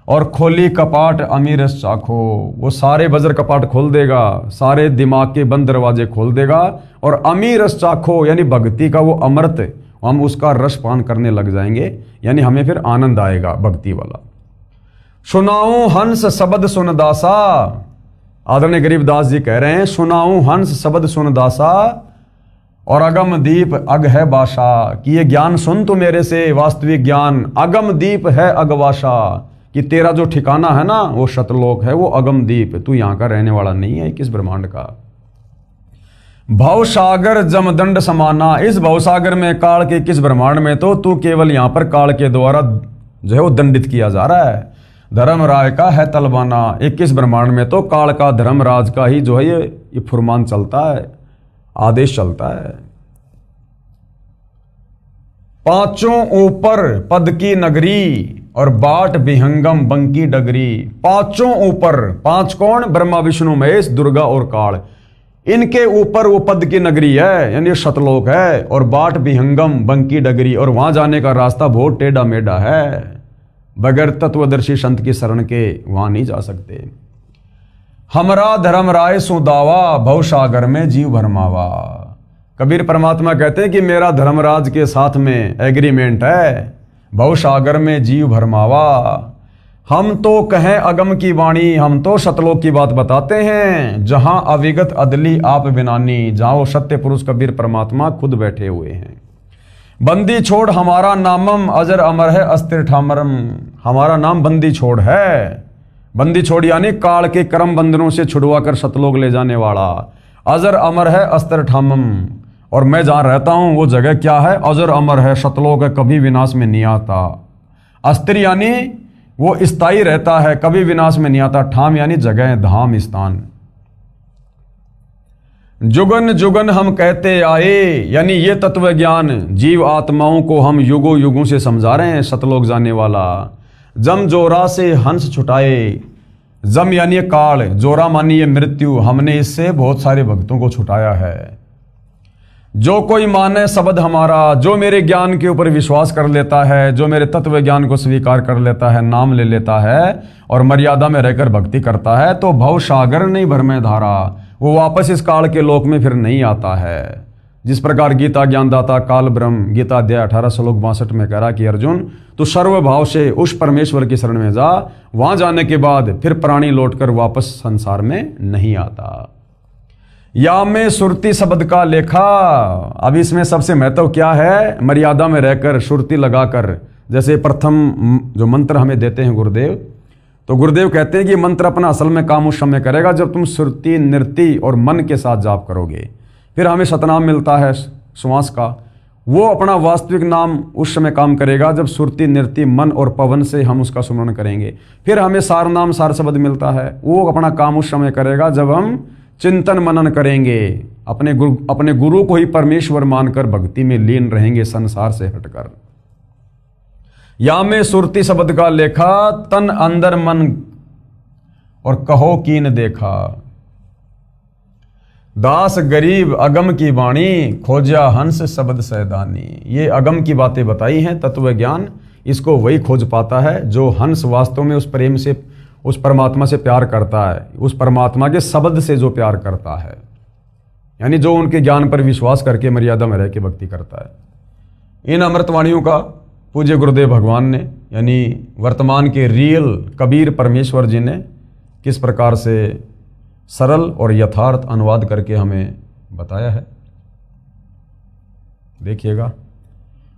और खोली कपाट अमीरस चाखो, वो सारे वज्र कपाट खोल देगा, सारे दिमाग के बंद दरवाजे खोल देगा। और अमीरस चाखो यानी भक्ति का वो अमृत, हम उसका रस पान करने लग जाएंगे, यानी हमें फिर आनंद आएगा भक्ति वाला। सुनाऊं हंस शब्द सुन दासा, आदरणीय गरीबदास जी कह रहे हैं सुनाऊं हंस शब्द सुन दासा और अगम दीप अग है बाशा, कि ये ज्ञान सुन तो मेरे से वास्तविक ज्ञान। अगम दीप है अगवाशा, कि तेरा जो ठिकाना है ना वो शतलोक है, वो अगम दीप, तू यहाँ का रहने वाला नहीं है 21 ब्रह्मांड का। भवसागर जमदंड समाना, इस भवसागर में काल के 21 ब्रह्मांड में तो तू केवल यहाँ पर काल के द्वारा जो है वो दंडित किया जा रहा है। धर्मराय का है तलबाना, 21 ब्रह्मांड में तो काल का धर्मराज का ही जो है ये फुरमान चलता है, आदेश चलता है। पांचों ऊपर पद की नगरी और बाट विहंगम बंकी डगरी। पांचों ऊपर, पांच कौन? ब्रह्मा विष्णु महेश दुर्गा और काल, इनके ऊपर वो पद की नगरी है, यानी शतलोक है। और बाट विहंगम बंकी डगरी, और वहां जाने का रास्ता बहुत टेढ़ा मेढ़ा है, बगैर तत्वदर्शी संत की शरण के वहां नहीं जा सकते। हमरा धर्म राय सुदावा भवसागर में जीव भरमावा, कबीर परमात्मा कहते हैं कि मेरा धर्मराज के साथ में एग्रीमेंट है, भवसागर में जीव भरमावा। हम तो कहें अगम की वाणी, हम तो सतलोक की बात बताते हैं, जहां अविगत अदली आप बिनानी, जहां वो सत्य पुरुष कबीर परमात्मा खुद बैठे हुए हैं। बंदी छोड़ हमारा नामम अजर अमर है अस्थिर ठामरम, हमारा नाम बंदी छोड़ है। बंदी छोड़ यानी काल के कर्म बंधनों से छुड़वा कर सतलोक ले जाने वाला। अजर अमर है अस्थिर ठामम, और मैं जहां रहता हूं वो जगह क्या है? अजर अमर है, सतलोक है, कभी विनाश में नहीं आता। अस्थिर यानी वो स्थायी रहता है, कभी विनाश में नहीं आता। ठाम यानी जगह, धाम, स्थान। जुगन जुगन हम कहते आए, यानी ये तत्व ज्ञान जीव आत्माओं को हम युगों युगों से समझा रहे हैं सतलोक जाने वाला। जम जोरा से हंस छुटाए, जम यानी काल, जोरा मानी ये मृत्यु, हमने इससे बहुत सारे भक्तों को छुटाया है। जो कोई माने शब्द हमारा, जो मेरे ज्ञान के ऊपर विश्वास कर लेता है, जो मेरे तत्व ज्ञान को स्वीकार कर लेता है, नाम ले लेता है और मर्यादा में रहकर भक्ति करता है, तो भव सागर नहीं भर में धारा, वो वापस इस काल के लोक में फिर नहीं आता है। जिस प्रकार गीता ज्ञानदाता काल ब्रह्म गीता अध्याय 18 श्लोक 62 में कह रहा कि अर्जुन तू सर्वभाव से उस परमेश्वर की शरण में जा, वहां जाने के बाद फिर प्राणी लौटकर वापस संसार में नहीं आता। या में सुरती शब्द का लेखा। अब इसमें सबसे महत्व क्या है, मर्यादा में रहकर सुरती लगाकर, जैसे प्रथम जो मंत्र हमें देते हैं गुरुदेव, तो गुरुदेव कहते हैं कि मंत्र अपना असल में काम उस समय करेगा जब तुम सुरती, नृत्य और मन के साथ जाप करोगे। फिर हमें सतनाम मिलता है श्वास का, वो अपना वास्तविक नाम उस समय काम करेगा जब सुरती, नृत्य, मन और पवन से हम उसका सुमरण करेंगे। फिर हमें सार नाम, सार शब्द मिलता है, वो अपना काम उस समय करेगा जब हम चिंतन मनन करेंगे, अपने गुरु को ही परमेश्वर मानकर भक्ति में लीन रहेंगे संसार से हटकर। या में सुरती शब्द का लेखा, तन अंदर मन और कहो कीन देखा। दास गरीब अगम की वाणी, खोजा हंस शब्द सैदानी। ये अगम की बातें बताई हैं, तत्व ज्ञान इसको वही खोज पाता है जो हंस वास्तव में उस प्रेम से, उस परमात्मा से प्यार करता है, उस परमात्मा के शब्द से जो प्यार करता है, यानी जो उनके ज्ञान पर विश्वास करके मर्यादा में रह के भक्ति करता है। इन अमृतवाणियों का पूज्य गुरुदेव भगवान ने, यानी वर्तमान के रियल कबीर परमेश्वर जी ने किस प्रकार से सरल और यथार्थ अनुवाद करके हमें बताया है, देखिएगा।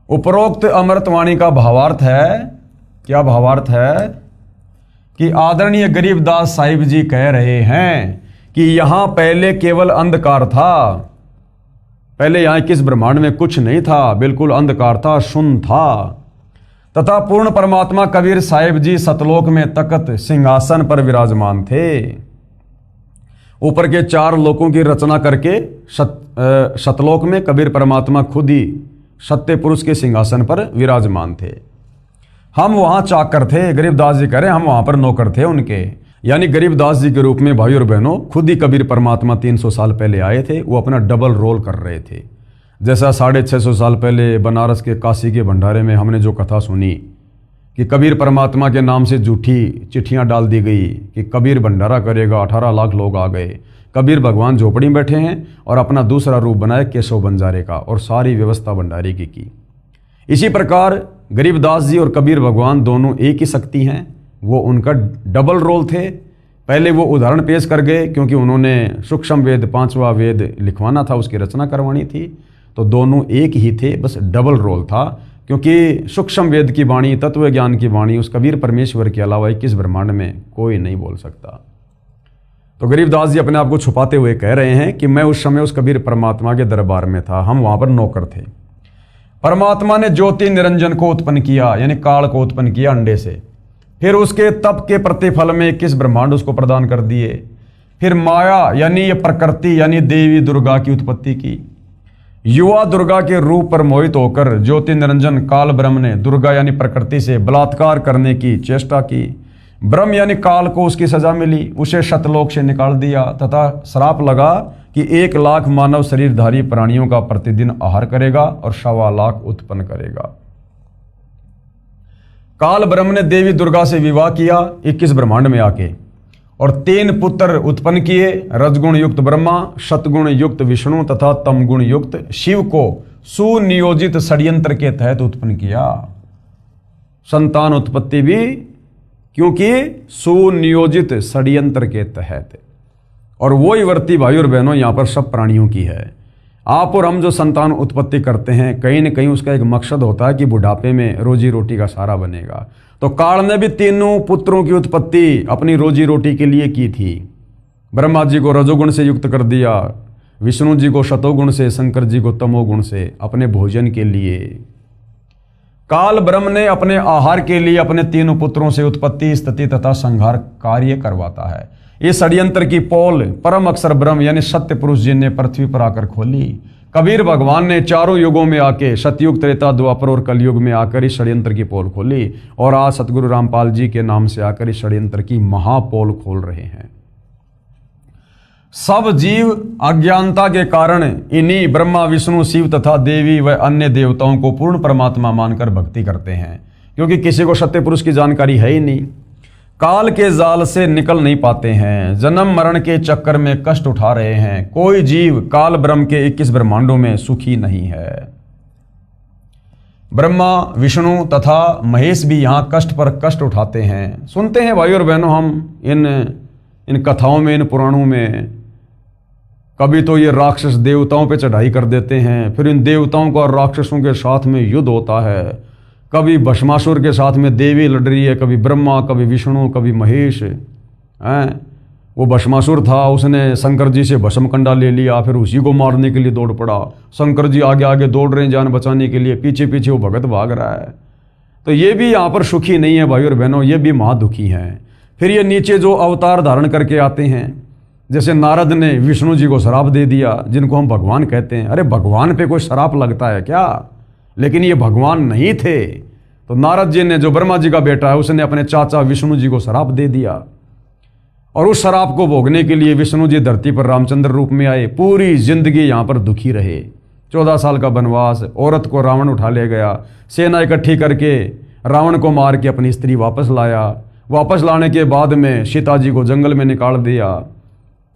उपरोक्त अमृतवाणी का भावार्थ है, क्या भावार्थ है कि आदरणीय गरीबदास साहिब जी कह रहे हैं कि यहां पहले केवल अंधकार था, पहले यहां किस ब्रह्मांड में कुछ नहीं था, बिल्कुल अंधकार था, शून्य था, तथा पूर्ण परमात्मा कबीर साहिब जी सतलोक में तख्त सिंहासन पर विराजमान थे। ऊपर के 4 लोकों की रचना करके सतलोक में कबीर परमात्मा खुद ही सत्य पुरुष के सिंहासन पर विराजमान थे। हम वहां चाकर थे, गरीबदास जी कह रहे हैं, हम वहां पर नौकर थे उनके, यानी गरीबदास जी के रूप में भाई और बहनों खुद ही कबीर परमात्मा 300 साल पहले आए थे। वो अपना डबल रोल कर रहे थे। जैसा 650 साल पहले बनारस के काशी के भंडारे में हमने जो कथा सुनी कि कबीर परमात्मा के नाम से झूठी चिट्ठियां डाल दी गई कि कबीर भंडारा करेगा, 18 लाख लोग आ गए। कबीर भगवान झोपड़ी में बैठे हैं और अपना दूसरा रूप बनाए केशव बंजारे का, और सारी व्यवस्था भंडारे की। इसी प्रकार गरीबदास जी और कबीर भगवान दोनों एक ही शक्ति हैं। वो उनका डबल रोल थे। पहले वो उदाहरण पेश कर गए क्योंकि उन्होंने सूक्ष्म वेद, 5वां वेद लिखवाना था, उसकी रचना करवानी थी, तो दोनों एक ही थे, बस डबल रोल था। क्योंकि सूक्ष्म वेद की वाणी, तत्व ज्ञान की वाणी उस कबीर परमेश्वर के अलावा 21 ब्रह्मांड में कोई नहीं बोल सकता। तो गरीबदास जी अपने आप को छुपाते हुए कह रहे हैं कि मैं उस समय उस कबीर परमात्मा के दरबार में था, हम वहां पर नौकर थे। परमात्मा ने ज्योति निरंजन को उत्पन्न किया, यानी काल को उत्पन्न किया अंडे से। फिर उसके तप के प्रतिफल में 21 ब्रह्मांड उसको प्रदान कर दिए। फिर माया यानी ये प्रकृति यानी देवी दुर्गा की उत्पत्ति की। युवा दुर्गा के रूप पर मोहित होकर ज्योति निरंजन काल ब्रह्म ने दुर्गा यानी प्रकृति से बलात्कार करने की चेष्टा की। ब्रह्म यानी काल को उसकी सजा मिली, उसे शतलोक से निकाल दिया तथा श्राप लगा कि 1 लाख मानव शरीरधारी प्राणियों का प्रतिदिन आहार करेगा और 1.25 लाख उत्पन्न करेगा। काल ब्रह्म ने देवी दुर्गा से विवाह किया 21 ब्रह्मांड में आके और 3 पुत्र उत्पन्न किए। रजगुण युक्त ब्रह्मा, सतगुण युक्त विष्णु तथा तमगुण युक्त शिव को सुनियोजित षड्यंत्र के तहत उत्पन्न किया। संतान उत्पत्ति भी क्योंकि सुनियोजित षड्यंत्र के तहत, और वो ही वर्ती भाई और बहनों यहां पर सब प्राणियों की है। आप और हम जो संतान उत्पत्ति करते हैं कहीं न कहीं उसका एक मकसद होता है कि बुढ़ापे में रोजी रोटी का सहारा बनेगा। तो काल ने भी 3 पुत्रों की उत्पत्ति अपनी रोजी रोटी के लिए की थी। ब्रह्मा जी को रजोगुण से युक्त कर दिया, विष्णु जी को शतोगुण से, शंकर जी को तमोगुण से, अपने भोजन के लिए। काल ब्रह्म ने अपने आहार के लिए अपने 3 पुत्रों से उत्पत्ति, स्थिति तथा संहार कार्य करवाता है। इस षड्यंत्र की पोल परम अक्षर ब्रह्म यानी सत्य पुरुष जी ने पृथ्वी पर आकर खोली। कबीर भगवान ने 4 युगों में आके सतयुग, त्रेता, द्वापर और कलयुग में आकर इस षड्यंत्र की पोल खोली, और आज सतगुरु रामपाल जी के नाम से आकर इस षड्यंत्र की महापोल खोल रहे हैं। सब जीव अज्ञानता के कारण इन्हीं ब्रह्मा, विष्णु, शिव तथा देवी व अन्य देवताओं को पूर्ण परमात्मा मानकर भक्ति करते हैं, क्योंकि किसी को सत्य पुरुष की जानकारी है ही नहीं। काल के जाल से निकल नहीं पाते हैं, जन्म मरण के चक्कर में कष्ट उठा रहे हैं। कोई जीव काल ब्रह्म के 21 ब्रह्मांडों में सुखी नहीं है। ब्रह्मा, विष्णु तथा महेश भी यहां कष्ट पर कष्ट उठाते हैं। सुनते हैं भाई और बहनों हम इन कथाओं में, इन पुराणों में कभी तो ये राक्षस देवताओं पे चढ़ाई कर देते हैं, फिर इन देवताओं का और राक्षसों के साथ में युद्ध होता है। कभी भस्मासुर के साथ में देवी लड़ रही है, कभी ब्रह्मा, कभी विष्णु, कभी महेश हैं। वो भस्मासुर था, उसने शंकर जी से भस्म कंडा ले लिया, फिर उसी को मारने के लिए दौड़ पड़ा। शंकर जी आगे आगे दौड़ रहे हैं जान बचाने के लिए, पीछे पीछे वो भगत भाग रहा है। तो ये भी यहाँ पर सुखी नहीं है भाई और बहनों, ये भी महादुखी हैं। फिर ये नीचे जो अवतार धारण करके आते हैं, जैसे नारद ने विष्णु जी को श्राप दे दिया, जिनको हम भगवान कहते हैं। अरे भगवान पे कोई श्राप लगता है क्या? लेकिन ये भगवान नहीं थे। तो नारद जी ने, जो ब्रह्मा जी का बेटा है, उसने अपने चाचा विष्णु जी को श्राप दे दिया, और उस श्राप को भोगने के लिए विष्णु जी धरती पर रामचंद्र रूप में आए। पूरी जिंदगी यहाँ पर दुखी रहे। 14 साल का वनवास, औरत को रावण उठा ले गया, सेना इकट्ठी करके रावण को मार के अपनी स्त्री वापस लाया। वापस लाने के बाद में सीता जी को जंगल में निकाल दिया।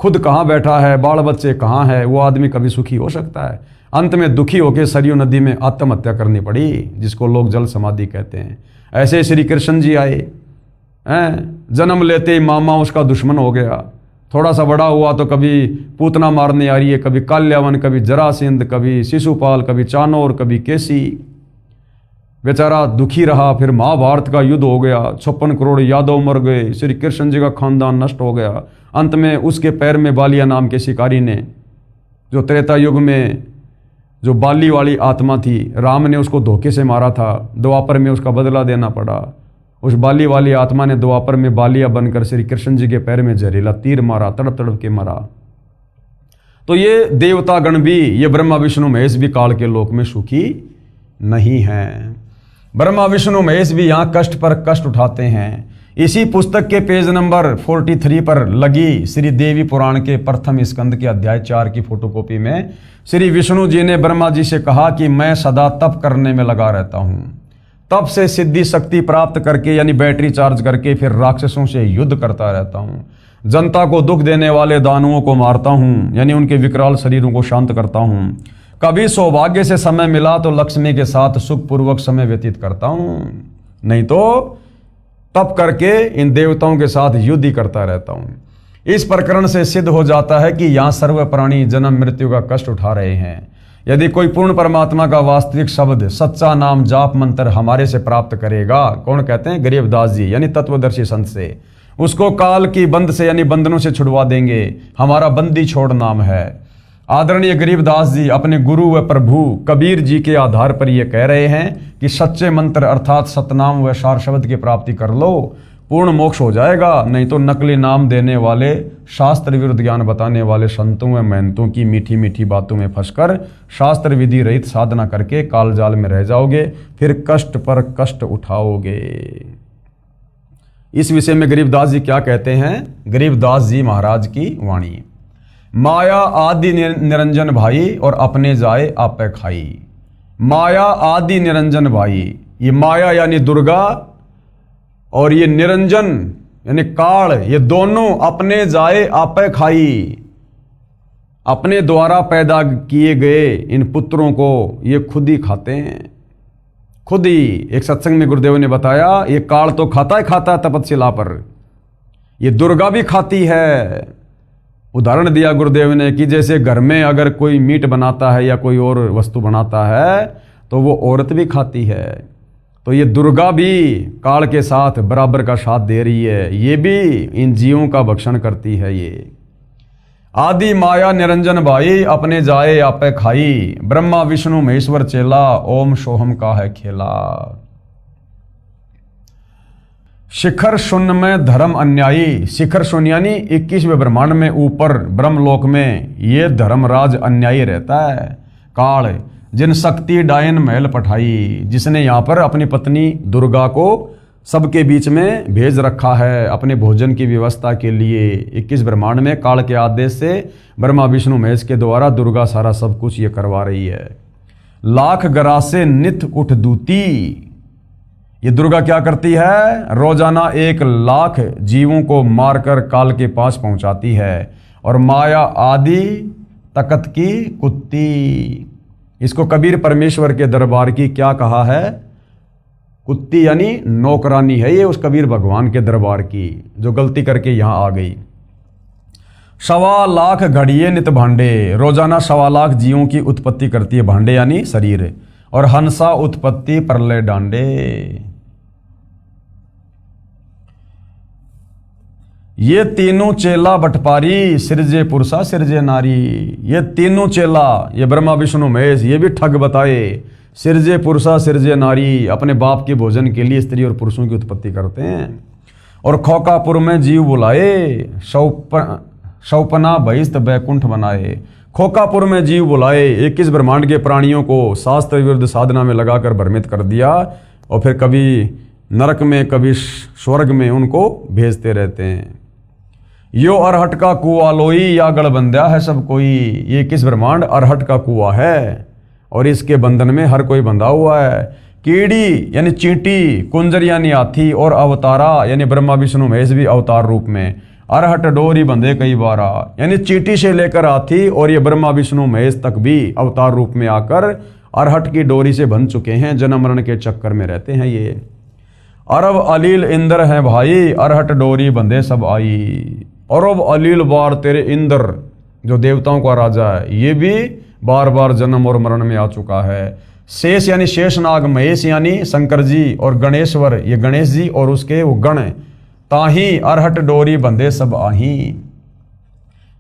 खुद कहाँ बैठा है, बाल बच्चे कहाँ है, वो आदमी कभी सुखी हो सकता है? अंत में दुखी होकर सरयू नदी में आत्महत्या करनी पड़ी, जिसको लोग जल समाधि कहते हैं। ऐसे श्री कृष्ण जी आए हैं, जन्म लेते ही मामा उसका दुश्मन हो गया। थोड़ा सा बड़ा हुआ तो कभी पूतना मारने आ रही है, कभी काल्यावन, कभी जरासिंध, कभी शिशुपाल, कभी चानोर, कभी केसी। बेचारा दुखी रहा। फिर महाभारत का युद्ध हो गया, 56 करोड़ यादव मर गए, श्री कृष्ण जी का खानदान नष्ट हो गया। अंत में उसके पैर में बालिया नाम के शिकारी ने, जो त्रेता युग में जो बाली वाली आत्मा थी, राम ने उसको धोखे से मारा था। द्वापर में उसका बदला देना पड़ा। उस बाली वाली आत्मा ने द्वापर में बालिया बनकर श्री कृष्ण जी के पैर में जहरीला तीर मारा, तड़प तड़प के मरा। तो ये देवता गण भी, ये ब्रह्मा विष्णु महेश भी काल के लोक में सुखी नहीं हैं। ब्रह्मा विष्णु महेश भी यहाँ कष्ट पर कष्ट उठाते हैं। इसी पुस्तक के पेज नंबर 43 पर लगी श्री देवी पुराण के प्रथम स्कंद के अध्याय 4 की फोटोकॉपी में श्री विष्णु जी ने ब्रह्मा जी से कहा कि मैं सदा तप करने में लगा रहता हूँ। तप से सिद्धि शक्ति प्राप्त करके, यानी बैटरी चार्ज करके, फिर राक्षसों से युद्ध करता रहता हूँ। जनता को दुख देने वाले दानवों को मारता हूँ, यानी उनके विकराल शरीरों को शांत करता हूँ। कभी सौभाग्य से समय मिला तो लक्ष्मी के साथ सुखपूर्वक समय व्यतीत करता हूँ, नहीं तो तप करके इन देवताओं के साथ युद्ध ही करता रहता हूँ। इस प्रकरण से सिद्ध हो जाता है कि यहाँ सर्व प्राणी जन्म मृत्यु का कष्ट उठा रहे हैं। यदि कोई पूर्ण परमात्मा का वास्तविक शब्द, सच्चा नाम, जाप मंत्र हमारे से प्राप्त करेगा, कौन कहते हैं? गरीबदास जी, यानी तत्वदर्शी संत से, उसको काल की बंद से, यानी बंधनों से छुड़वा देंगे। हमारा बंदी छोड़ नाम है। आदरणीय गरीबदास जी अपने गुरु व प्रभु कबीर जी के आधार पर यह कह रहे हैं कि सच्चे मंत्र अर्थात सतनाम व सार शब्द की प्राप्ति कर लो, पूर्ण मोक्ष हो जाएगा। नहीं तो नकली नाम देने वाले, शास्त्र विरुद्ध ज्ञान बताने वाले संतों व महंतों की मीठी मीठी बातों में फंसकर शास्त्र विधि रहित साधना करके कालजाल में रह जाओगे, फिर कष्ट पर कष्ट उठाओगे। इस विषय में गरीबदास जी क्या कहते हैं? गरीबदास जी महाराज की वाणी, माया आदि निरंजन भाई और अपने जाए आपे खाई। माया आदि निरंजन भाई, ये माया यानी दुर्गा और ये निरंजन यानी काल, ये दोनों अपने जाए आपे खाई। अपने द्वारा पैदा किए गए इन पुत्रों को ये खुद ही खाते हैं, खुद ही। एक सत्संग में गुरुदेव ने बताया, ये काल तो खाता है तपस्या पर, ये दुर्गा भी खाती है। उदाहरण दिया गुरुदेव ने कि जैसे घर में अगर कोई मीट बनाता है या कोई और वस्तु बनाता है तो वो औरत भी खाती है। तो ये दुर्गा भी काल के साथ बराबर का साथ दे रही है, ये भी इन जीवों का भक्षण करती है। ये आदि माया निरंजन भाई, अपने जाए आपे खाई। ब्रह्मा विष्णु महेश्वर चेला, ओम सोहम का है खेला। शिखर शून्य में धर्म अन्यायी। शिखर शून्य यानी 21वें ब्रह्मांड में ऊपर ब्रह्मलोक में ये धर्मराज अन्यायी रहता है। काल जिन शक्ति डायन महल पठाई, जिसने यहाँ पर अपनी पत्नी दुर्गा को सबके बीच में भेज रखा है अपने भोजन की व्यवस्था के लिए। 21 ब्रह्मांड में काल के आदेश से ब्रह्मा विष्णु महेश के द्वारा दुर्गा सारा सब कुछ ये करवा रही है। लाख गरासे नित उठ दूती, ये दुर्गा क्या करती है? रोजाना 1 लाख जीवों को मारकर काल के पास पहुंचाती है। और माया आदि तकत की कुत्ती, इसको कबीर परमेश्वर के दरबार की क्या कहा है? कुत्ती यानी नौकरानी है ये उस कबीर भगवान के दरबार की, जो गलती करके यहां आ गई। सवा लाख घड़िए नित भांडे, रोजाना सवा लाख जीवों की उत्पत्ति करती है भांडे यानी शरीर। और हंसा उत्पत्ति प्रलय डांडे, ये तीनों चेला बटपारी, सिरजे पुरुषा सिरजे नारी। ये तीनों चेला, ये ब्रह्मा विष्णु महेश, ये भी ठग बताए। सिरजे पुरुषा सिरजे नारी, अपने बाप के भोजन के लिए स्त्री और पुरुषों की उत्पत्ति करते हैं। और खोकापुर में जीव बुलाए, शौपना बहिस्त बैकुंठ बनाए। खोकापुर में जीव बुलाए, 21 ब्रह्मांड के प्राणियों को शास्त्र विरुद्ध साधना में लगाकर भ्रमित कर दिया, और फिर कभी नरक में कभी स्वर्ग में उनको भेजते रहते हैं। यो अरहट का कुआ लोई, या गढ़बंध्या है सब कोई। ये 21 ब्रह्मांड अरहट का कुआ है, और इसके बंधन में हर कोई बंधा हुआ है। कीड़ी यानी चींटी, कुंजर यानी हाथी, और अवतारा यानी ब्रह्मा विष्णु महेश भी अवतार रूप में। अरहट डोरी बंधे कई बारा, यानी चींटी से लेकर हाथी और ये ब्रह्मा विष्णु महेश तक भी अवतार रूप में आकर अरहट की डोरी से बंध चुके हैं, जन्म मरण के चक्कर में रहते हैं ये। अरब अलील इंद्र हैं भाई, अरहट डोरी बंधे सब आई। अरब अलील बार तेरे इंद्र, जो देवताओं का राजा है, ये भी बार बार जन्म और मरण में आ चुका है। शेष यानी शेषनाग, महेश यानी शंकर जी, और गणेश्वर ये गणेश जी और उसके वो गण। ताही अरहट डोरी बंधे सब आही,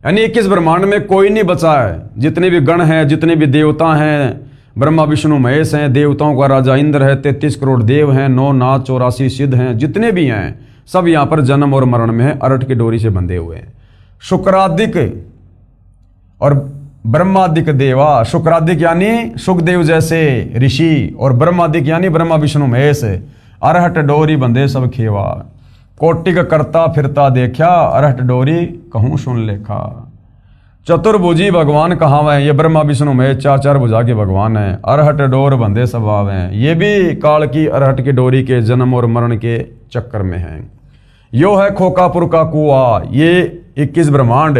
यानी 21 ब्रह्मांड में कोई नहीं बचा है। जितने भी गण हैं, जितने भी देवता हैं, ब्रह्मा विष्णु महेश हैं, देवताओं का राजा इंद्र है, 33 करोड़ देव हैं, 9 नाथ 84 सिद्ध हैं, जितने भी हैं सब यहाँ पर जन्म और मरण में अरहट की डोरी से बंधे हुए हैं। शुक्रादिक और ब्रह्मादिक देवा, शुक्रादिक यानी सुखदेव जैसे ऋषि, और ब्रह्मादिक यानी ब्रह्मा विष्णु महेश। अरहट डोरी बंधे सब खेवा, कोटिक करता फिरता देखा, अरहट डोरी कहूँ सुन लेखा। चतुर्भुजी भगवान कहाँ हैं, ये ब्रह्मा विष्णु महेश 4 भुजा के भगवान हैं। अरहट डोर बंधे सब आवे हैं, ये भी काल की अरहट की डोरी के जन्म और मरण के चक्कर में हैं। यो है खोकापुर का कुआ, ये 21 ब्रह्मांड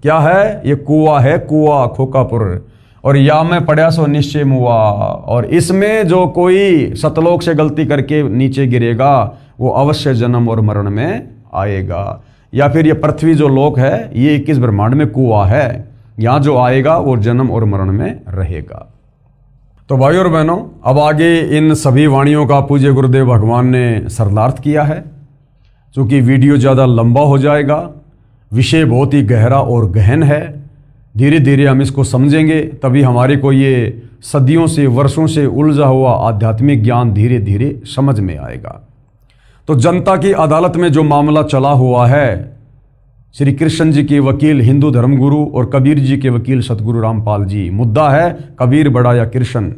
क्या है, ये कुआ है, कुआ खोकापुर। और या में पड़ा सो निश्चय मुआ, और इसमें जो कोई सतलोक से गलती करके नीचे गिरेगा वो अवश्य जन्म और मरण में आएगा। या फिर ये पृथ्वी जो लोक है ये 21 ब्रह्मांड में कुआ है, यहाँ जो आएगा वो जन्म और मरण में रहेगा। तो भाइयों और बहनों, अब आगे इन सभी वाणियों का पूज्य गुरुदेव भगवान ने सरलार्थ किया है। चूँकि वीडियो ज़्यादा लंबा हो जाएगा, विषय बहुत ही गहरा और गहन है, धीरे धीरे हम इसको समझेंगे, तभी हमारे को ये सदियों से वर्षों से उलझा हुआ आध्यात्मिक ज्ञान धीरे धीरे समझ में आएगा। तो जनता की अदालत में जो मामला चला हुआ है, श्री कृष्ण जी के वकील हिंदू धर्मगुरु और कबीर जी के वकील सतगुरु रामपाल जी, मुद्दा है कबीर बड़ा या कृष्ण।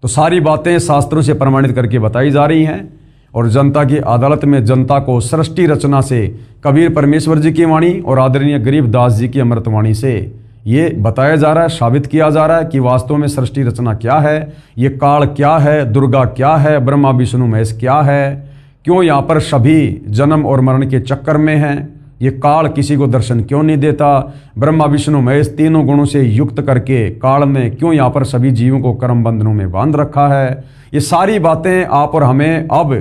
तो सारी बातें शास्त्रों से प्रमाणित करके बताई जा रही हैं, और जनता की अदालत में जनता को सृष्टि रचना से कबीर परमेश्वर जी की वाणी और आदरणीय गरीबदास जी की अमृतवाणी से ये बताया जा रहा है, साबित किया जा रहा है कि वास्तव में सृष्टि रचना क्या है, ये काल क्या है, दुर्गा क्या है, ब्रह्मा विष्णु महेश क्या है, क्यों यहाँ पर सभी जन्म और मरण के चक्कर में हैं, ये काल किसी को दर्शन क्यों नहीं देता, ब्रह्मा विष्णु महेश तीनों गुणों से युक्त करके काल में क्यों यहाँ पर सभी जीवों को कर्म बंधनों में बांध रखा है। ये सारी बातें आप और हमें अब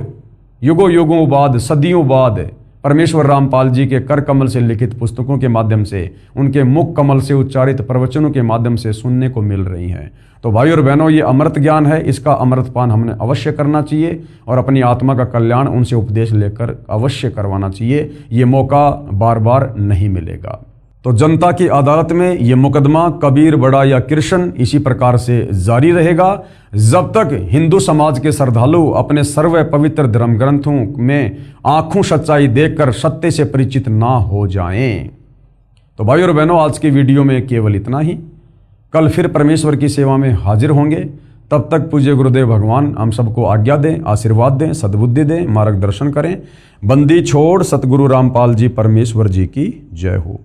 युगों युगों बाद, सदियों बाद परमेश्वर रामपाल जी के कर कमल से लिखित पुस्तकों के माध्यम से, उनके मुख कमल से उच्चारित प्रवचनों के माध्यम से सुनने को मिल रही हैं। तो भाइयों और बहनों, ये अमृत ज्ञान है, इसका अमृतपान हमने अवश्य करना चाहिए और अपनी आत्मा का कल्याण उनसे उपदेश लेकर अवश्य करवाना चाहिए। ये मौका बार बार नहीं मिलेगा। तो जनता की अदालत में ये मुकदमा कबीर बड़ा या कृष्ण इसी प्रकार से जारी रहेगा जब तक हिंदू समाज के श्रद्धालु अपने सर्व पवित्र धर्म ग्रंथों में आंखों सच्चाई देखकर सत्य से परिचित ना हो जाएं। तो भाइयों और बहनों, आज की वीडियो में केवल इतना ही। कल फिर परमेश्वर की सेवा में हाजिर होंगे। तब तक पूज्य गुरुदेव भगवान हम सबको आज्ञा दें, आशीर्वाद दें, सद्बुद्धि दें, मार्गदर्शन करें। बंदी छोड़ सतगुरु रामपाल जी परमेश्वर जी की जय हो।